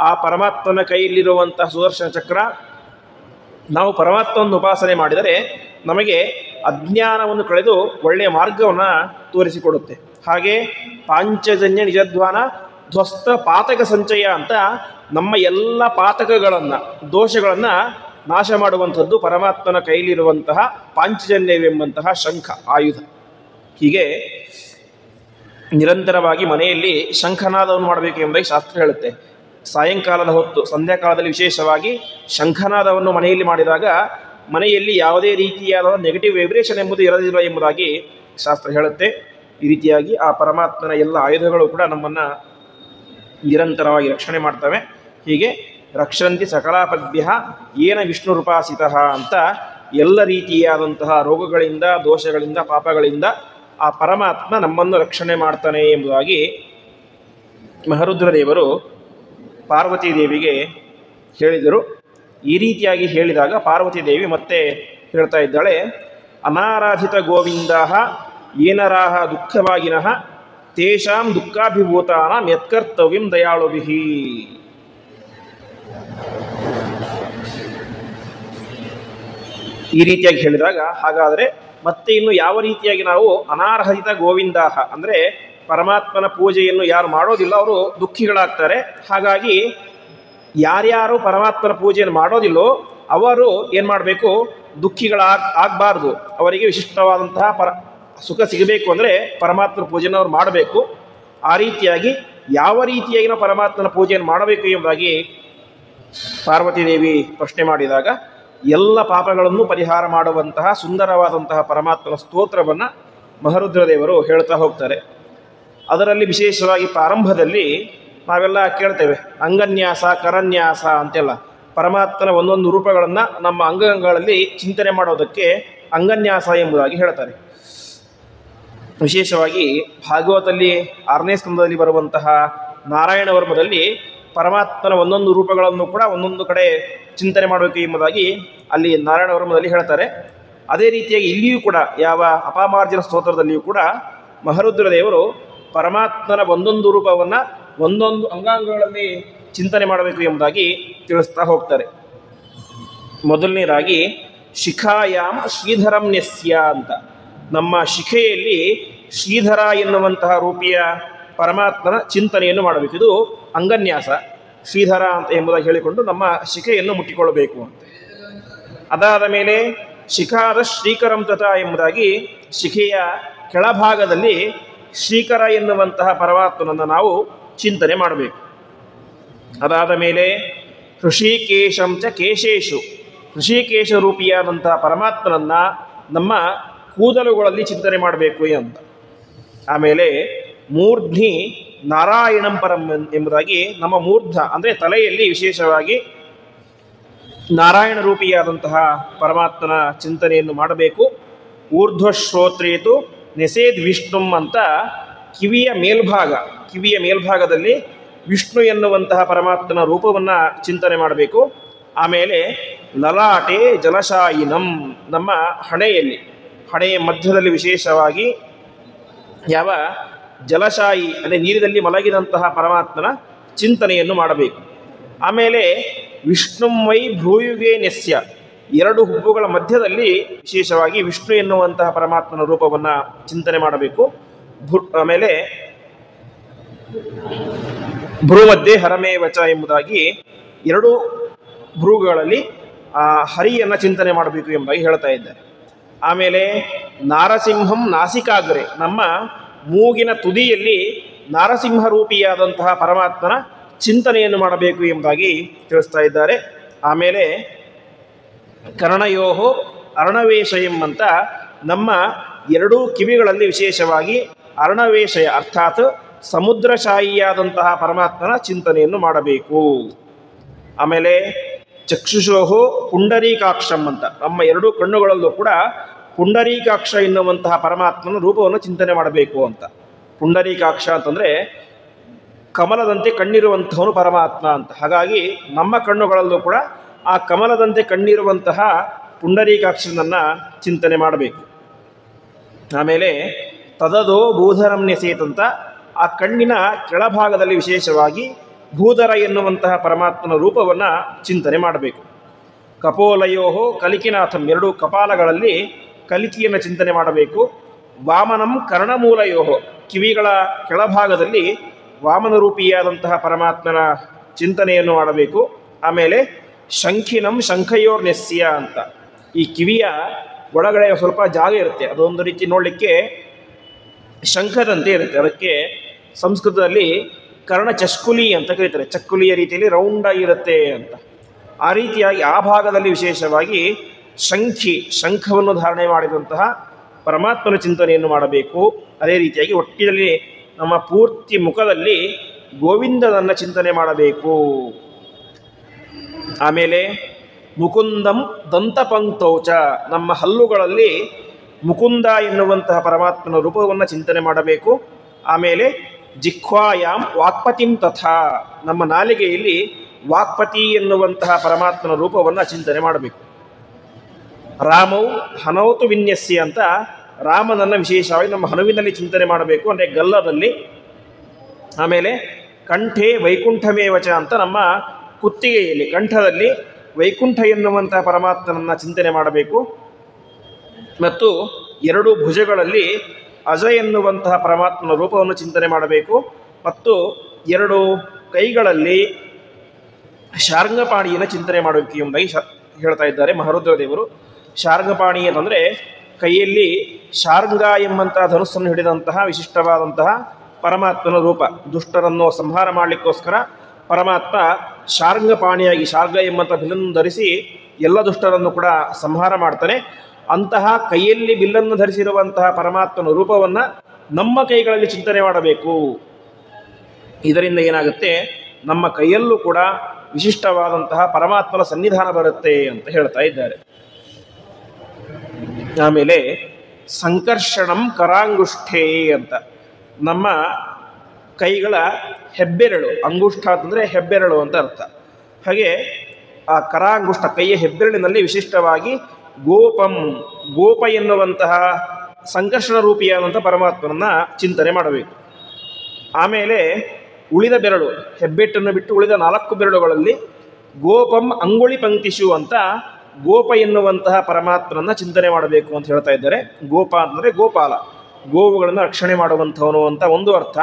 ಆ ಪರಮಾತ್ಮನ ಕೈಯಲ್ಲಿರುವಂತಹ ಸುದರ್ಶನ ಚಕ್ರ ನಾವು ಪರಮಾತ್ಮವನ್ನು ಉಪಾಸನೆ ಮಾಡಿದರೆ ನಮಗೆ ಅಜ್ಞಾನವನ್ನು ಕಳೆದು ಒಳ್ಳೆಯ ಮಾರ್ಗವನ್ನು ತೋರಿಸಿಕೊಡುತ್ತೆ. ಹಾಗೆ ಪಾಂಚಜನ್ಯ ನಿಜಧ್ವಾನ ಧ್ವಸ್ತ ಪಾತಕ ಸಂಚಯ ಅಂತ ನಮ್ಮ ಎಲ್ಲ ಪಾತಕಗಳನ್ನು ದೋಷಗಳನ್ನು ನಾಶ ಮಾಡುವಂಥದ್ದು ಪರಮಾತ್ಮನ ಕೈಲಿರುವಂತಹ ಪಾಂಚಜನ್ಯವೆಂಬಂತಹ ಶಂಖ ಆಯುಧ. ಹೀಗೆ ನಿರಂತರವಾಗಿ ಮನೆಯಲ್ಲಿ ಶಂಖನಾದವನ್ನು ಮಾಡಬೇಕು ಎಂಬುದಾಗಿ ಶಾಸ್ತ್ರ ಹೇಳುತ್ತೆ. ಸಾಯಂಕಾಲದ ಹೊತ್ತು ಸಂಧ್ಯಾಕಾಲದಲ್ಲಿ ವಿಶೇಷವಾಗಿ ಶಂಖನಾದವನ್ನು ಮನೆಯಲ್ಲಿ ಮಾಡಿದಾಗ ಮನೆಯಲ್ಲಿ ಯಾವುದೇ ರೀತಿಯಾದ ನೆಗೆಟಿವ್ ವೈಬ್ರೇಷನ್ ಎಂಬುದು ಇರೋದಿಲ್ಲ ಎಂಬುದಾಗಿ ಶಾಸ್ತ್ರ ಹೇಳುತ್ತೆ. ಈ ರೀತಿಯಾಗಿ ಆ ಪರಮಾತ್ಮನ ಎಲ್ಲ ಆಯುಧಗಳು ಕೂಡ ನಮ್ಮನ್ನು ನಿರಂತರವಾಗಿ ರಕ್ಷಣೆ ಮಾಡ್ತವೆ. ಹೀಗೆ ರಕ್ಷಂತಿ ಸಕಲಾಪದ್ಭ್ಯ ಏನ ವಿಷ್ಣುರುಪಾಸಿತಃ ಅಂತ ಎಲ್ಲ ರೀತಿಯಾದಂತಹ ರೋಗಗಳಿಂದ ದೋಷಗಳಿಂದ ಪಾಪಗಳಿಂದ ಆ ಪರಮಾತ್ಮ ನಮ್ಮನ್ನು ರಕ್ಷಣೆ ಮಾಡ್ತಾನೆ ಎಂಬುದಾಗಿ ಮಹಾರುದ್ರದೇವರು ಪಾರ್ವತೀ ದೇವಿಗೆ ಹೇಳಿದರು. ಈ ರೀತಿಯಾಗಿ ಹೇಳಿದಾಗ ಪಾರ್ವತೀ ದೇವಿ ಮತ್ತೆ ಹೇಳ್ತಾ ಇದ್ದಾಳೆ, ಅನಾರಾಧಿತ ಗೋವಿಂದಾಹ ಏನರಾಹ ದುಃಖವಾಗಿನಃ ತೇಷಾಂ ದುಃಖಾಭಿಭೂತಾನಾಂ ಯತ್ಕರ್ತವ್ಯಂ ದಯಾಳುಭಿಃ. ಈ ರೀತಿಯಾಗಿ ಹೇಳಿದಾಗ ಹಾಗಾದರೆ ಮತ್ತೆ ಇನ್ನು ಯಾವ ರೀತಿಯಾಗಿ ನಾವು ಅನಾರ್ಹರಿತ ಗೋವಿಂದಾಹ ಅಂದರೆ ಪರಮಾತ್ಮನ ಪೂಜೆಯನ್ನು ಯಾರು ಮಾಡೋದಿಲ್ಲ ಅವರು ದುಃಖಿಗಳಾಗ್ತಾರೆ. ಹಾಗಾಗಿ ಯಾರ್ಯಾರು ಪರಮಾತ್ಮನ ಪೂಜೆಯನ್ನು ಮಾಡೋದಿಲ್ಲೋ ಅವರು ಏನು ಮಾಡಬೇಕು, ಆಗಬಾರ್ದು. ಅವರಿಗೆ ವಿಶಿಷ್ಟವಾದಂತಹ ಸುಖ ಸಿಗಬೇಕು ಅಂದರೆ ಪರಮಾತ್ಮನ ಪೂಜೆಯನ್ನು ಅವ್ರು ಮಾಡಬೇಕು. ಆ ರೀತಿಯಾಗಿ ಯಾವ ರೀತಿಯಾಗಿ ನಾವು ಪರಮಾತ್ಮನ ಪೂಜೆಯನ್ನು ಮಾಡಬೇಕು ಎಂಬುದಾಗಿ ಪಾರ್ವತೀ ದೇವಿ ಪ್ರಶ್ನೆ ಮಾಡಿದಾಗ ಎಲ್ಲ ಪಾಪಗಳನ್ನು ಪರಿಹಾರ ಮಾಡುವಂತಹ ಸುಂದರವಾದಂತಹ ಪರಮಾತ್ಮನ ಸ್ತೋತ್ರವನ್ನು ಮಹಾರುದ್ರದೇವರು ಹೇಳ್ತಾ ಹೋಗ್ತಾರೆ. ಅದರಲ್ಲಿ ವಿಶೇಷವಾಗಿ ಪ್ರಾರಂಭದಲ್ಲಿ ನಾವೆಲ್ಲ ಕೇಳ್ತೇವೆ ಅಂಗನ್ಯಾಸ ಕರನ್ಯಾಸ ಅಂತೆಲ್ಲ. ಪರಮಾತ್ಮನ ಒಂದೊಂದು ರೂಪಗಳನ್ನು ನಮ್ಮ ಅಂಗಗಳಲ್ಲಿ ಚಿಂತನೆ ಮಾಡೋದಕ್ಕೆ ಅಂಗನ್ಯಾಸ ಎಂಬುದಾಗಿ ಹೇಳ್ತಾರೆ. ವಿಶೇಷವಾಗಿ ಭಾಗವತದಲ್ಲಿ 6ನೇ ಸ್ಕಂದದಲ್ಲಿ ಬರುವಂತಹ ನಾರಾಯಣ ವರ್ಮದಲ್ಲಿ ಪರಮಾತ್ಮನ ಒಂದೊಂದು ರೂಪಗಳನ್ನು ಕೂಡ ಒಂದೊಂದು ಕಡೆ ಚಿಂತನೆ ಮಾಡಬೇಕು ಎಂಬುದಾಗಿ ಅಲ್ಲಿ ನಾರಾಯಣ ವರ್ಮದಲ್ಲಿ ಹೇಳ್ತಾರೆ. ಅದೇ ರೀತಿಯಾಗಿ ಇಲ್ಲಿಯೂ ಕೂಡ ಯಾವ ಅಪಾಮಾರ್ಜನ ಸ್ತೋತ್ರದಲ್ಲಿಯೂ ಕೂಡ ಮಹಾರುದ್ರದೇವರು ಪರಮಾತ್ಮನ ಒಂದೊಂದು ರೂಪವನ್ನು ಒಂದೊಂದು ಅಂಗಾಂಗಗಳಲ್ಲಿ ಚಿಂತನೆ ಮಾಡಬೇಕು ಎಂಬುದಾಗಿ ತಿಳಿಸ್ತಾ ಹೋಗ್ತಾರೆ. ಮೊದಲನೇದಾಗಿ ಶಿಖಾಯಾಮ್ ಶ್ರೀಧರಂ ನ್ಯಸ್ಯ ಅಂತ, ನಮ್ಮ ಶಿಖೆಯಲ್ಲಿ ಶ್ರೀಧರ ಎನ್ನುವಂತಹ ರೂಪಿಯ ಪರಮಾತ್ಮನ ಚಿಂತನೆಯನ್ನು ಮಾಡಬೇಕು. ಇದು ಅಂಗನ್ಯಾಸ. ಶ್ರೀಧರ ಅಂತ ಎಂಬುದಾಗಿ ಹೇಳಿಕೊಂಡು ನಮ್ಮ ಶಿಖೆಯನ್ನು ಮುಟ್ಟಿಕೊಳ್ಳಬೇಕು ಅಂತ. ಅದಾದ ಮೇಲೆ ಶಿಖಾದ ಶ್ರೀಕರಂ ತಥ ಎಂಬುದಾಗಿ ಶಿಖೆಯ ಕೆಳಭಾಗದಲ್ಲಿ ಶ್ರೀಕರ ಎನ್ನುವಂತಹ ಪರಮಾತ್ಮನನ್ನು ನಾವು ಚಿಂತನೆ ಮಾಡಬೇಕು. ಅದಾದ ಮೇಲೆ ಋಷಿಕೇಶಂ ಚ ಕೇಶೇಶು, ಋಷಿಕೇಶ ರೂಪಿಯಾದಂತಹ ಪರಮಾತ್ಮನನ್ನು ನಮ್ಮ ಕೂದಲುಗಳಲ್ಲಿ ಚಿಂತನೆ ಮಾಡಬೇಕು ಅಂತ. ಆಮೇಲೆ ಮೂರ್ಧ್ನಿ ನಾರಾಯಣಂ ಪರಂ ಎಂಬುದಾಗಿ ನಮ್ಮ ಮೂರ್ಧ ಅಂದರೆ ತಲೆಯಲ್ಲಿ ವಿಶೇಷವಾಗಿ ನಾರಾಯಣ ರೂಪಿಯಾದಂತಹ ಪರಮಾತ್ಮನ ಚಿಂತನೆಯನ್ನು ಮಾಡಬೇಕು. ಊರ್ಧ್ವಶ್ರೋತ್ರೇತು ನೆಸೇದ್ ವಿಷ್ಣುಂ ಅಂತ ಕಿವಿಯ ಮೇಲ್ಭಾಗದಲ್ಲಿ ವಿಷ್ಣು ಎನ್ನುವಂತಹ ಪರಮಾತ್ಮನ ರೂಪವನ್ನು ಚಿಂತನೆ ಮಾಡಬೇಕು. ಆಮೇಲೆ ಲಲಾಟೆ ಜಲಶಾಯಿನಂ, ನಮ್ಮ ಹಣೆಯ ಮಧ್ಯದಲ್ಲಿ ವಿಶೇಷವಾಗಿ ಯಾವ ಜಲಶಾಯಿ ಅಂದರೆ ನೀರಿನಲ್ಲಿ ಮಲಗಿದಂತಹ ಪರಮಾತ್ಮನ ಚಿಂತನೆಯನ್ನು ಮಾಡಬೇಕು. ಆಮೇಲೆ ವಿಷ್ಣುಂ ವೈ ಭ್ರೂಯುಗೆ ನೆಸ್ಯ, ಎರಡು ಹುಬ್ಬುಗಳ ಮಧ್ಯದಲ್ಲಿ ವಿಶೇಷವಾಗಿ ವಿಷ್ಣು ಎನ್ನುವಂತಹ ಪರಮಾತ್ಮನ ರೂಪವನ್ನು ಚಿಂತನೆ ಮಾಡಬೇಕು. ಆಮೇಲೆ ಭ್ರೂ ಮಧ್ಯೆ ಹರಮೇ ವಚ ಎಂಬುದಾಗಿ ಎರಡು ಭ್ರೂಗಳಲ್ಲಿ ಹರಿಯನ್ನು ಚಿಂತನೆ ಮಾಡಬೇಕು ಎಂಬುದಾಗಿ ಹೇಳ್ತಾ ಇದ್ದಾರೆ. ಆಮೇಲೆ ನಾರಸಿಂಹಂ ನಾಸಿಕಾಗ್ರೆ, ನಮ್ಮ ಮೂಗಿನ ತುದಿಯಲ್ಲಿ ನಾರಸಿಂಹ ರೂಪಿಯಾದಂತಹ ಪರಮಾತ್ಮನ ಚಿಂತನೆಯನ್ನು ಮಾಡಬೇಕು ಎಂಬುದಾಗಿ ತಿಳಿಸ್ತಾ ಇದ್ದಾರೆ. ಆಮೇಲೆ ಕರ್ಣಯೋಹೋ ಅರ್ಣವೇಶಯಂ ಅಂತ ನಮ್ಮ ಎರಡೂ ಕಿವಿಗಳಲ್ಲಿ ವಿಶೇಷವಾಗಿ ಅರ್ಣವೇಶಯ ಅರ್ಥಾತ್ ಸಮುದ್ರಶಾಹಿಯಾದಂತಹ ಪರಮಾತ್ಮನ ಚಿಂತನೆಯನ್ನು ಮಾಡಬೇಕು. ಆಮೇಲೆ ಚಕ್ಷುಷೋಹೋ ಪುಂಡರೀಕಾಕ್ಷಂ ಅಂತ ನಮ್ಮ ಎರಡೂ ಕಣ್ಣುಗಳಲ್ಲೂ ಕೂಡ ಪುಂಡರೀಕಾಕ್ಷ ಎನ್ನುವಂತಹ ಪರಮಾತ್ಮನ ರೂಪವನ್ನು ಚಿಂತನೆ ಮಾಡಬೇಕು ಅಂತ. ಪುಂಡರೀಕಾಕ್ಷ ಅಂತಂದರೆ ಕಮಲದಂತೆ ಕಣ್ಣಿರುವಂತಹವನು ಪರಮಾತ್ಮ ಅಂತ. ಹಾಗಾಗಿ ನಮ್ಮ ಕಣ್ಣುಗಳಲ್ಲೂ ಕೂಡ ಆ ಕಮಲದಂತೆ ಕಣ್ಣಿರುವಂತಹ ಪುಂಡರೀಕಾಕ್ಷನನ್ನು ಚಿಂತನೆ ಮಾಡಬೇಕು. ಆಮೇಲೆ ತದದೋ ಭೂಧರಂ ನೆಸೇತಂತ ಆ ಕಣ್ಣಿನ ಕೆಳಭಾಗದಲ್ಲಿ ವಿಶೇಷವಾಗಿ ಭೂಧರ ಎನ್ನುವಂತಹ ಪರಮಾತ್ಮನ ರೂಪವನ್ನು ಚಿಂತನೆ ಮಾಡಬೇಕು. ಕಪೋಲಯೋಹೋ ಕಲಿಕಿನಾಥಂ, ಎರಡು ಕಪಾಲಗಳಲ್ಲಿ ಕಲಿಕೆಯನ್ನು ಚಿಂತನೆ ಮಾಡಬೇಕು. ವಾಮನಂ ಕರ್ಣಮೂಲಯೋಹೋ, ಕಿವಿಗಳ ಕೆಳಭಾಗದಲ್ಲಿ ವಾಮನ ರೂಪಿಯಾದಂತಹ ಪರಮಾತ್ಮನ ಚಿಂತನೆಯನ್ನು ಮಾಡಬೇಕು. ಆಮೇಲೆ ಶಂಖಿನಂ ಶಂಖಯೋರ್ನೆಸ್ಯ ಅಂತ, ಈ ಕಿವಿಯ ಒಳಗಡೆ ಸ್ವಲ್ಪ ಜಾಗ ಇರುತ್ತೆ, ಅದೊಂದು ರೀತಿ ನೋಡಲಿಕ್ಕೆ ಶಂಖದಂತೆ ಇರುತ್ತೆ. ಅದಕ್ಕೆ ಸಂಸ್ಕೃತದಲ್ಲಿ ಕರ್ಣ ಚಷ್ಕುಲಿ ಅಂತ ಕರೀತಾರೆ, ಚಕ್ಕುಲಿಯ ರೀತಿಯಲ್ಲಿ ರೌಂಡಾಗಿರುತ್ತೆ ಅಂತ. ಆ ರೀತಿಯಾಗಿ ಆ ಭಾಗದಲ್ಲಿ ವಿಶೇಷವಾಗಿ ಶಂಖವನ್ನು ಧಾರಣೆ ಮಾಡಿದಂತಹ ಪರಮಾತ್ಮನ ಚಿಂತನೆಯನ್ನು ಮಾಡಬೇಕು. ಅದೇ ರೀತಿಯಾಗಿ ಒಟ್ಟಿನಲ್ಲಿ ನಮ್ಮ ಪೂರ್ತಿ ಮುಖದಲ್ಲಿ ಗೋವಿಂದನನ್ನು ಚಿಂತನೆ ಮಾಡಬೇಕು. ಆಮೇಲೆ ಮುಕುಂದಂ ದಂತಪಂಕ್ತೌಚ, ನಮ್ಮ ಹಲ್ಲುಗಳಲ್ಲಿ ಮುಕುಂದ ಎನ್ನುವಂತಹ ಪರಮಾತ್ಮನ ರೂಪವನ್ನು ಚಿಂತನೆ ಮಾಡಬೇಕು. ಆಮೇಲೆ ಜಿಹ್ವಾಯಾಮ್ ವಾಕ್ಪತಿಂ ತಥಾ, ನಮ್ಮ ನಾಲಿಗೆಯಲ್ಲಿ ವಾಕ್ಪತಿ ಎನ್ನುವಂತಹ ಪರಮಾತ್ಮನ ರೂಪವನ್ನು ಚಿಂತನೆ ಮಾಡಬೇಕು. ರಾಮೌ ಹನೌತು ವಿನ್ಯಸ್ಯ ಅಂತ ರಾಮನನ್ನು ವಿಶೇಷವಾಗಿ ನಮ್ಮ ಹನುವಿನಲ್ಲಿ ಚಿಂತನೆ ಮಾಡಬೇಕು, ಅಂದರೆ ಗಲ್ಲದಲ್ಲಿ. ಆಮೇಲೆ ಕಂಠೆ ವೈಕುಂಠಮೇವಚ ಅಂತ ನಮ್ಮ ಕುತ್ತಿಗೆಯಲ್ಲಿ ಕಂಠದಲ್ಲಿ ವೈಕುಂಠ ಎನ್ನುವಂತಹ ಪರಮಾತ್ಮನನ್ನು ಚಿಂತನೆ ಮಾಡಬೇಕು. ಮತ್ತು ಎರಡು ಭುಜಗಳಲ್ಲಿ ಅಜ ಎನ್ನುವಂತಹ ಪರಮಾತ್ಮನ ರೂಪವನ್ನು ಚಿಂತನೆ ಮಾಡಬೇಕು. ಮತ್ತು ಎರಡು ಕೈಗಳಲ್ಲಿ ಶಾರ್ಂಗಪಾಣಿಯನ್ನು ಚಿಂತನೆ ಮಾಡಬೇಕು ಎಂಬುದಾಗಿ ಹೇಳ್ತಾ ಇದ್ದಾರೆ ಮಹಾರುದ್ರ ದೇವರು. ಶಾರ್ಂಗಪಾಣಿ ಅಂತಂದರೆ ಕೈಯಲ್ಲಿ ಶಾರ್ಂಗ ಎಂಬಂತಹ ಧನುಸ್ಸನ್ನು ಹಿಡಿದಂತಹ ವಿಶಿಷ್ಟವಾದಂತಹ ಪರಮಾತ್ಮನ ರೂಪ. ದುಷ್ಟರನ್ನು ಸಂಹಾರ ಮಾಡಲಿಕ್ಕೋಸ್ಕರ ಪರಮಾತ್ಮ ಶಾರ್ಂಗಪಾಣಿಯಾಗಿ ಶಾರ್ಗ ಎಂಬಂಥ ಬಿಲ್ಲನ್ನು ಧರಿಸಿ ಎಲ್ಲ ದುಷ್ಟರನ್ನು ಕೂಡ ಸಂಹಾರ ಮಾಡ್ತಾನೆ. ಅಂತಹ ಕೈಯಲ್ಲಿ ಬಿಲ್ಲನ್ನು ಧರಿಸಿರುವಂತಹ ಪರಮಾತ್ಮನ ರೂಪವನ್ನು ನಮ್ಮ ಕೈಗಳಲ್ಲಿ ಚಿಂತನೆ ಮಾಡಬೇಕು. ಇದರಿಂದ ಏನಾಗುತ್ತೆ, ನಮ್ಮ ಕೈಯಲ್ಲೂ ಕೂಡ ವಿಶಿಷ್ಟವಾದಂತಹ ಪರಮಾತ್ಮನ ಸನ್ನಿಧಾನ ಬರುತ್ತೆ ಅಂತ ಹೇಳ್ತಾ ಇದ್ದಾರೆ. ಆಮೇಲೆ ಸಂಕರ್ಷಣಂ ಕರಾಂಗುಷ್ಠೇ ಅಂತ, ನಮ್ಮ ಕೈಗಳ ಹೆಬ್ಬೆರಳು, ಅಂಗುಷ್ಠ ಅಂತಂದರೆ ಹೆಬ್ಬೆರಳು ಅಂತ ಅರ್ಥ. ಹಾಗೆ ಆ ಕರಾಂಗುಷ್ಠ ಕೈಯ ಹೆಬ್ಬೆರಳಿನಲ್ಲಿ ವಿಶಿಷ್ಟವಾಗಿ ಗೋಪ ಎನ್ನುವಂತಹ ಸಂಕರ್ಷಣ ರೂಪಿಯಾದಂಥ ಪರಮಾತ್ಮನನ್ನು ಚಿಂತನೆ ಮಾಡಬೇಕು. ಆಮೇಲೆ ಉಳಿದ ಬೆರಳು, ಹೆಬ್ಬೆಟ್ಟನ್ನು ಬಿಟ್ಟು ಉಳಿದ 4 ಬೆರಳುಗಳಲ್ಲಿ ಗೋಪಂ ಅಂಗುಳಿ ಪಂಕ್ತಿಷು ಅಂತ ಗೋಪ ಎನ್ನುವಂತಹ ಪರಮಾತ್ಮನನ್ನು ಚಿಂತನೆ ಮಾಡಬೇಕು ಅಂತ ಹೇಳ್ತಾ ಇದ್ದಾರೆ. ಗೋಪ ಅಂತಂದರೆ ಗೋಪಾಲ, ಗೋವುಗಳನ್ನು ರಕ್ಷಣೆ ಮಾಡುವಂಥವನು ಅಂತ ಒಂದು ಅರ್ಥ.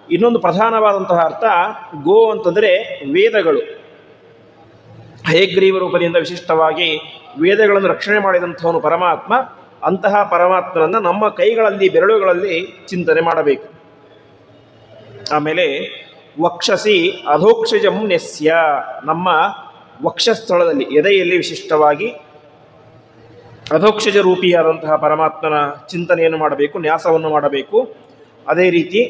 ಇನ್ನೊಂದು ಪ್ರಧಾನವಾದಂತಹ ಅರ್ಥ ಗೋ ಅಂತಂದರೆ ವೇದಗಳು. ಹಯಗ್ರೀವ ರೂಪದಿಂದ ವಿಶಿಷ್ಟವಾಗಿ ವೇದಗಳನ್ನು ರಕ್ಷಣೆ ಮಾಡಿದಂಥವನು ಪರಮಾತ್ಮ. ಅಂತಹ ಪರಮಾತ್ಮನನ್ನು ನಮ್ಮ ಕೈಗಳಲ್ಲಿ ಬೆರಳುಗಳಲ್ಲಿ ಚಿಂತನೆ ಮಾಡಬೇಕು. ಆಮೇಲೆ ವಕ್ಷಸಿ ಅಧೋಕ್ಷಜಂ ನೆಸ್ಯ, ನಮ್ಮ ವಕ್ಷಸ್ಥಳದಲ್ಲಿ ಎದೆಯಲ್ಲಿ ವಿಶಿಷ್ಟವಾಗಿ ಅಧೋಕ್ಷಜ ರೂಪಿಯಾದಂತಹ ಪರಮಾತ್ಮನ ಚಿಂತನೆಯನ್ನು ಮಾಡಬೇಕು, ನ್ಯಾಸವನ್ನು ಮಾಡಬೇಕು. ಅದೇ ರೀತಿ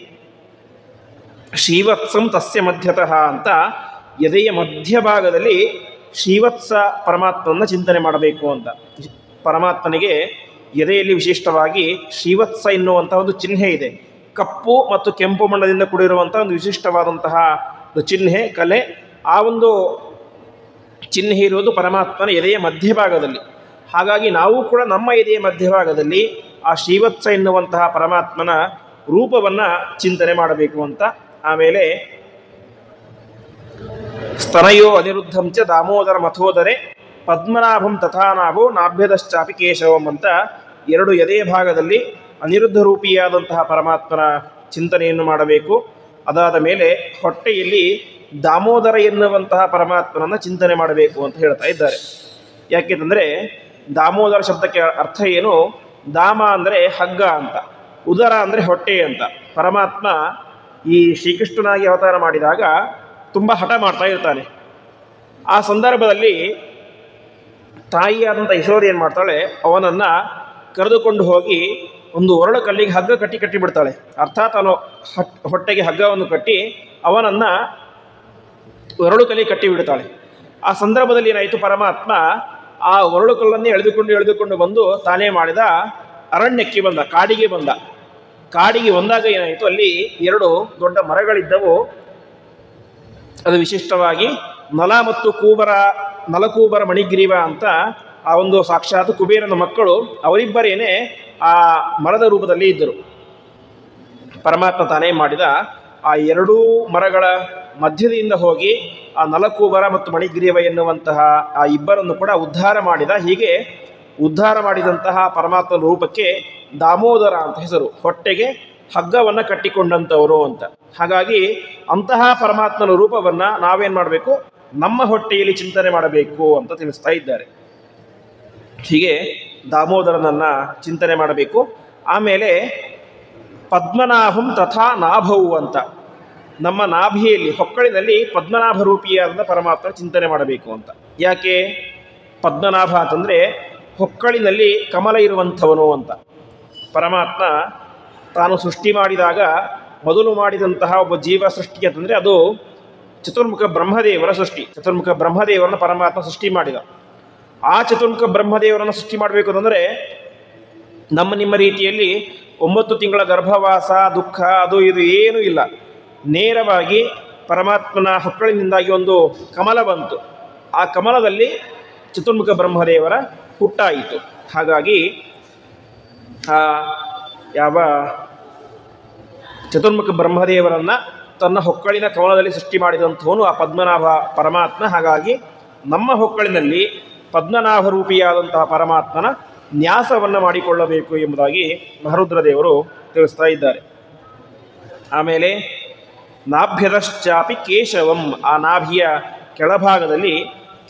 ಶ್ರೀವತ್ಸಂ ತಸ್ಯ ಮಧ್ಯತಃ ಅಂತ ಎದೆಯ ಮಧ್ಯಭಾಗದಲ್ಲಿ ಶ್ರೀವತ್ಸ ಪರಮಾತ್ಮನ ಚಿಂತನೆ ಮಾಡಬೇಕು ಅಂತ. ಪರಮಾತ್ಮನಿಗೆ ಎದೆಯಲ್ಲಿ ವಿಶಿಷ್ಟವಾಗಿ ಶ್ರೀವತ್ಸ ಎನ್ನುವಂಥ ಒಂದು ಚಿಹ್ನೆ ಇದೆ. ಕಪ್ಪು ಮತ್ತು ಕೆಂಪು ಬಣ್ಣದಿಂದ ಕೂಡಿರುವಂಥ ಒಂದು ವಿಶಿಷ್ಟವಾದಂತಹ ಒಂದು ಚಿಹ್ನೆ, ಕಲೆ. ಆ ಒಂದು ಚಿಹ್ನೆ ಇರುವುದು ಪರಮಾತ್ಮನ ಎದೆಯ ಮಧ್ಯಭಾಗದಲ್ಲಿ. ಹಾಗಾಗಿ ನಾವು ಕೂಡ ನಮ್ಮ ಎದೆಯ ಮಧ್ಯಭಾಗದಲ್ಲಿ ಆ ಶ್ರೀವತ್ಸ ಎನ್ನುವಂತಹ ಪರಮಾತ್ಮನ ರೂಪವನ್ನು ಚಿಂತನೆ ಮಾಡಬೇಕು ಅಂತ. ಆಮೇಲೆ ಸ್ತನಯೋ ಅನಿರುದ್ಧಂಚ ದಾಮೋದರ ಮಥೋದರೆ ಪದ್ಮನಾಭಂ ತಥಾನಾಭೋ ನಾಭ್ಯದಶ್ಚಾಪಿ ಕೇಶವಂ ಅಂತ ಎರಡು ಎದೆಯ ಭಾಗದಲ್ಲಿ ಅನಿರುದ್ಧ ರೂಪಿಯಾದಂತಹ ಪರಮಾತ್ಮನ ಚಿಂತನೆಯನ್ನು ಮಾಡಬೇಕು. ಅದಾದ ಮೇಲೆ ಹೊಟ್ಟೆಯಲ್ಲಿ ದಾಮೋದರ ಎನ್ನುವಂತಹ ಪರಮಾತ್ಮನನ್ನು ಚಿಂತನೆ ಮಾಡಬೇಕು ಅಂತ ಹೇಳ್ತಾ ಇದ್ದಾರೆ. ಯಾಕೆಂದರೆ ದಾಮೋದರ ಶಬ್ದಕ್ಕೆ ಅರ್ಥ ಏನು? ದಾಮ ಅಂದರೆ ಹಗ್ಗ ಅಂತ, ಉದರ ಅಂದರೆ ಹೊಟ್ಟೆ ಅಂತ. ಪರಮಾತ್ಮ ಈ ಶ್ರೀಕೃಷ್ಣನಾಗಿ ಅವತಾರ ಮಾಡಿದಾಗ ತುಂಬ ಹಠ ಮಾಡ್ತಾ ಇರ್ತಾನೆ. ಆ ಸಂದರ್ಭದಲ್ಲಿ ತಾಯಿಯಾದಂಥ ಯಶೋದೆ ಏನು ಮಾಡ್ತಾಳೆ, ಅವನನ್ನು ಕರೆದುಕೊಂಡು ಹೋಗಿ ಒಂದು ಒರಳು ಕಲ್ಲಿಗೆ ಹಗ್ಗ ಕಟ್ಟಿ ಬಿಡ್ತಾಳೆ. ಅರ್ಥಾತ್ ಅವನು ಹೊಟ್ಟೆಗೆ ಹಗ್ಗವನ್ನು ಕಟ್ಟಿ ಅವನನ್ನು ಒರಳು ಕಲ್ಲಿಗೆ ಕಟ್ಟಿ ಬಿಡ್ತಾಳೆ. ಆ ಸಂದರ್ಭದಲ್ಲಿ ಏನಾಯಿತು, ಪರಮಾತ್ಮ ಆ ಒರಳು ಕಲ್ಲನ್ನೇ ಎಳೆದುಕೊಂಡು ಬಂದು ತಾನೇ ಮಾಡಿದ ಅರಣ್ಯಕ್ಕೆ ಬಂದ, ಕಾಡಿಗೆ ಬಂದಾಗ ಏನಾಯಿತು, ಅಲ್ಲಿ ಎರಡು ದೊಡ್ಡ ಮರಗಳಿದ್ದವು. ಅದು ವಿಶಿಷ್ಟವಾಗಿ ನಲ ಮತ್ತು ನಲಕೂಬರ ಮಣಿಗ್ರೀವ ಅಂತ ಆ ಒಂದು ಸಾಕ್ಷಾತ್ ಕುಬೇರನ ಮಕ್ಕಳು ಅವರಿಬ್ಬರೇನೆ ಆ ಮರದ ರೂಪದಲ್ಲಿ ಇದ್ದರು. ಪರಮಾತ್ಮ ತಾನೇ ಮಾಡಿದ ಆ ಎರಡೂ ಮರಗಳ ಮಧ್ಯದಿಂದ ಹೋಗಿ ಆ ನಲಕೂಬರ ಮತ್ತು ಮಣಿಗ್ರೀವ ಎನ್ನುವಂತಹ ಆ ಇಬ್ಬರನ್ನು ಕೂಡ ಉದ್ಧಾರ ಮಾಡಿದ. ಹೀಗೆ ಉದ್ಧಾರ ಮಾಡಿದಂತಹ ಪರಮಾತ್ಮನ ರೂಪಕ್ಕೆ ದಾಮೋದರ ಅಂತ ಹೆಸರು, ಹೊಟ್ಟೆಗೆ ಹಗ್ಗವನ್ನು ಕಟ್ಟಿಕೊಂಡಂಥವರು ಅಂತ. ಹಾಗಾಗಿ ಅಂತಹ ಪರಮಾತ್ಮನ ರೂಪವನ್ನು ನಾವೇನು ಮಾಡಬೇಕು, ನಮ್ಮ ಹೊಟ್ಟೆಯಲ್ಲಿ ಚಿಂತನೆ ಮಾಡಬೇಕು ಅಂತ ತಿಳಿಸ್ತಾ ಇದ್ದಾರೆ. ಹೀಗೆ ದಾಮೋದರನನ್ನು ಚಿಂತನೆ ಮಾಡಬೇಕು. ಆಮೇಲೆ ಪದ್ಮನಾಭಂ ತಥಾ ನಾಭವು ಅಂತ, ನಮ್ಮ ನಾಭಿಯಲ್ಲಿ ಹೊಕ್ಕಳಿನಲ್ಲಿ ಪದ್ಮನಾಭ ರೂಪಿಯಾದ ಪರಮಾತ್ಮ ಚಿಂತನೆ ಮಾಡಬೇಕು ಅಂತ. ಯಾಕೆ ಪದ್ಮನಾಭ ಅಂತಂದರೆ ಹೊಕ್ಕಳಿನಲ್ಲಿ ಕಮಲ ಇರುವಂಥವನು ಅಂತ. ಪರಮಾತ್ಮ ತಾನು ಸೃಷ್ಟಿ ಮಾಡಿದಾಗ ಮೊದಲು ಮಾಡಿದಂತಹ ಒಬ್ಬ ಜೀವ ಸೃಷ್ಟಿ ಅಂತಂದರೆ ಅದು ಚತುರ್ಮುಖ ಬ್ರಹ್ಮದೇವರ ಸೃಷ್ಟಿ. ಚತುರ್ಮುಖ ಬ್ರಹ್ಮದೇವರನ್ನು ಪರಮಾತ್ಮ ಸೃಷ್ಟಿ ಮಾಡಿದ. ಆ ಚತುರ್ಮುಖ ಬ್ರಹ್ಮದೇವರನ್ನು ಸೃಷ್ಟಿ ಮಾಡಬೇಕು ಅಂತಂದರೆ ನಿಮ್ಮ ರೀತಿಯಲ್ಲಿ 9 ತಿಂಗಳ ಗರ್ಭವಾಸ, ದುಃಖ, ಅದು ಇದು ಏನೂ ಇಲ್ಲ. ನೇರವಾಗಿ ಪರಮಾತ್ಮನ ಹೊಕ್ಕಳಿನಿಂದಾಗಿ ಒಂದು ಕಮಲ ಬಂತು. ಆ ಕಮಲದಲ್ಲಿ ಚತುರ್ಮುಖ ಬ್ರಹ್ಮದೇವರ ಹುಟ್ಟಾಯಿತು. ಹಾಗಾಗಿ ಯಾವ ಚತುರ್ಮುಖ ಬ್ರಹ್ಮದೇವರನ್ನು ತನ್ನ ಹೊಕ್ಕಳಿನ ಕಮಲದಲ್ಲಿ ಸೃಷ್ಟಿ ಮಾಡಿದಂಥವನು ಆ ಪದ್ಮನಾಭ ಪರಮಾತ್ಮ. ಹಾಗಾಗಿ ನಮ್ಮ ಹೊಕ್ಕಳಿನಲ್ಲಿ ಪದ್ಮನಾಭ ರೂಪಿಯಾದಂತಹ ಪರಮಾತ್ಮನ ನ್ಯಾಸವನ್ನು ಮಾಡಿಕೊಳ್ಳಬೇಕು ಎಂಬುದಾಗಿ ಮಹರುದ್ರ ದೇವರು ತಿಳಿಸ್ತಾ ಇದ್ದಾರೆ. ಆಮೇಲೆ ನಾಭ್ಯದಶ್ಚಾಪಿ ಕೇಶವಂ, ಆ ನಾಭಿಯ ಕೆಳಭಾಗದಲ್ಲಿ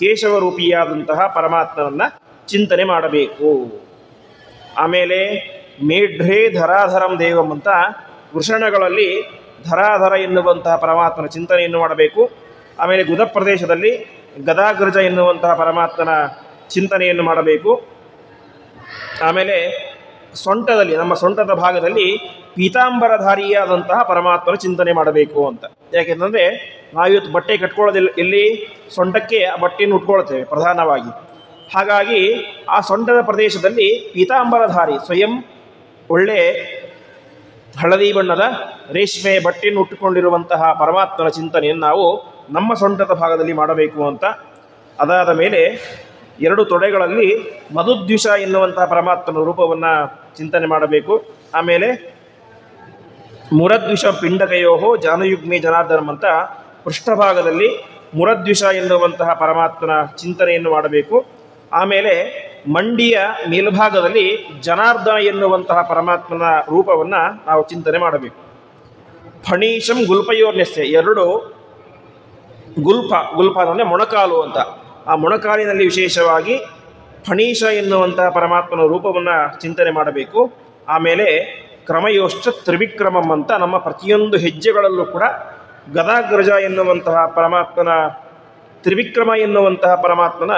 ಕೇಶವ ರೂಪಿಯಾದಂತಹ ಪರಮಾತ್ಮನನ್ನು ಚಿಂತನೆ ಮಾಡಬೇಕು. ಆಮೇಲೆ ಮೇಢ್ರೇ ಧರಾಧರಂ ದೇವಂ ಅಂತ ವೃಷಣಗಳಲ್ಲಿ ಧರಾಧರ ಎನ್ನುವಂತಹ ಪರಮಾತ್ಮನ ಚಿಂತನೆಯನ್ನು ಮಾಡಬೇಕು. ಆಮೇಲೆ ಗುದ ಪ್ರದೇಶದಲ್ಲಿ ಗದಾಗ್ರಜ ಎನ್ನುವಂತಹ ಪರಮಾತ್ಮನ ಚಿಂತನೆಯನ್ನು ಮಾಡಬೇಕು. ಆಮೇಲೆ ಸೊಂಟದಲ್ಲಿ, ನಮ್ಮ ಸೊಂಟದ ಭಾಗದಲ್ಲಿ ಪೀತಾಂಬರಧಾರಿಯಾದಂತಹ ಪರಮಾತ್ಮನ ಚಿಂತನೆ ಮಾಡಬೇಕು ಅಂತ. ಯಾಕೆಂತಂದರೆ ನಾವಿವತ್ತು ಬಟ್ಟೆ ಕಟ್ಕೊಳ್ಳೋದಿಲ್ಲ, ಎಲ್ಲಿ ಸೊಂಟಕ್ಕೆ ಆ ಬಟ್ಟೆಯನ್ನು ಉಟ್ಕೊಳ್ತೇವೆ ಪ್ರಧಾನವಾಗಿ. ಹಾಗಾಗಿ ಆ ಸೊಂಟದ ಪ್ರದೇಶದಲ್ಲಿ ಪೀತಾಂಬರಧಾರಿ, ಸ್ವಯಂ ಒಳ್ಳೆ ಹಳದಿ ಬಣ್ಣದ ರೇಷ್ಮೆ ಬಟ್ಟೆಯನ್ನು ಉಟ್ಟುಕೊಂಡಿರುವಂತಹ ಪರಮಾತ್ಮನ ಚಿಂತನೆಯನ್ನು ನಾವು ನಮ್ಮ ಸೊಂಟದ ಭಾಗದಲ್ಲಿ ಮಾಡಬೇಕು ಅಂತ. ಅದಾದ ಮೇಲೆ ಎರಡು ತೊಡೆಗಳಲ್ಲಿ ಮಧುದ್ವಿಷ ಎನ್ನುವಂತಹ ಪರಮಾತ್ಮನ ರೂಪವನ್ನು ಚಿಂತನೆ ಮಾಡಬೇಕು. ಆಮೇಲೆ ಮುರದ್ವಿಷ ಪಿಂಡಕಯೋಹೋ ಜಾನಯುಗ್ಮಿ ಜನಾರ್ದನಂ ಅಂತ ಪೃಷ್ಠಭಾಗದಲ್ಲಿ ಮುರದ್ವಿಷ ಎನ್ನುವಂತಹ ಪರಮಾತ್ಮನ ಚಿಂತನೆಯನ್ನು ಮಾಡಬೇಕು. ಆಮೇಲೆ ಮಂಡಿಯ ಮೇಲ್ಭಾಗದಲ್ಲಿ ಜನಾರ್ದನ ಎನ್ನುವಂತಹ ಪರಮಾತ್ಮನ ರೂಪವನ್ನು ನಾವು ಚಿಂತನೆ ಮಾಡಬೇಕು. ಫಣೀಶಂ ಗುಲ್ಪಯೋರ್ನೆಸ್ಸೆ, ಎರಡು ಗುಲ್ಪ ಅಂದರೆ ಮೊಣಕಾಲು ಅಂತ. ಆ ಮೊಣಕಾಲಿನಲ್ಲಿ ವಿಶೇಷವಾಗಿ ಫಣೀಶ ಎನ್ನುವಂತಹ ಪರಮಾತ್ಮನ ರೂಪವನ್ನು ಚಿಂತನೆ ಮಾಡಬೇಕು. ಆಮೇಲೆ ಕ್ರಮಯೋಶ್ಚ ತ್ರಿವಿಕ್ರಮಂ ಅಂತ ನಮ್ಮ ಪ್ರತಿಯೊಂದು ಹೆಜ್ಜೆಗಳಲ್ಲೂ ಕೂಡ ಗದಾಗ್ರಜ ಎನ್ನುವಂತಹ ಪರಮಾತ್ಮನ, ತ್ರಿವಿಕ್ರಮ ಎನ್ನುವಂತಹ ಪರಮಾತ್ಮನ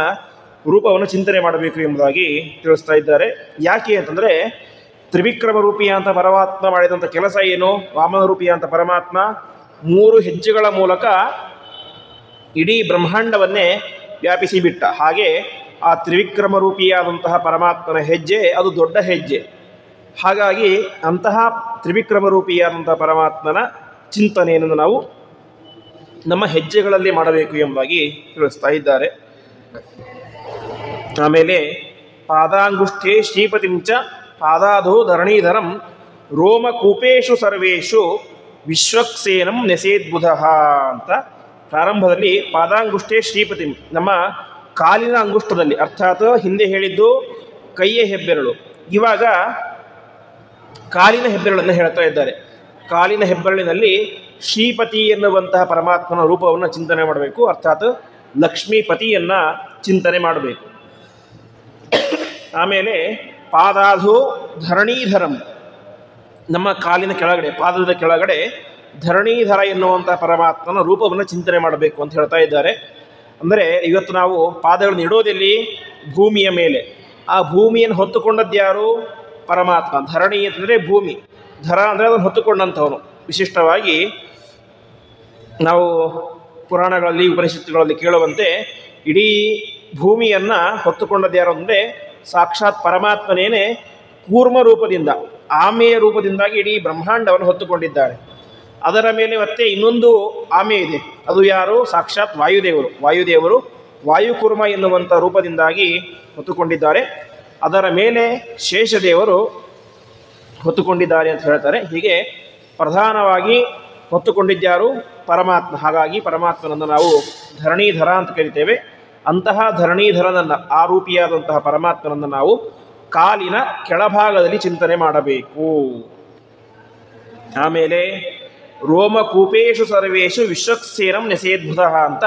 ರೂಪವನ್ನು ಚಿಂತನೆ ಮಾಡಬೇಕು ಎಂಬುದಾಗಿ ತಿಳಿಸ್ತಾ ಇದ್ದಾರೆ. ಯಾಕೆ ಅಂತಂದರೆ ತ್ರಿವಿಕ್ರಮ ರೂಪಿಯ ಅಂತ ಪರಮಾತ್ಮ ಮಾಡಿದಂಥ ಕೆಲಸ ಏನು? ವಾಮನ ರೂಪಿಯ ಅಂತ ಪರಮಾತ್ಮ 3 ಹೆಜ್ಜೆಗಳ ಮೂಲಕ ಇಡೀ ಬ್ರಹ್ಮಾಂಡವನ್ನೇ ವ್ಯಾಪಿಸಿಬಿಟ್ಟ. ಹಾಗೆ ಆ ತ್ರಿವಿಕ್ರಮ ರೂಪಿಯಾದಂತಹ ಪರಮಾತ್ಮನ ಹೆಜ್ಜೆ ಅದು ದೊಡ್ಡ ಹೆಜ್ಜೆ. ಹಾಗಾಗಿ ಅಂತಹ ತ್ರಿವಿಕ್ರಮ ರೂಪಿಯಾದಂತಹ ಪರಮಾತ್ಮನ ಚಿಂತನೆಯನ್ನು ನಾವು ನಮ್ಮ ಹೆಜ್ಜೆಗಳಲ್ಲಿ ಮಾಡಬೇಕು ಎಂಬುದಾಗಿ ತಿಳಿಸ್ತಾ ಇದ್ದಾರೆ. ಆಮೇಲೆ ಪಾದಾಂಗುಷ್ಠೇ ಶ್ರೀಪತಿಂ ಚ ಪಾದಾಧೋ ಧರಣೀಧರಂ ರೋಮಕೂಪೇಶು ಸರ್ವೇಷು ವಿಶ್ವಕ್ಸೇನಂ ನೆಸೇದ್ಬುಧಃ ಅಂತ ಪ್ರಾರಂಭದಲ್ಲಿ ಪಾದಾಂಗುಷ್ಠೇ ಶ್ರೀಪತಿಂ ನಮ್ಮ ಕಾಲಿನ ಅಂಗುಷ್ಟದಲ್ಲಿ, ಅರ್ಥಾತ್ ಹಿಂದೆ ಹೇಳಿದ್ದು ಕೈಯ ಹೆಬ್ಬೆರಳು, ಇವಾಗ ಕಾಲಿನ ಹೆಬ್ಬೆರಳನ್ನು ಹೇಳ್ತಾ ಇದ್ದಾರೆ. ಕಾಲಿನ ಹೆಬ್ಬೆರಳಿನಲ್ಲಿ ಶ್ರೀಪತಿ ಎನ್ನುವಂತಹ ಪರಮಾತ್ಮನ ರೂಪವನ್ನು ಚಿಂತನೆ ಮಾಡಬೇಕು, ಅರ್ಥಾತ್ ಲಕ್ಷ್ಮೀಪತಿಯನ್ನು ಚಿಂತನೆ ಮಾಡಬೇಕು. ಆಮೇಲೆ ಪಾದಾಧೋ ಧರಣೀಧರಂ, ನಮ್ಮ ಕಾಲಿನ ಕೆಳಗಡೆ, ಪಾದದ ಕೆಳಗಡೆ ಧರಣೀಧರ ಎನ್ನುವಂತಹ ಪರಮಾತ್ಮನ ರೂಪವನ್ನು ಚಿಂತನೆ ಮಾಡಬೇಕು ಅಂತ ಹೇಳ್ತಾ ಇದ್ದಾರೆ. ಅಂದರೆ ಇವತ್ತು ನಾವು ಪಾದಗಳನ್ನು ಇಡೋದೆಲ್ಲಿ? ಭೂಮಿಯ ಮೇಲೆ. ಆ ಭೂಮಿಯನ್ನು ಹೊತ್ತುಕೊಂಡದ್ದು ಯಾರು? ಪರಮಾತ್ಮ. ಧರಣಿ ಅಂತಂದರೆ ಭೂಮಿ, ಧರ ಅಂದರೆ ಅದನ್ನು ಹೊತ್ತುಕೊಂಡಂಥವನು. ವಿಶಿಷ್ಟವಾಗಿ ನಾವು ಪುರಾಣಗಳಲ್ಲಿ ಉಪನಿಷತ್ತುಗಳಲ್ಲಿ ಕೇಳುವಂತೆ ಇಡೀ ಭೂಮಿಯನ್ನು ಹೊತ್ತುಕೊಂಡದ್ದು ಯಾರು ಅಂದರೆ ಸಾಕ್ಷಾತ್ ಪರಮಾತ್ಮನೇನೆ ಕೂರ್ಮ ರೂಪದಿಂದ, ಆಮೆಯ ರೂಪದಿಂದಾಗಿ ಇಡೀ ಬ್ರಹ್ಮಾಂಡವನ್ನು ಹೊತ್ತುಕೊಂಡಿದ್ದಾರೆ. ಅದರ ಮೇಲೆ ಮತ್ತೆ ಇನ್ನೊಂದು ಆಮೆ ಇದೆ, ಅದು ಯಾರು? ಸಾಕ್ಷಾತ್ ವಾಯುದೇವರು ವಾಯುಕುರ್ಮ ಎನ್ನುವಂಥ ರೂಪದಿಂದಾಗಿ ಹೊತ್ತುಕೊಂಡಿದ್ದಾರೆ. ಅದರ ಮೇಲೆ ಶೇಷದೇವರು ಹೊತ್ತುಕೊಂಡಿದ್ದಾರೆ ಅಂತ ಹೇಳ್ತಾರೆ. ಹೀಗೆ ಪ್ರಧಾನವಾಗಿ ಹೊತ್ತುಕೊಂಡಿದ್ಯಾರು? ಪರಮಾತ್ಮ. ಹಾಗಾಗಿ ಪರಮಾತ್ಮನನ್ನು ನಾವು ಧರಣೀಧರ ಅಂತ ಕರಿತೇವೆ. ಅಂತಹ ಧರಣೀಧರನನ್ನು, ಆರೂಪಿಯಾದಂತಹ ಪರಮಾತ್ಮನನ್ನು ನಾವು ಕಾಲಿನ ಕೆಳಭಾಗದಲ್ಲಿ ಚಿಂತನೆ ಮಾಡಬೇಕು. ಆಮೇಲೆ ರೋಮಕೂಪೇಶು ಸರ್ವೇಷು ವಿಶ್ವಕ್ಸೇನಂ ನೆಸೇದ್ಭುತಃ ಅಂತ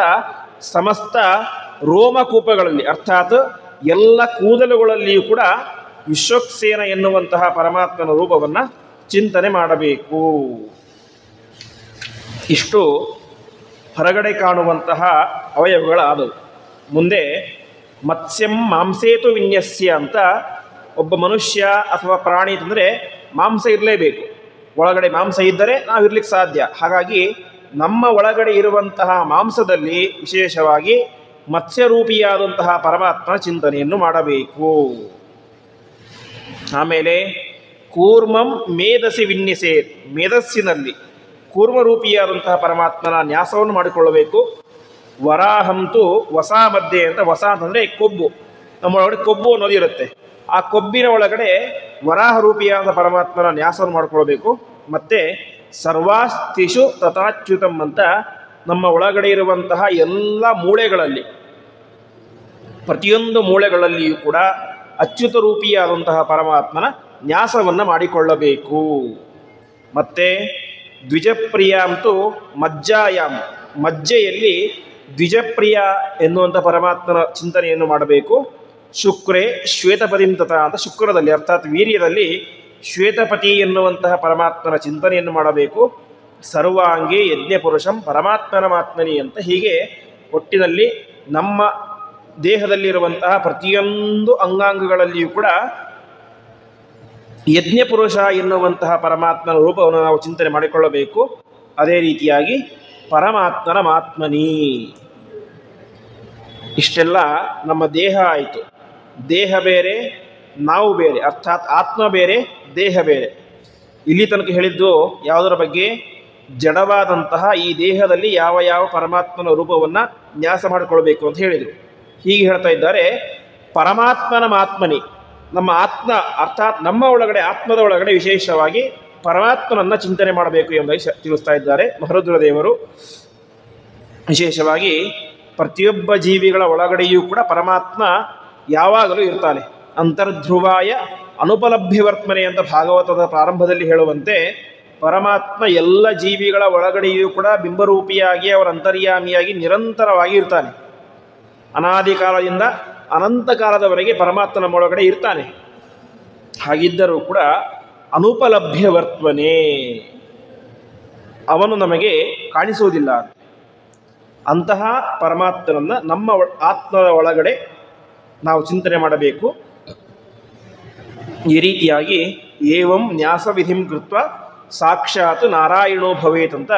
ಸಮಸ್ತ ರೋಮಕೂಪಗಳಲ್ಲಿ, ಅರ್ಥಾತ್ ಎಲ್ಲ ಕೂದಲುಗಳಲ್ಲಿಯೂ ಕೂಡ ವಿಶ್ವಕ್ಸೇನ ಎನ್ನುವಂತಹ ಪರಮಾತ್ಮನ ರೂಪವನ್ನು ಚಿಂತನೆ ಮಾಡಬೇಕು. ಇಷ್ಟು ಹೊರಗಡೆ ಕಾಣುವಂತಹ ಅವಯವಗಳಾದವು. ಮುಂದೆ ಮತ್ಸ್ಯಂ ಮಾಂಸೇತು ವಿನ್ಯಸ್ಯ ಅಂತ, ಒಬ್ಬ ಮನುಷ್ಯ ಅಥವಾ ಪ್ರಾಣಿ ಅಂತಂದರೆ ಮಾಂಸ ಇರಲೇಬೇಕು, ಒಳಗಡೆ ಮಾಂಸ ಇದ್ದರೆ ನಾವಿರ್ಲಿಕ್ಕೆ ಸಾಧ್ಯ. ಹಾಗಾಗಿ ನಮ್ಮ ಒಳಗಡೆ ಇರುವಂತಹ ಮಾಂಸದಲ್ಲಿ ವಿಶೇಷವಾಗಿ ಮತ್ಸ್ಯರೂಪಿಯಾದಂತಹ ಪರಮಾತ್ಮನ ಚಿಂತನೆಯನ್ನು ಮಾಡಬೇಕು. ಆಮೇಲೆ ಕೂರ್ಮಂ ಮೇಧಸಿ ವಿನ್ಯಸೆ, ಮೇಧಸ್ಸಿನಲ್ಲಿ ಕೂರ್ಮರೂಪಿಯಾದಂತಹ ಪರಮಾತ್ಮನ ನ್ಯಾಸವನ್ನು ಮಾಡಿಕೊಳ್ಳಬೇಕು. ವರಾಹಂತು ವಸ ಮಧ್ಯೆ ಅಂತ, ವಸ ಅಂತಂದರೆ ಕೊಬ್ಬು, ನಮ್ಮೊಳಗಡೆ ಕೊಬ್ಬು ಅನ್ನೋದು ಇರುತ್ತೆ. ಆ ಕೊಬ್ಬಿನ ಒಳಗಡೆ ವರಾಹ ರೂಪಿಯಾದ ಪರಮಾತ್ಮನ ನ್ಯಾಸವನ್ನು ಮಾಡಿಕೊಳ್ಬೇಕು. ಮತ್ತು ಸರ್ವಾಸ್ತಿಷು ತಥಾಚ್ಯುತಂ ಅಂತ, ನಮ್ಮ ಒಳಗಡೆ ಇರುವಂತಹ ಎಲ್ಲ ಮೂಳೆಗಳಲ್ಲಿ, ಪ್ರತಿಯೊಂದು ಮೂಳೆಗಳಲ್ಲಿಯೂ ಕೂಡ ಅಚ್ಯುತ ರೂಪಿಯಾದಂತಹ ಪರಮಾತ್ಮನ ನ್ಯಾಸವನ್ನು ಮಾಡಿಕೊಳ್ಳಬೇಕು. ಮತ್ತು ದ್ವಿಜಪ್ರಿಯಾಂತು ಮಜ್ಜಾಯಾಮ್, ಮಜ್ಜೆಯಲ್ಲಿ ದ್ವಿಜಪ್ರಿಯ ಎನ್ನುವಂಥ ಪರಮಾತ್ಮನ ಚಿಂತನೆಯನ್ನು ಮಾಡಬೇಕು. ಶುಕ್ರೇ ಶ್ವೇತಪತಿಂ ತಥಾ ಅಂತ, ಶುಕ್ರದಲ್ಲಿ ಅರ್ಥಾತ್ ವೀರ್ಯದಲ್ಲಿ ಶ್ವೇತಪತಿ ಎನ್ನುವಂತಹ ಪರಮಾತ್ಮನ ಚಿಂತನೆಯನ್ನು ಮಾಡಬೇಕು. ಸರ್ವಾಂಗೇ ಯಜ್ಞಪುರುಷಂ ಪರಮಾತ್ಮನಮಾತ್ಮನಿ ಅಂತ, ಹೀಗೆ ಒಟ್ಟಿನಲ್ಲಿ ನಮ್ಮ ದೇಹದಲ್ಲಿರುವಂತಹ ಪ್ರತಿಯೊಂದು ಅಂಗಾಂಗಗಳಲ್ಲಿಯೂ ಕೂಡ ಯಜ್ಞಪುರುಷ ಎನ್ನುವಂತಹ ಪರಮಾತ್ಮನ ರೂಪವನ್ನು ನಾವು ಚಿಂತನೆ ಮಾಡಿಕೊಳ್ಳಬೇಕು. ಅದೇ ರೀತಿಯಾಗಿ ಪರಮಾತ್ಮನ ಮಾತ್ಮನಿ. ಇಷ್ಟೆಲ್ಲ ನಮ್ಮ ದೇಹ ಆಯಿತು. ದೇಹ ಬೇರೆ, ನಾವು ಬೇರೆ, ಅರ್ಥಾತ್ ಆತ್ಮ ಬೇರೆ, ದೇಹ ಬೇರೆ. ಇಲ್ಲಿ ತನಕ ಹೇಳಿದ್ದು ಯಾವುದರ ಬಗ್ಗೆ? ಜಡವಾದಂತಹ ಈ ದೇಹದಲ್ಲಿ ಯಾವ ಯಾವ ಪರಮಾತ್ಮನ ರೂಪವನ್ನು ನ್ಯಾಸ ಮಾಡಿಕೊಳ್ಬೇಕು ಅಂತ ಹೇಳಿದರು. ಹೀಗೆ ಹೇಳ್ತಾ ಇದ್ದಾರೆ, ಪರಮಾತ್ಮನ ಮಾತ್ಮನಿ, ನಮ್ಮ ಆತ್ಮ ಅರ್ಥಾತ್ ನಮ್ಮ ಒಳಗಡೆ, ಆತ್ಮದ ಒಳಗಡೆ ವಿಶೇಷವಾಗಿ ಪರಮಾತ್ಮನನ್ನು ಚಿಂತನೆ ಮಾಡಬೇಕು ಎಂಬುದಾಗಿ ತಿಳಿಸ್ತಾ ಇದ್ದಾರೆ ಮಹರುದ್ರ ದೇವರು. ವಿಶೇಷವಾಗಿ ಪ್ರತಿಯೊಬ್ಬ ಜೀವಿಗಳ ಒಳಗಡೆಯೂ ಕೂಡ ಪರಮಾತ್ಮ ಯಾವಾಗಲೂ ಇರ್ತಾನೆ. ಅಂತರ್ಧ್ರುವಾಯ ಅನುಪಲಭ್ಯವರ್ತ್ಮನೆ ಅಂತ ಭಾಗವತದ ಪ್ರಾರಂಭದಲ್ಲಿ ಹೇಳುವಂತೆ, ಪರಮಾತ್ಮ ಎಲ್ಲ ಜೀವಿಗಳ ಒಳಗಡೆಯೂ ಕೂಡ ಬಿಂಬರೂಪಿಯಾಗಿ, ಅವರ ಅಂತರ್ಯಾಮಿಯಾಗಿ ನಿರಂತರವಾಗಿ ಇರ್ತಾನೆ. ಅನಾದಿ ಕಾಲದಿಂದ ಅನಂತ ಕಾಲದವರೆಗೆ ಪರಮಾತ್ಮ ನಮ್ಮ ಒಳಗಡೆ ಇರ್ತಾನೆ. ಹಾಗಿದ್ದರೂ ಕೂಡ ಅನುಪಲಭ್ಯವರ್ತ್ಮನೆ, ಅವನು ನಮಗೆ ಕಾಣಿಸುವುದಿಲ್ಲ. ಅಂತಹ ಪರಮಾತ್ಮನನ್ನು ನಮ್ಮ ಆತ್ಮದ ಒಳಗಡೆ ನಾವು ಚಿಂತನೆ ಮಾಡಬೇಕು. ಈ ರೀತಿಯಾಗಿ ಏವಂ ನ್ಯಾಸ ವಿಧಿಂ ಕೃತ್ವ ಸಾಕ್ಷಾತ್ ನಾರಾಯಣೋ ಭವೇತ್ ಅಂತ,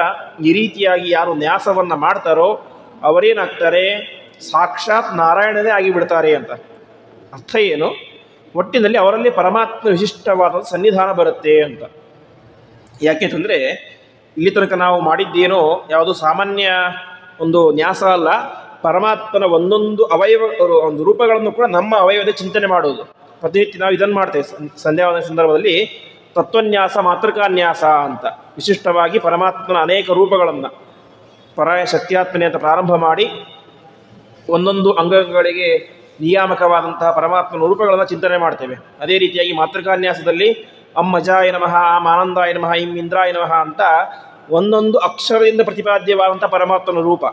ಈ ರೀತಿಯಾಗಿ ಯಾರು ನ್ಯಾಸವನ್ನು ಮಾಡ್ತಾರೋ ಅವರೇನಾಗ್ತಾರೆ? ಸಾಕ್ಷಾತ್ ನಾರಾಯಣನೇ ಆಗಿಬಿಡ್ತಾರೆ ಅಂತ. ಅರ್ಥ ಏನು? ಒಟ್ಟಿನಲ್ಲಿ ಅವರಲ್ಲಿ ಪರಮಾತ್ಮ ವಿಶಿಷ್ಟವಾದ ಸನ್ನಿಧಾನ ಬರುತ್ತೆ ಅಂತ. ಯಾಕೆಂತಂದರೆ ಇಲ್ಲಿ ತನಕ ನಾವು ಮಾಡಿದ್ದೇನೋ ಯಾವುದು ಸಾಮಾನ್ಯ ಒಂದು ನ್ಯಾಸ ಅಲ್ಲ, ಪರಮಾತ್ಮನ ಒಂದೊಂದು ಅವಯವ, ಒಂದು ರೂಪಗಳನ್ನು ಕೂಡ ನಮ್ಮ ಅವಯವದ ಚಿಂತನೆ ಮಾಡುವುದು. ಪ್ರತಿನಿತ್ಯ ನಾವು ಇದನ್ನು ಮಾಡ್ತೇವೆ ಸಂಧ್ಯಾವಂದನ ಸಂದರ್ಭದಲ್ಲಿ ತತ್ವನ್ಯಾಸ ಮಾತೃಕಾನ್ಯಾಸ ಅಂತ ವಿಶಿಷ್ಟವಾಗಿ ಪರಮಾತ್ಮನ ಅನೇಕ ರೂಪಗಳನ್ನು ಪರಾಯ ಶಕ್ತ್ಯಾತ್ಮನೆ ಅಂತ ಪ್ರಾರಂಭ ಮಾಡಿ ಒಂದೊಂದು ಅಂಗಗಳಿಗೆ ನಿಯಾಮಕವಾದಂತಹ ಪರಮಾತ್ಮನ ರೂಪಗಳನ್ನು ಚಿಂತನೆ ಮಾಡ್ತೇವೆ. ಅದೇ ರೀತಿಯಾಗಿ ಮಾತೃಕಾನ್ಯಾಸದಲ್ಲಿ ಅಮ್ಮಜಾಯ ನಮಃ ಆನಂದಾಯ ನಮಃ ಇಂ ಇಂದ್ರಾಯ ನಮಃ ಅಂತ ಒಂದೊಂದು ಅಕ್ಷರದಿಂದ ಪ್ರತಿಪಾದ್ಯವಾದಂಥ ಪರಮಾತ್ಮನ ರೂಪ,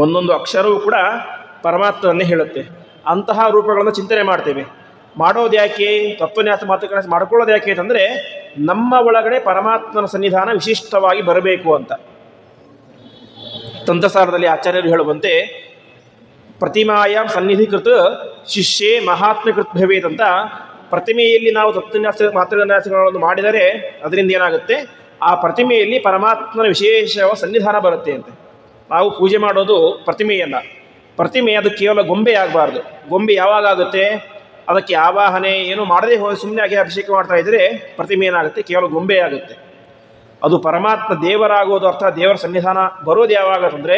ಒಂದೊಂದು ಅಕ್ಷರವೂ ಕೂಡ ಪರಮಾತ್ಮನನ್ನೇ ಹೇಳುತ್ತೆ. ಅಂತಹ ರೂಪಗಳನ್ನು ಚಿಂತನೆ ಮಾಡ್ತೇವೆ. ಮಾಡೋದು ಯಾಕೆ? ತತ್ವನ್ಯಾಸ ಮಾತೃಕಾನ್ಯಾಸ ಮಾಡ್ಕೊಳ್ಳೋದು ಯಾಕೆ ಅಂತಂದರೆ ನಮ್ಮ ಒಳಗಡೆ ಪರಮಾತ್ಮನ ಸನ್ನಿಧಾನ ವಿಶಿಷ್ಟವಾಗಿ ಬರಬೇಕು ಅಂತ. ತಂತ್ರಸಾರದಲ್ಲಿ ಆಚಾರ್ಯರು ಹೇಳುವಂತೆ ಪ್ರತಿಮಾಯಾಂ ಸನ್ನಿಧಿಕೃತ ಶಿಷ್ಯೇ ಮಹಾತ್ಮಕೃತ್ ಭವೇತ್ ಅಂತ, ಪ್ರತಿಮೆಯಲ್ಲಿ ನಾವು ತತ್ವನ್ಯಾಸ ಮಾತೃಕಾನ್ಯಾಸಗಳನ್ನು ಮಾಡಿದರೆ ಅದರಿಂದ ಏನಾಗುತ್ತೆ, ಆ ಪ್ರತಿಮೆಯಲ್ಲಿ ಪರಮಾತ್ಮನ ವಿಶೇಷ ಸನ್ನಿಧಾನ ಬರುತ್ತೆ ಅಂತೆ. ನಾವು ಪೂಜೆ ಮಾಡೋದು ಪ್ರತಿಮೆಯಲ್ಲ, ಪ್ರತಿಮೆ ಅದು ಕೇವಲ ಗೊಂಬೆ ಆಗಬಾರ್ದು. ಗೊಂಬೆ ಯಾವಾಗ ಆಗುತ್ತೆ, ಅದಕ್ಕೆ ಆವಾಹನೆ ಏನು ಮಾಡದೇ ಹೋಗಿ ಸುಮ್ಮನೆ ಆಗಿ ಅಭಿಷೇಕ ಮಾಡ್ತಾ ಇದ್ದರೆ ಪ್ರತಿಮೆ ಏನಾಗುತ್ತೆ, ಕೇವಲ ಗೊಂಬೆ ಆಗುತ್ತೆ. ಅದು ಪರಮಾತ್ಮ ದೇವರಾಗೋದು ಅರ್ಥ ದೇವರ ಸನ್ನಿಧಾನ ಬರೋದು ಯಾವಾಗಂದರೆ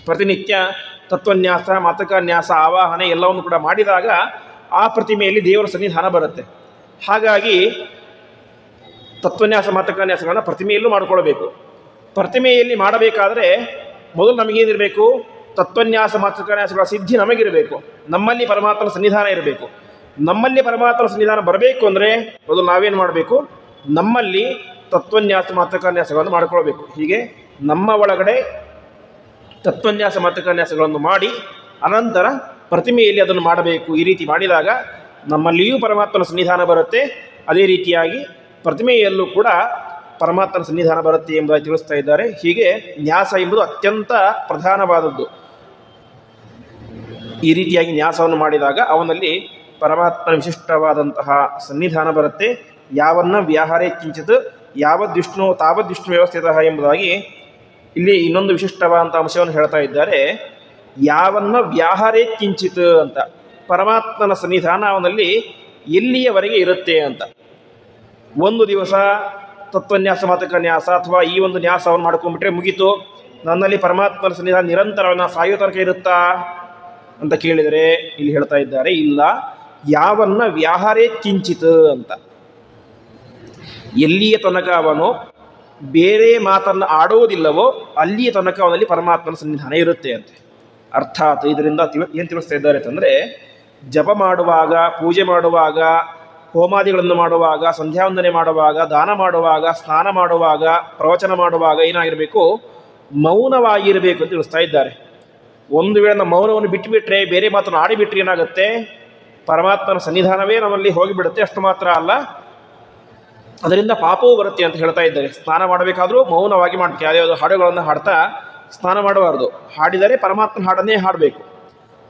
ಪ್ರತಿನಿತ್ಯ ತತ್ವನ್ಯಾಸ ಮಾತೃಕಾನ್ಯಾಸ ಆವಾಹನೆ ಎಲ್ಲವನ್ನು ಕೂಡ ಮಾಡಿದಾಗ ಆ ಪ್ರತಿಮೆಯಲ್ಲಿ ದೇವರ ಸನ್ನಿಧಾನ ಬರುತ್ತೆ. ಹಾಗಾಗಿ ತತ್ವನ್ಯಾಸ ಮಾತೃಕಾನ್ಯಾಸಗಳನ್ನು ಪ್ರತಿಮೆಯಲ್ಲೂ ಮಾಡಿಕೊಳ್ಬೇಕು. ಪ್ರತಿಮೆಯಲ್ಲಿ ಮಾಡಬೇಕಾದ್ರೆ ಮೊದಲು ನಮಗೇನಿರಬೇಕು, ತತ್ವನ್ಯಾಸ ಮಾತೃಕಾನ್ಯಾಸಗಳ ಸಿದ್ಧಿ ನಮಗಿರಬೇಕು. ನಮ್ಮಲ್ಲಿ ಪರಮಾತ್ಮನ ಸನ್ನಿಧಾನ ಇರಬೇಕು. ನಮ್ಮಲ್ಲಿ ಪರಮಾತ್ಮನ ಸನ್ನಿಧಾನ ಬರಬೇಕು ಅಂದರೆ ಮೊದಲು ನಾವೇನು ಮಾಡಬೇಕು, ನಮ್ಮಲ್ಲಿ ತತ್ವನ್ಯಾಸ ಮಾತೃಕಾನ್ಯಾಸಗಳನ್ನು ಮಾಡಿಕೊಳ್ಬೇಕು. ಹೀಗೆ ನಮ್ಮ ಒಳಗಡೆ ತತ್ವನ್ಯಾಸ ಮಾತೃಕಾನ್ಯಾಸಗಳನ್ನು ಮಾಡಿ ಅನಂತರ ಪ್ರತಿಮೆಯಲ್ಲಿ ಅದನ್ನು ಮಾಡಬೇಕು. ಈ ರೀತಿ ಮಾಡಿದಾಗ ನಮ್ಮಲ್ಲಿಯೂ ಪರಮಾತ್ಮನ ಸನ್ನಿಧಾನ ಬರುತ್ತೆ. ಅದೇ ರೀತಿಯಾಗಿ ಪ್ರತಿಮೆಯಲ್ಲೂ ಕೂಡ ಪರಮಾತ್ಮನ ಸನ್ನಿಧಾನ ಬರುತ್ತೆ ಎಂಬುದಾಗಿ ತಿಳಿಸ್ತಾ ಇದ್ದಾರೆ. ಹೀಗೆ ನ್ಯಾಸ ಎಂಬುದು ಅತ್ಯಂತ ಪ್ರಧಾನವಾದದ್ದು. ಈ ರೀತಿಯಾಗಿ ನ್ಯಾಸವನ್ನು ಮಾಡಿದಾಗ ಅವನಲ್ಲಿ ಪರಮಾತ್ಮನ ವಿಶಿಷ್ಟವಾದಂತಹ ಸನ್ನಿಧಾನ ಬರುತ್ತೆ. ಯಾವನ್ನ ವ್ಯಾಹಾರೇ ಕಿಂಚಿತ್ ಯಾವದ್ವಿಷ್ಣು ತಾವದ್ವಿಷ್ಣು ವ್ಯವಸ್ಥಿತ ಎಂಬುದಾಗಿ ಇಲ್ಲಿ ಇನ್ನೊಂದು ವಿಶಿಷ್ಟವಾದಂಥ ಅಂಶವನ್ನು ಹೇಳ್ತಾ ಇದ್ದಾರೆ. ಯಾವನ್ನ ವ್ಯಾಹಾರೇ ಕಿಂಚಿತ್ ಅಂತ, ಪರಮಾತ್ಮನ ಸನ್ನಿಧಾನ ಅವನಲ್ಲಿ ಎಲ್ಲಿಯವರೆಗೆ ಇರುತ್ತೆ ಅಂತ. ಒಂದು ದಿವಸ ತತ್ವನ್ಯಾಸ ಮಾತೃಕಾನ್ಯಾಸ ಅಥವಾ ಈ ಒಂದು ನ್ಯಾಸವನ್ನು ಮಾಡ್ಕೊಂಡ್ಬಿಟ್ರೆ ಮುಗೀತು, ನನ್ನಲ್ಲಿ ಪರಮಾತ್ಮನ ಸನ್ನಿಧಾನ ನಿರಂತರವನ್ನು ಸಾಯೋ ತನಕ ಇರುತ್ತಾ ಅಂತ ಕೇಳಿದರೆ ಇಲ್ಲಿ ಹೇಳ್ತಾ ಇದ್ದಾರೆ, ಇಲ್ಲ, ಯಾವನ್ನ ವ್ಯಾಹಾರೇ ಕಿಂಚಿತ್ ಅಂತ. ಎಲ್ಲಿಯ ತನಕ ಅವನು ಬೇರೆ ಮಾತನ್ನು ಆಡುವುದಿಲ್ಲವೋ ಅಲ್ಲಿಯ ತನಕ ಅವನಲ್ಲಿ ಪರಮಾತ್ಮನ ಸನ್ನಿಧಾನ ಇರುತ್ತೆ ಅಂತೆ. ಅರ್ಥಾತ್ ಇದರಿಂದ ಏನು ತಿಳಿಸ್ತಾ ಇದ್ದಾರೆ ಅಂತಂದರೆ, ಜಪ ಮಾಡುವಾಗ, ಪೂಜೆ ಮಾಡುವಾಗ, ಹೋಮಾದಿಗಳನ್ನು ಮಾಡುವಾಗ, ಸಂಧ್ಯಾವಂದನೆ ಮಾಡುವಾಗ, ದಾನ ಮಾಡುವಾಗ, ಸ್ನಾನ ಮಾಡುವಾಗ, ಪ್ರವಚನ ಮಾಡುವಾಗ ಏನಾಗಿರಬೇಕು, ಮೌನವಾಗಿರಬೇಕು ಅಂತ ತಿಳಿಸ್ತಾ ಇದ್ದಾರೆ. ಒಂದು ವೇಳೆ ನಮ್ಮ ಮೌನವನ್ನು ಬಿಟ್ಟುಬಿಟ್ರೆ, ಬೇರೆ ಮಾತನ್ನು ಆಡಿಬಿಟ್ರೆ ಏನಾಗುತ್ತೆ, ಪರಮಾತ್ಮನ ಸನ್ನಿಧಾನವೇ ನಮ್ಮಲ್ಲಿ ಹೋಗಿಬಿಡುತ್ತೆ. ಅಷ್ಟು ಮಾತ್ರ ಅಲ್ಲ, ಅದರಿಂದ ಪಾಪವೂ ಬರುತ್ತೆ ಅಂತ ಹೇಳ್ತಾ ಇದ್ದಾರೆ. ಸ್ನಾನ ಮಾಡಬೇಕಾದ್ರೂ ಮೌನವಾಗಿ ಮಾಡಬೇಕು. ಯಾವುದ್ಯಾವುದು ಹಾಡುಗಳನ್ನು ಹಾಡ್ತಾ ಸ್ನಾನ ಮಾಡಬಾರ್ದು. ಹಾಡಿದರೆ ಪರಮಾತ್ಮನ ಹಾಡನ್ನೇ ಹಾಡಬೇಕು.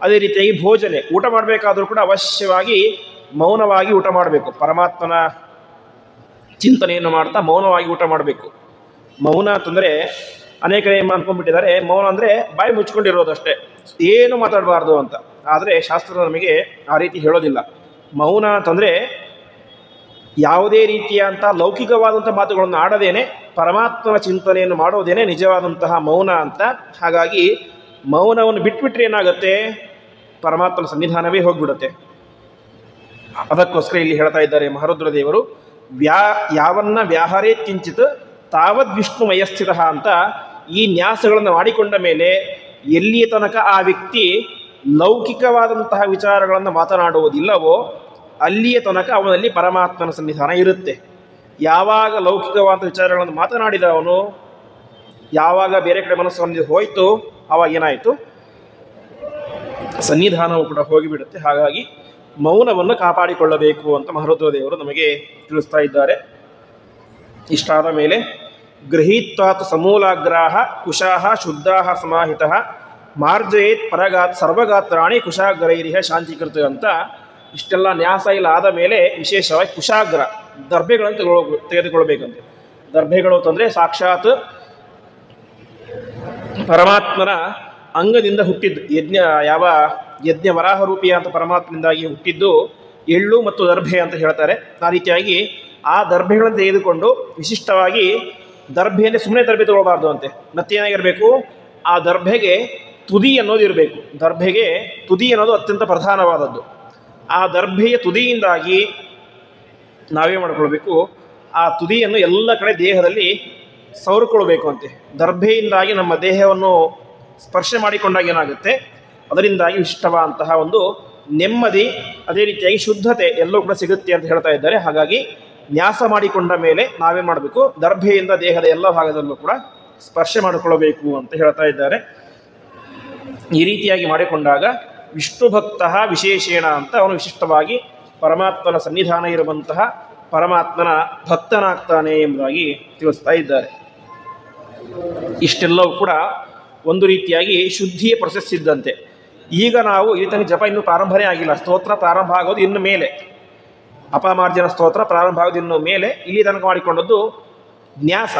ಅದೇ ರೀತಿಯಾಗಿ ಭೋಜನೆ, ಊಟ ಮಾಡಬೇಕಾದ್ರೂ ಕೂಡ ಅವಶ್ಯವಾಗಿ ಮೌನವಾಗಿ ಊಟ ಮಾಡಬೇಕು. ಪರಮಾತ್ಮನ ಚಿಂತನೆಯನ್ನು ಮಾಡ್ತಾ ಮೌನವಾಗಿ ಊಟ ಮಾಡಬೇಕು. ಮೌನ ಅಂತಂದರೆ ಅನೇಕರು ಏನು ಅಂದ್ಕೊಂಡ್ಬಿಟ್ಟಿದ್ದಾರೆ, ಮೌನ ಅಂದರೆ ಬಾಯಿ ಮುಚ್ಕೊಂಡಿರೋದಷ್ಟೇ, ಏನು ಮಾತಾಡಬಾರ್ದು ಅಂತ. ಆದರೆ ಶಾಸ್ತ್ರ ನಮಗೆ ಆ ರೀತಿ ಹೇಳೋದಿಲ್ಲ. ಮೌನ ಅಂತಂದರೆ ಯಾವುದೇ ರೀತಿಯಾದಂಥ ಲೌಕಿಕವಾದಂಥ ಮಾತುಗಳನ್ನು ಆಡದೇನೆ ಪರಮಾತ್ಮನ ಚಿಂತನೆಯನ್ನು ಮಾಡೋದೇನೆ ನಿಜವಾದಂತಹ ಮೌನ ಅಂತ. ಹಾಗಾಗಿ ಮೌನವನ್ನು ಬಿಟ್ಬಿಟ್ರೆ ಏನಾಗುತ್ತೆ, ಪರಮಾತ್ಮನ ಸನ್ನಿಧಾನವೇ ಹೋಗಿಬಿಡುತ್ತೆ. ಅದಕ್ಕೋಸ್ಕರ ಇಲ್ಲಿ ಹೇಳ್ತಾ ಇದ್ದಾರೆ ಮಹಾರುದ್ರ ದೇವರು, ಯಾವನ್ನ ವ್ಯಾಹಾರೇ ಕಿಂಚಿತ್ ತಾವದ್ವಿಷ್ಣುಮಯ ಸ್ಥಿತ ಅಂತ. ಈ ನ್ಯಾಸಗಳನ್ನು ಮಾಡಿಕೊಂಡ ಮೇಲೆ ಎಲ್ಲಿಯ ತನಕ ಆ ವ್ಯಕ್ತಿ ಲೌಕಿಕವಾದಂತಹ ವಿಚಾರಗಳನ್ನು ಮಾತನಾಡುವುದಿಲ್ಲವೋ ಅಲ್ಲಿಯ ತನಕ ಅವನಲ್ಲಿ ಪರಮಾತ್ಮನ ಸನ್ನಿಧಾನ ಇರುತ್ತೆ. ಯಾವಾಗ ಲೌಕಿಕವಾದ ವಿಚಾರಗಳನ್ನು ಮಾತನಾಡಿದ ಅವನು, ಯಾವಾಗ ಬೇರೆ ಕಡೆ ಮನಸ್ಸು ಹೋಯಿತು, ಆವಾಗ ಏನಾಯಿತು, ಸನ್ನಿಧಾನವು ಕೂಡ ಹೋಗಿಬಿಡುತ್ತೆ. ಹಾಗಾಗಿ ಮೌನವನ್ನು ಕಾಪಾಡಿಕೊಳ್ಳಬೇಕು ಅಂತ ಮಹಾರುದ್ರ ದೇವರು ನಮಗೆ ತಿಳಿಸ್ತಾ ಇದ್ದಾರೆ. ಇಷ್ಟಾದ ಮೇಲೆ ಗೃಹೀತ್ವಾತ್ ಸಮೂಲಾಗ್ರಾಹ ಕುಶಾಹ ಶುದ್ಧಾಹ ಸಮಾಹಿತಃ ಮಾರ್ಜಯೇತ್ ಪರಗಾತ್ ಸರ್ವಗಾತ್ರಾಣಿ ಕುಶಾಗ್ರೈರಿಹ ಶಾಂತಿಕೃತ ಅಂತ. ಇಷ್ಟೆಲ್ಲ ನ್ಯಾಸ ಇಲ್ಲ ಆದ ಮೇಲೆ ವಿಶೇಷವಾಗಿ ಕುಶಾಗ್ರ ದರ್ಭೆಗಳನ್ನು ತೆಗೆದುಕೊಳ್ಬೇಕಂತೆ. ದರ್ಭೆಗಳು ಅಂತಂದರೆ ಸಾಕ್ಷಾತ್ ಪರಮಾತ್ಮನ ಅಂಗದಿಂದ ಹುಟ್ಟಿದ್ದು ಯಜ್ಞ ವರಾಹ ರೂಪಿಯ ಅಂತ ಪರಮಾತ್ಮನಿಂದಾಗಿ ಹುಟ್ಟಿದ್ದು ಎಳ್ಳು ಮತ್ತು ದರ್ಭೆ ಅಂತ ಹೇಳ್ತಾರೆ. ಆ ರೀತಿಯಾಗಿ ಆ ದರ್ಭೆಗಳನ್ನು ತೆಗೆದುಕೊಂಡು ವಿಶಿಷ್ಟವಾಗಿ ದರ್ಭೆಯನ್ನೇ ಸುಮ್ಮನೆ ದರ್ಭೆ ತಗೊಳ್ಬಾರ್ದು ಅಂತೆ. ಮತ್ತೇನಾಗಿರಬೇಕು, ಆ ದರ್ಭೆಗೆ ತುದಿ ಅನ್ನೋದು ಇರಬೇಕು. ದರ್ಭೆಗೆ ತುದಿ ಅನ್ನೋದು ಅತ್ಯಂತ ಪ್ರಧಾನವಾದದ್ದು. ಆ ದರ್ಭೆಯ ತುದಿಯಿಂದಾಗಿ ನಾವೇ ಮಾಡಿಕೊಳ್ಬೇಕು, ಆ ತುದಿಯನ್ನು ಎಲ್ಲ ಕಡೆ ದೇಹದಲ್ಲಿ ಸವರಿಕೊಳ್ಬೇಕು ಅಂತೆ. ದರ್ಭೆಯಿಂದಾಗಿ ನಮ್ಮ ದೇಹವನ್ನು ಸ್ಪರ್ಶ ಮಾಡಿಕೊಂಡಾಗ ಏನಾಗುತ್ತೆ, ಅದರಿಂದಾಗಿ ಇಷ್ಟವಾದಂತಹ ಒಂದು ನೆಮ್ಮದಿ, ಅದೇ ರೀತಿಯಾಗಿ ಶುದ್ಧತೆ ಎಲ್ಲವೂ ಕೂಡ ಸಿಗುತ್ತೆ ಅಂತ ಹೇಳ್ತಾ ಇದ್ದಾರೆ. ಹಾಗಾಗಿ ನ್ಯಾಸ ಮಾಡಿಕೊಂಡ ಮೇಲೆ ನಾವೇನು ಮಾಡಬೇಕು, ದರ್ಭೆಯಿಂದ ದೇಹದ ಎಲ್ಲ ಭಾಗದಲ್ಲೂ ಕೂಡ ಸ್ಪರ್ಶ ಮಾಡಿಕೊಳ್ಳಬೇಕು ಅಂತ ಹೇಳ್ತಾ ಇದ್ದಾರೆ. ಈ ರೀತಿಯಾಗಿ ಮಾಡಿಕೊಂಡಾಗ ವಿಷ್ಣು ಭಕ್ತ ವಿಶೇಷೇಣ ಅಂತ ಅವನು ವಿಶಿಷ್ಟವಾಗಿ ಪರಮಾತ್ಮನ ಸನ್ನಿಧಾನ ಇರುವಂತಹ ಪರಮಾತ್ಮನ ಭಕ್ತನಾಗ್ತಾನೆ ಎಂಬುದಾಗಿ ತಿಳಿಸ್ತಾ ಇದ್ದಾರೆ. ಇಷ್ಟೆಲ್ಲವೂ ಕೂಡ ಒಂದು ರೀತಿಯಾಗಿ ಶುದ್ಧಿಯ ಪ್ರೊಸೆಸ್ ಇದ್ದಂತೆ. ಈಗ ನಾವು ಈ ತನಕ ಜಪ ಇನ್ನೂ ಪ್ರಾರಂಭನೇ ಆಗಿಲ್ಲ, ಸ್ತೋತ್ರ ಪ್ರಾರಂಭ ಆಗೋದು ಇನ್ನು ಮೇಲೆ, ಅಪಮಾರ್ಜನ ಸ್ತೋತ್ರ ಪ್ರಾರಂಭ ಆಗೋದು ಇನ್ನು ಮೇಲೆ, ಇಲ್ಲಿ ತನಕ ಮಾಡಿಕೊಂಡದ್ದು ನ್ಯಾಸ.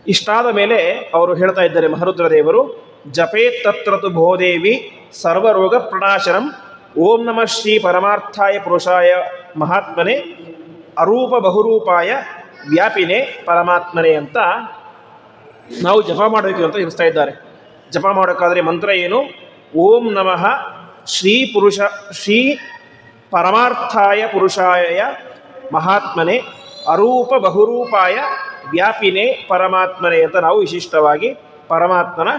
ಇಷ್ಟಾದ ಮೇಲೆ ಅವರು ಹೇಳ್ತಾ ಇದ್ದಾರೆ ಮಹರುದ್ರ ದೇವರು, ಜಪೇ ತತ್ರತು ಭೋದೇವಿ ಸರ್ವರೋಗ ಪ್ರಣಾಶನಂ ಓಂ ನಮಃ ಶ್ರೀ ಪರಮಾರ್ಥಾಯ ಪುರುಷಾಯ ಮಹಾತ್ಮನೆ ಅರೂಪ ಬಹುರೂಪಾಯ ವ್ಯಾಪಿನೇ ಪರಮಾತ್ಮನೆ ಅಂತ ನಾವು ಜಪ ಮಾಡಬೇಕು ಅಂತ ತಿಳಿಸ್ತಾ ಇದ್ದಾರೆ. ಜಪ ಮಾಡೋಕ್ಕಾದರೆ ಮಂತ್ರ ಏನು? ಓಂ ನಮಃ ಶ್ರೀ ಪರಮಾರ್ಥಾಯ ಪುರುಷಾಯ ಮಹಾತ್ಮನೆ ಅರೂಪ ಬಹುರೂಪಾಯ ವ್ಯಾಪಿನೇ ಪರಮಾತ್ಮನೆ ಅಂತ ನಾವು ವಿಶಿಷ್ಟವಾಗಿ ಪರಮಾತ್ಮನ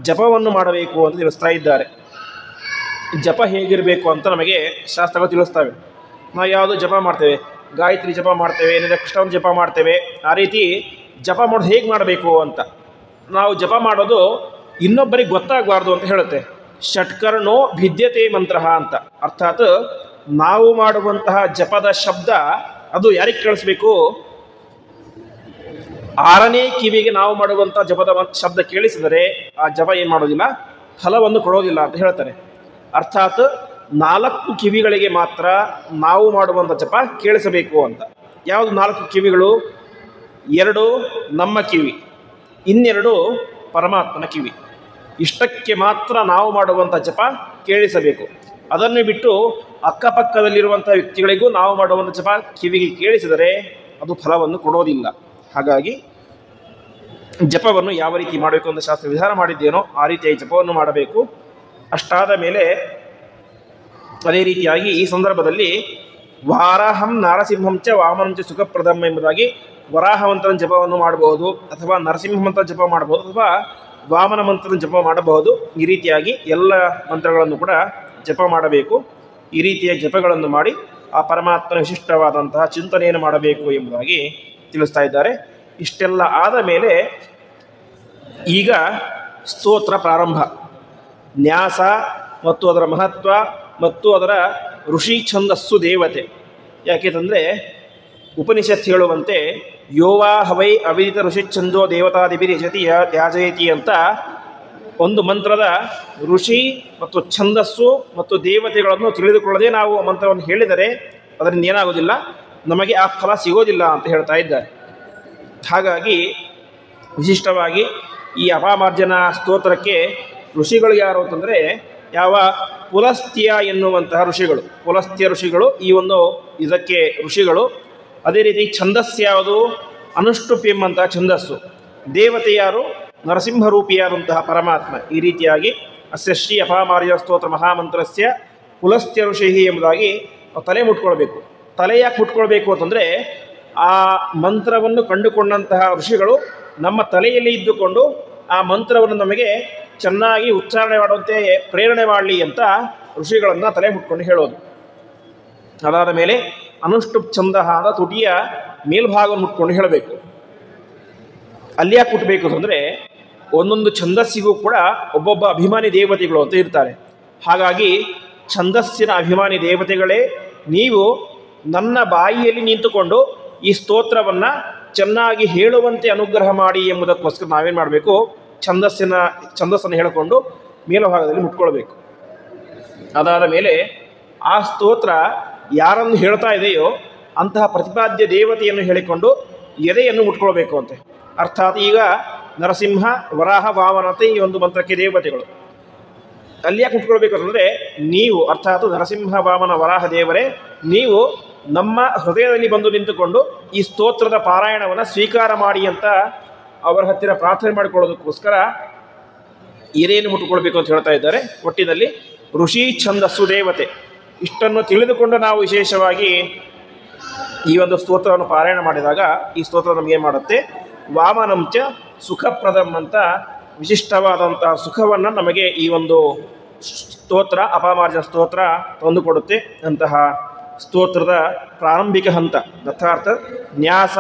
ಜಪವನ್ನು ಮಾಡಬೇಕು ಅಂತ ತಿಳಿಸ್ತಾ ಇದ್ದಾರೆ. ಜಪ ಹೇಗಿರಬೇಕು ಅಂತ ನಮಗೆ ಶಾಸ್ತ್ರಗಳು ತಿಳಿಸ್ತವೆ. ನಾವು ಯಾವುದು ಜಪ ಮಾಡ್ತೇವೆ, ಗಾಯತ್ರಿ ಜಪ ಮಾಡ್ತೇವೆ, ಕೃಷ್ಣನ ಜಪ ಮಾಡ್ತೇವೆ, ಆ ರೀತಿ ಜಪ ಮಾಡೋದು ಹೇಗೆ ಮಾಡಬೇಕು ಅಂತ. ನಾವು ಜಪ ಮಾಡೋದು ಇನ್ನೊಬ್ಬರಿಗೆ ಗೊತ್ತಾಗಬಾರ್ದು ಅಂತ ಹೇಳುತ್ತೆ. ಷಟ್ಕರ್ಣೋ ಭಿದ್ಯತೆ ಮಂತ್ರ ಅಂತ, ಅರ್ಥಾತ್ ನಾವು ಮಾಡುವಂತಹ ಜಪದ ಶಬ್ದ ಅದು ಯಾರಿಗೆ ಕೇಳಿಸ್ಬೇಕು? ಆರನೇ ಕಿವಿಗೆ ನಾವು ಮಾಡುವಂಥ ಜಪದ ಶಬ್ದ ಕೇಳಿಸಿದರೆ ಆ ಜಪ ಏನು ಮಾಡೋದಿಲ್ಲ, ಫಲವನ್ನು ಕೊಡೋದಿಲ್ಲ ಅಂತ ಹೇಳ್ತಾರೆ. ಅರ್ಥಾತ್ 4 ಕಿವಿಗಳಿಗೆ ಮಾತ್ರ ನಾವು ಮಾಡುವಂಥ ಜಪ ಕೇಳಿಸಬೇಕು ಅಂತ. ಯಾವುದು 4 ಕಿವಿಗಳು? 2 ನಮ್ಮ ಕಿವಿ, ಇನ್ನೆರಡು ಪರಮಾತ್ಮನ ಕಿವಿ. ಇಷ್ಟಕ್ಕೆ ಮಾತ್ರ ನಾವು ಮಾಡುವಂಥ ಜಪ ಕೇಳಿಸಬೇಕು. ಅದನ್ನು ಬಿಟ್ಟು ಅಕ್ಕಪಕ್ಕದಲ್ಲಿರುವಂಥ ವ್ಯಕ್ತಿಗಳಿಗೂ ನಾವು ಮಾಡುವಂಥ ಜಪ ಕಿವಿಗೆ ಕೇಳಿಸಿದರೆ ಅದು ಫಲವನ್ನು ಕೊಡೋದಿಲ್ಲ. ಹಾಗಾಗಿ ಜಪವನ್ನು ಯಾವ ರೀತಿ ಮಾಡಬೇಕು ಅಂತ ಶಾಸ್ತ್ರ ವಿಧಾನ ಮಾಡಿದ್ದೇನೋ ಆ ರೀತಿಯಾಗಿ ಜಪವನ್ನು ಮಾಡಬೇಕು. ಅಷ್ಟಾದ ಮೇಲೆ ಅದೇ ರೀತಿಯಾಗಿ ಈ ಸಂದರ್ಭದಲ್ಲಿ ವಾರಾಹಂ ನಾರಸಿಂಹಂ ಚ ವಾಮನಂ ಚ ಸುಖಪ್ರದಂ ಎಂಬುದಾಗಿ ವರಾಹ ಮಂತ್ರನ ಜಪವನ್ನು ಮಾಡಬಹುದು, ಅಥವಾ ನರಸಿಂಹ ಮಂತ್ರ ಜಪ ಮಾಡಬಹುದು, ಅಥವಾ ವಾಮನ ಮಂತ್ರನ ಜಪ ಮಾಡಬಹುದು. ಈ ರೀತಿಯಾಗಿ ಎಲ್ಲ ಮಂತ್ರಗಳನ್ನು ಕೂಡ ಜಪ ಮಾಡಬೇಕು. ಈ ರೀತಿಯ ಜಪಗಳನ್ನು ಮಾಡಿ ಆ ಪರಮಾತ್ಮನ ವಿಶಿಷ್ಟವಾದಂತಹ ಚಿಂತನೆಯನ್ನು ಮಾಡಬೇಕು ಎಂಬುದಾಗಿ ತಿಳಿಸ್ತಾ ಇದ್ದಾರೆ. ಇಷ್ಟೆಲ್ಲ ಆದ ಮೇಲೆ ಈಗ ಸ್ತೋತ್ರ ಪ್ರಾರಂಭ. ನ್ಯಾಸ ಮತ್ತು ಅದರ ಮಹತ್ವ ಮತ್ತು ಅದರ ಋಷಿ ಛಂದಸ್ಸು ದೇವತೆ. ಯಾಕೆಂದರೆ ಉಪನಿಷತ್ ಹೇಳುವಂತೆ ಯೋವಾ ಹವೈ ಅವಿದಿತ ಋಷಿ ಛಂದೋ ದೇವತಾದಿಭಿರ್ ಯಜತಿ ಯಾಜಯತಿ ಅಂತ ಒಂದು ಮಂತ್ರದ ಋಷಿ ಮತ್ತು ಛಂದಸ್ಸು ಮತ್ತು ದೇವತೆಗಳನ್ನು ತಿಳಿದುಕೊಳ್ಳದೆ ನಾವು ಆ ಮಂತ್ರವನ್ನು ಹೇಳಿದರೆ ಅದರಿಂದ ಏನಾಗೋದಿಲ್ಲ, ನಮಗೆ ಆ ಫಲ ಸಿಗೋದಿಲ್ಲ ಅಂತ ಹೇಳ್ತಾ ಇದ್ದಾರೆ. ಹಾಗಾಗಿ ವಿಶಿಷ್ಟವಾಗಿ ಈ ಅಪಮಾರ್ಜನ ಸ್ತೋತ್ರಕ್ಕೆ ಋಷಿಗಳು ಯಾರು ಅಂತಂದರೆ ಯಾವ ಪುಲಸ್ತ್ಯ ಎನ್ನುವಂತಹ ಋಷಿಗಳು, ಪುಲಸ್ತ್ಯ ಋಷಿಗಳು ಈ ಒಂದು ಇದಕ್ಕೆ ಋಷಿಗಳು. ಅದೇ ರೀತಿ ಛಂದಸ್ಸು ಯಾವುದು? ಅನುಷ್ಠುಪ್ ಎಂಬಂತಹ ಛಂದಸ್ಸು. ದೇವತೆ ಯಾರು? ನರಸಿಂಹರೂಪಿಯಾದಂತಹ ಪರಮಾತ್ಮ. ಈ ರೀತಿಯಾಗಿ ಅಸ್ಯ ಶ್ರೀ ಅಪಮಾರ್ಜನ ಸ್ತೋತ್ರ ಮಹಾಮಂತ್ರಸ್ಯ ಪುಲಸ್ತ್ಯ ಋಷಿ ಎಂಬುದಾಗಿ ತಲೆ ಮುಟ್ಕೊಳ್ಬೇಕು. ತಲೆ ಯಾಕೆ ಮುಟ್ಕೊಳ್ಬೇಕು ಅಂತಂದರೆ ಆ ಮಂತ್ರವನ್ನು ಕಂಡುಕೊಂಡಂತಹ ಋಷಿಗಳು ನಮ್ಮ ತಲೆಯಲ್ಲಿ ಇದ್ದುಕೊಂಡು ಆ ಮಂತ್ರವನ್ನು ನಮಗೆ ಚೆನ್ನಾಗಿ ಉಚ್ಚಾರಣೆ ಮಾಡುವಂತೆ ಪ್ರೇರಣೆ ಮಾಡಲಿ ಅಂತ ಋಷಿಗಳನ್ನು ತಲೆ ಮುಟ್ಕೊಂಡು ಹೇಳೋದು. ಅದಾದ ಮೇಲೆ ಅನುಷ್ಠುಪ್ ಛಂದ ಆದ ತುಟಿಯ ಮೇಲ್ಭಾಗವನ್ನು ಮುಟ್ಕೊಂಡು ಹೇಳಬೇಕು. ಅಲ್ಲಿ ಯಾಕೆ ಮುಟ್ಟಬೇಕು ಅಂತಂದರೆ ಒಂದೊಂದು ಛಂದಸ್ಸಿಗೂ ಕೂಡ ಒಬ್ಬೊಬ್ಬ ಅಭಿಮಾನಿ ದೇವತೆಗಳು ಅಂತ ಇರ್ತಾರೆ. ಹಾಗಾಗಿ ಛಂದಸ್ಸಿನ ಅಭಿಮಾನಿ ದೇವತೆಗಳೇ ನೀವು ನನ್ನ ಬಾಯಿಯಲ್ಲಿ ನಿಂತುಕೊಂಡು ಈ ಸ್ತೋತ್ರವನ್ನು ಚೆನ್ನಾಗಿ ಹೇಳುವಂತೆ ಅನುಗ್ರಹ ಮಾಡಿ ಎಂಬುದಕ್ಕೋಸ್ಕರ ನಾವೇನು ಮಾಡಬೇಕು, ಛಂದಸ್ಸನ್ನು ಹೇಳಿಕೊಂಡು ಮೇಲಭಾಗದಲ್ಲಿ ಮುಟ್ಕೊಳ್ಬೇಕು. ಅದಾದ ಮೇಲೆ ಆ ಸ್ತೋತ್ರ ಯಾರನ್ನು ಹೇಳ್ತಾ ಇದೆಯೋ ಅಂತಹ ಪ್ರತಿಪಾದ್ಯ ದೇವತೆಯನ್ನು ಹೇಳಿಕೊಂಡು ಎದೆಯನ್ನು ಮುಟ್ಕೊಳ್ಬೇಕು ಅಂತೆ. ಅರ್ಥಾತ್ ಈಗ ನರಸಿಂಹ, ವರಾಹ, ವಾಮನತೆ ಈ ಒಂದು ಮಂತ್ರಕ್ಕೆ ದೇವತೆಗಳು. ಅಲ್ಲಿ ಯಾಕೆ ಮುಟ್ಕೊಳ್ಬೇಕು ಅಂತಂದರೆ ನೀವು, ಅರ್ಥಾತ್ ನರಸಿಂಹ, ವಾಮನ, ವರಾಹ ದೇವರೇ, ನೀವು ನಮ್ಮ ಹೃದಯದಲ್ಲಿ ಬಂದು ನಿಂತುಕೊಂಡು ಈ ಸ್ತೋತ್ರದ ಪಾರಾಯಣವನ್ನು ಸ್ವೀಕಾರ ಮಾಡಿ ಅಂತ ಅವರ ಹತ್ತಿರ ಪ್ರಾರ್ಥನೆ ಮಾಡಿಕೊಳ್ಳೋದಕ್ಕೋಸ್ಕರ ಎದೆಯನ್ನು ಮುಟ್ಟುಕೊಳ್ಬೇಕು ಅಂತ ಹೇಳ್ತಾ ಇದ್ದಾರೆ. ಒಟ್ಟಿನಲ್ಲಿ ಋಷಿ ಛಂದಸ್ಸು ದೇವತೆ. ಇಷ್ಟನ್ನು ತಿಳಿದುಕೊಂಡು ನಾವು ವಿಶೇಷವಾಗಿ ಈ ಒಂದು ಸ್ತೋತ್ರವನ್ನು ಪಾರಾಯಣ ಮಾಡಿದಾಗ ಈ ಸ್ತೋತ್ರ ನಮಗೇನು ಮಾಡುತ್ತೆ, ವಾಮನಂಚ ಸುಖಪ್ರದಂ ಅಂತ ವಿಶಿಷ್ಟವಾದಂತಹ ಸುಖವನ್ನು ನಮಗೆ ಈ ಒಂದು ಸ್ತೋತ್ರ ಅಪಮಾರ್ಜನ ಸ್ತೋತ್ರ ತಂದುಕೊಡುತ್ತೆ. ಅಂತಹ ಸ್ತೋತ್ರದ ಪ್ರಾರಂಭಿಕ ಹಂತ ಅರ್ಥಾತ್ ನ್ಯಾಸ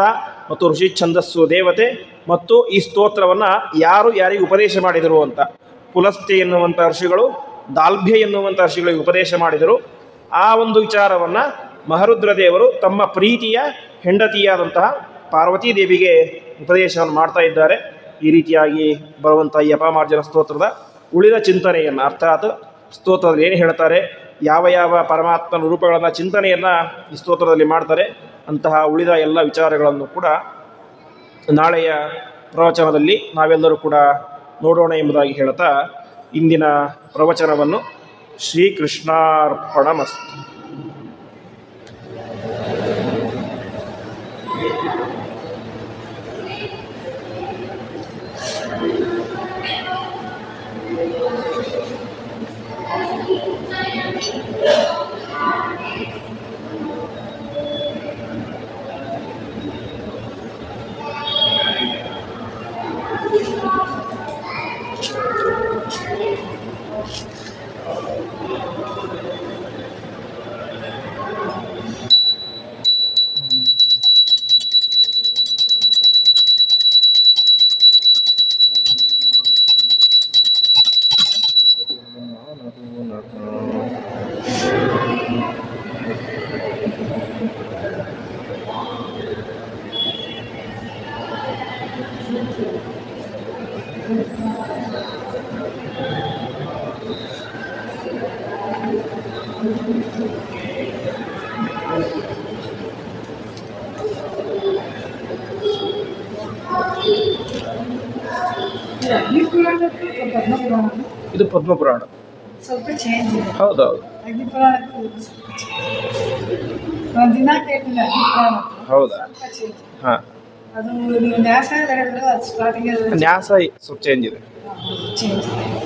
ಮತ್ತು ಋಷಿ ಛಂದಸ್ಸು ದೇವತೆ ಮತ್ತು ಈ ಸ್ತೋತ್ರವನ್ನು ಯಾರಿಗೆ ಉಪದೇಶ ಮಾಡಿದರು ಅಂತ ಪುಲಸ್ತ್ಯ ಎನ್ನುವಂಥ ಋಷಿಗಳು, ದಾಲ್ಭ್ಯ ಎನ್ನುವಂಥ ಋಷಿಗಳಿಗೆ ಉಪದೇಶ ಮಾಡಿದರು. ಆ ಒಂದು ವಿಚಾರವನ್ನು ಮಹರುದ್ರ ದೇವರು ತಮ್ಮ ಪ್ರೀತಿಯ ಹೆಂಡತಿಯಾದಂತಹ ಪಾರ್ವತೀ ದೇವಿಗೆ ಉಪದೇಶವನ್ನು ಮಾಡ್ತಾ ಇದ್ದಾರೆ. ಈ ರೀತಿಯಾಗಿ ಬರುವಂಥ ಈ ಅಪಮಾರ್ಜನ ಸ್ತೋತ್ರದ ಉಳಿದ ಚಿಂತನೆಯನ್ನು ಅರ್ಥಾತ್ ಸ್ತೋತ್ರದಲ್ಲಿ ಏನು ಹೇಳ್ತಾರೆ, ಯಾವ ಯಾವ ಪರಮಾತ್ಮನ ರೂಪಗಳನ್ನು ಚಿಂತನೆಯನ್ನು ಈ ಸ್ತೋತ್ರದಲ್ಲಿ ಮಾಡ್ತಾರೆ, ಅಂತಹ ಉಳಿದ ಎಲ್ಲ ವಿಚಾರಗಳನ್ನು ಕೂಡ ನಾಳೆಯ ಪ್ರವಚನದಲ್ಲಿ ನಾವೆಲ್ಲರೂ ಕೂಡ ನೋಡೋಣ ಎಂಬುದಾಗಿ ಹೇಳ್ತಾ ಇಂದಿನ ಪ್ರವಚನವನ್ನು ಶ್ರೀಕೃಷ್ಣಾರ್ಪಣಮಸ್ತು. ಇದು ಪದ್ಮಪುರಾಣ ಸ್ವಲ್ಪ ಚೇಂಜ್ ಇದೆ. ಹೌದೌದು ದಿನ ಕೇಳಿಲ್ಲ ಹೌದಾ? ಹಾಂ, ಅದು ನೀವು ನ್ಯಾಸ ಹೇಳಿದ್ರೆ ಅದು ಸ್ಟಾರ್ಟಿಂಗ್ ನ್ಯಾಸ ಸ್ವಲ್ಪ ಚೇಂಜ್ ಇದೆ. ಚೇಂಜ್ ಇದೆ.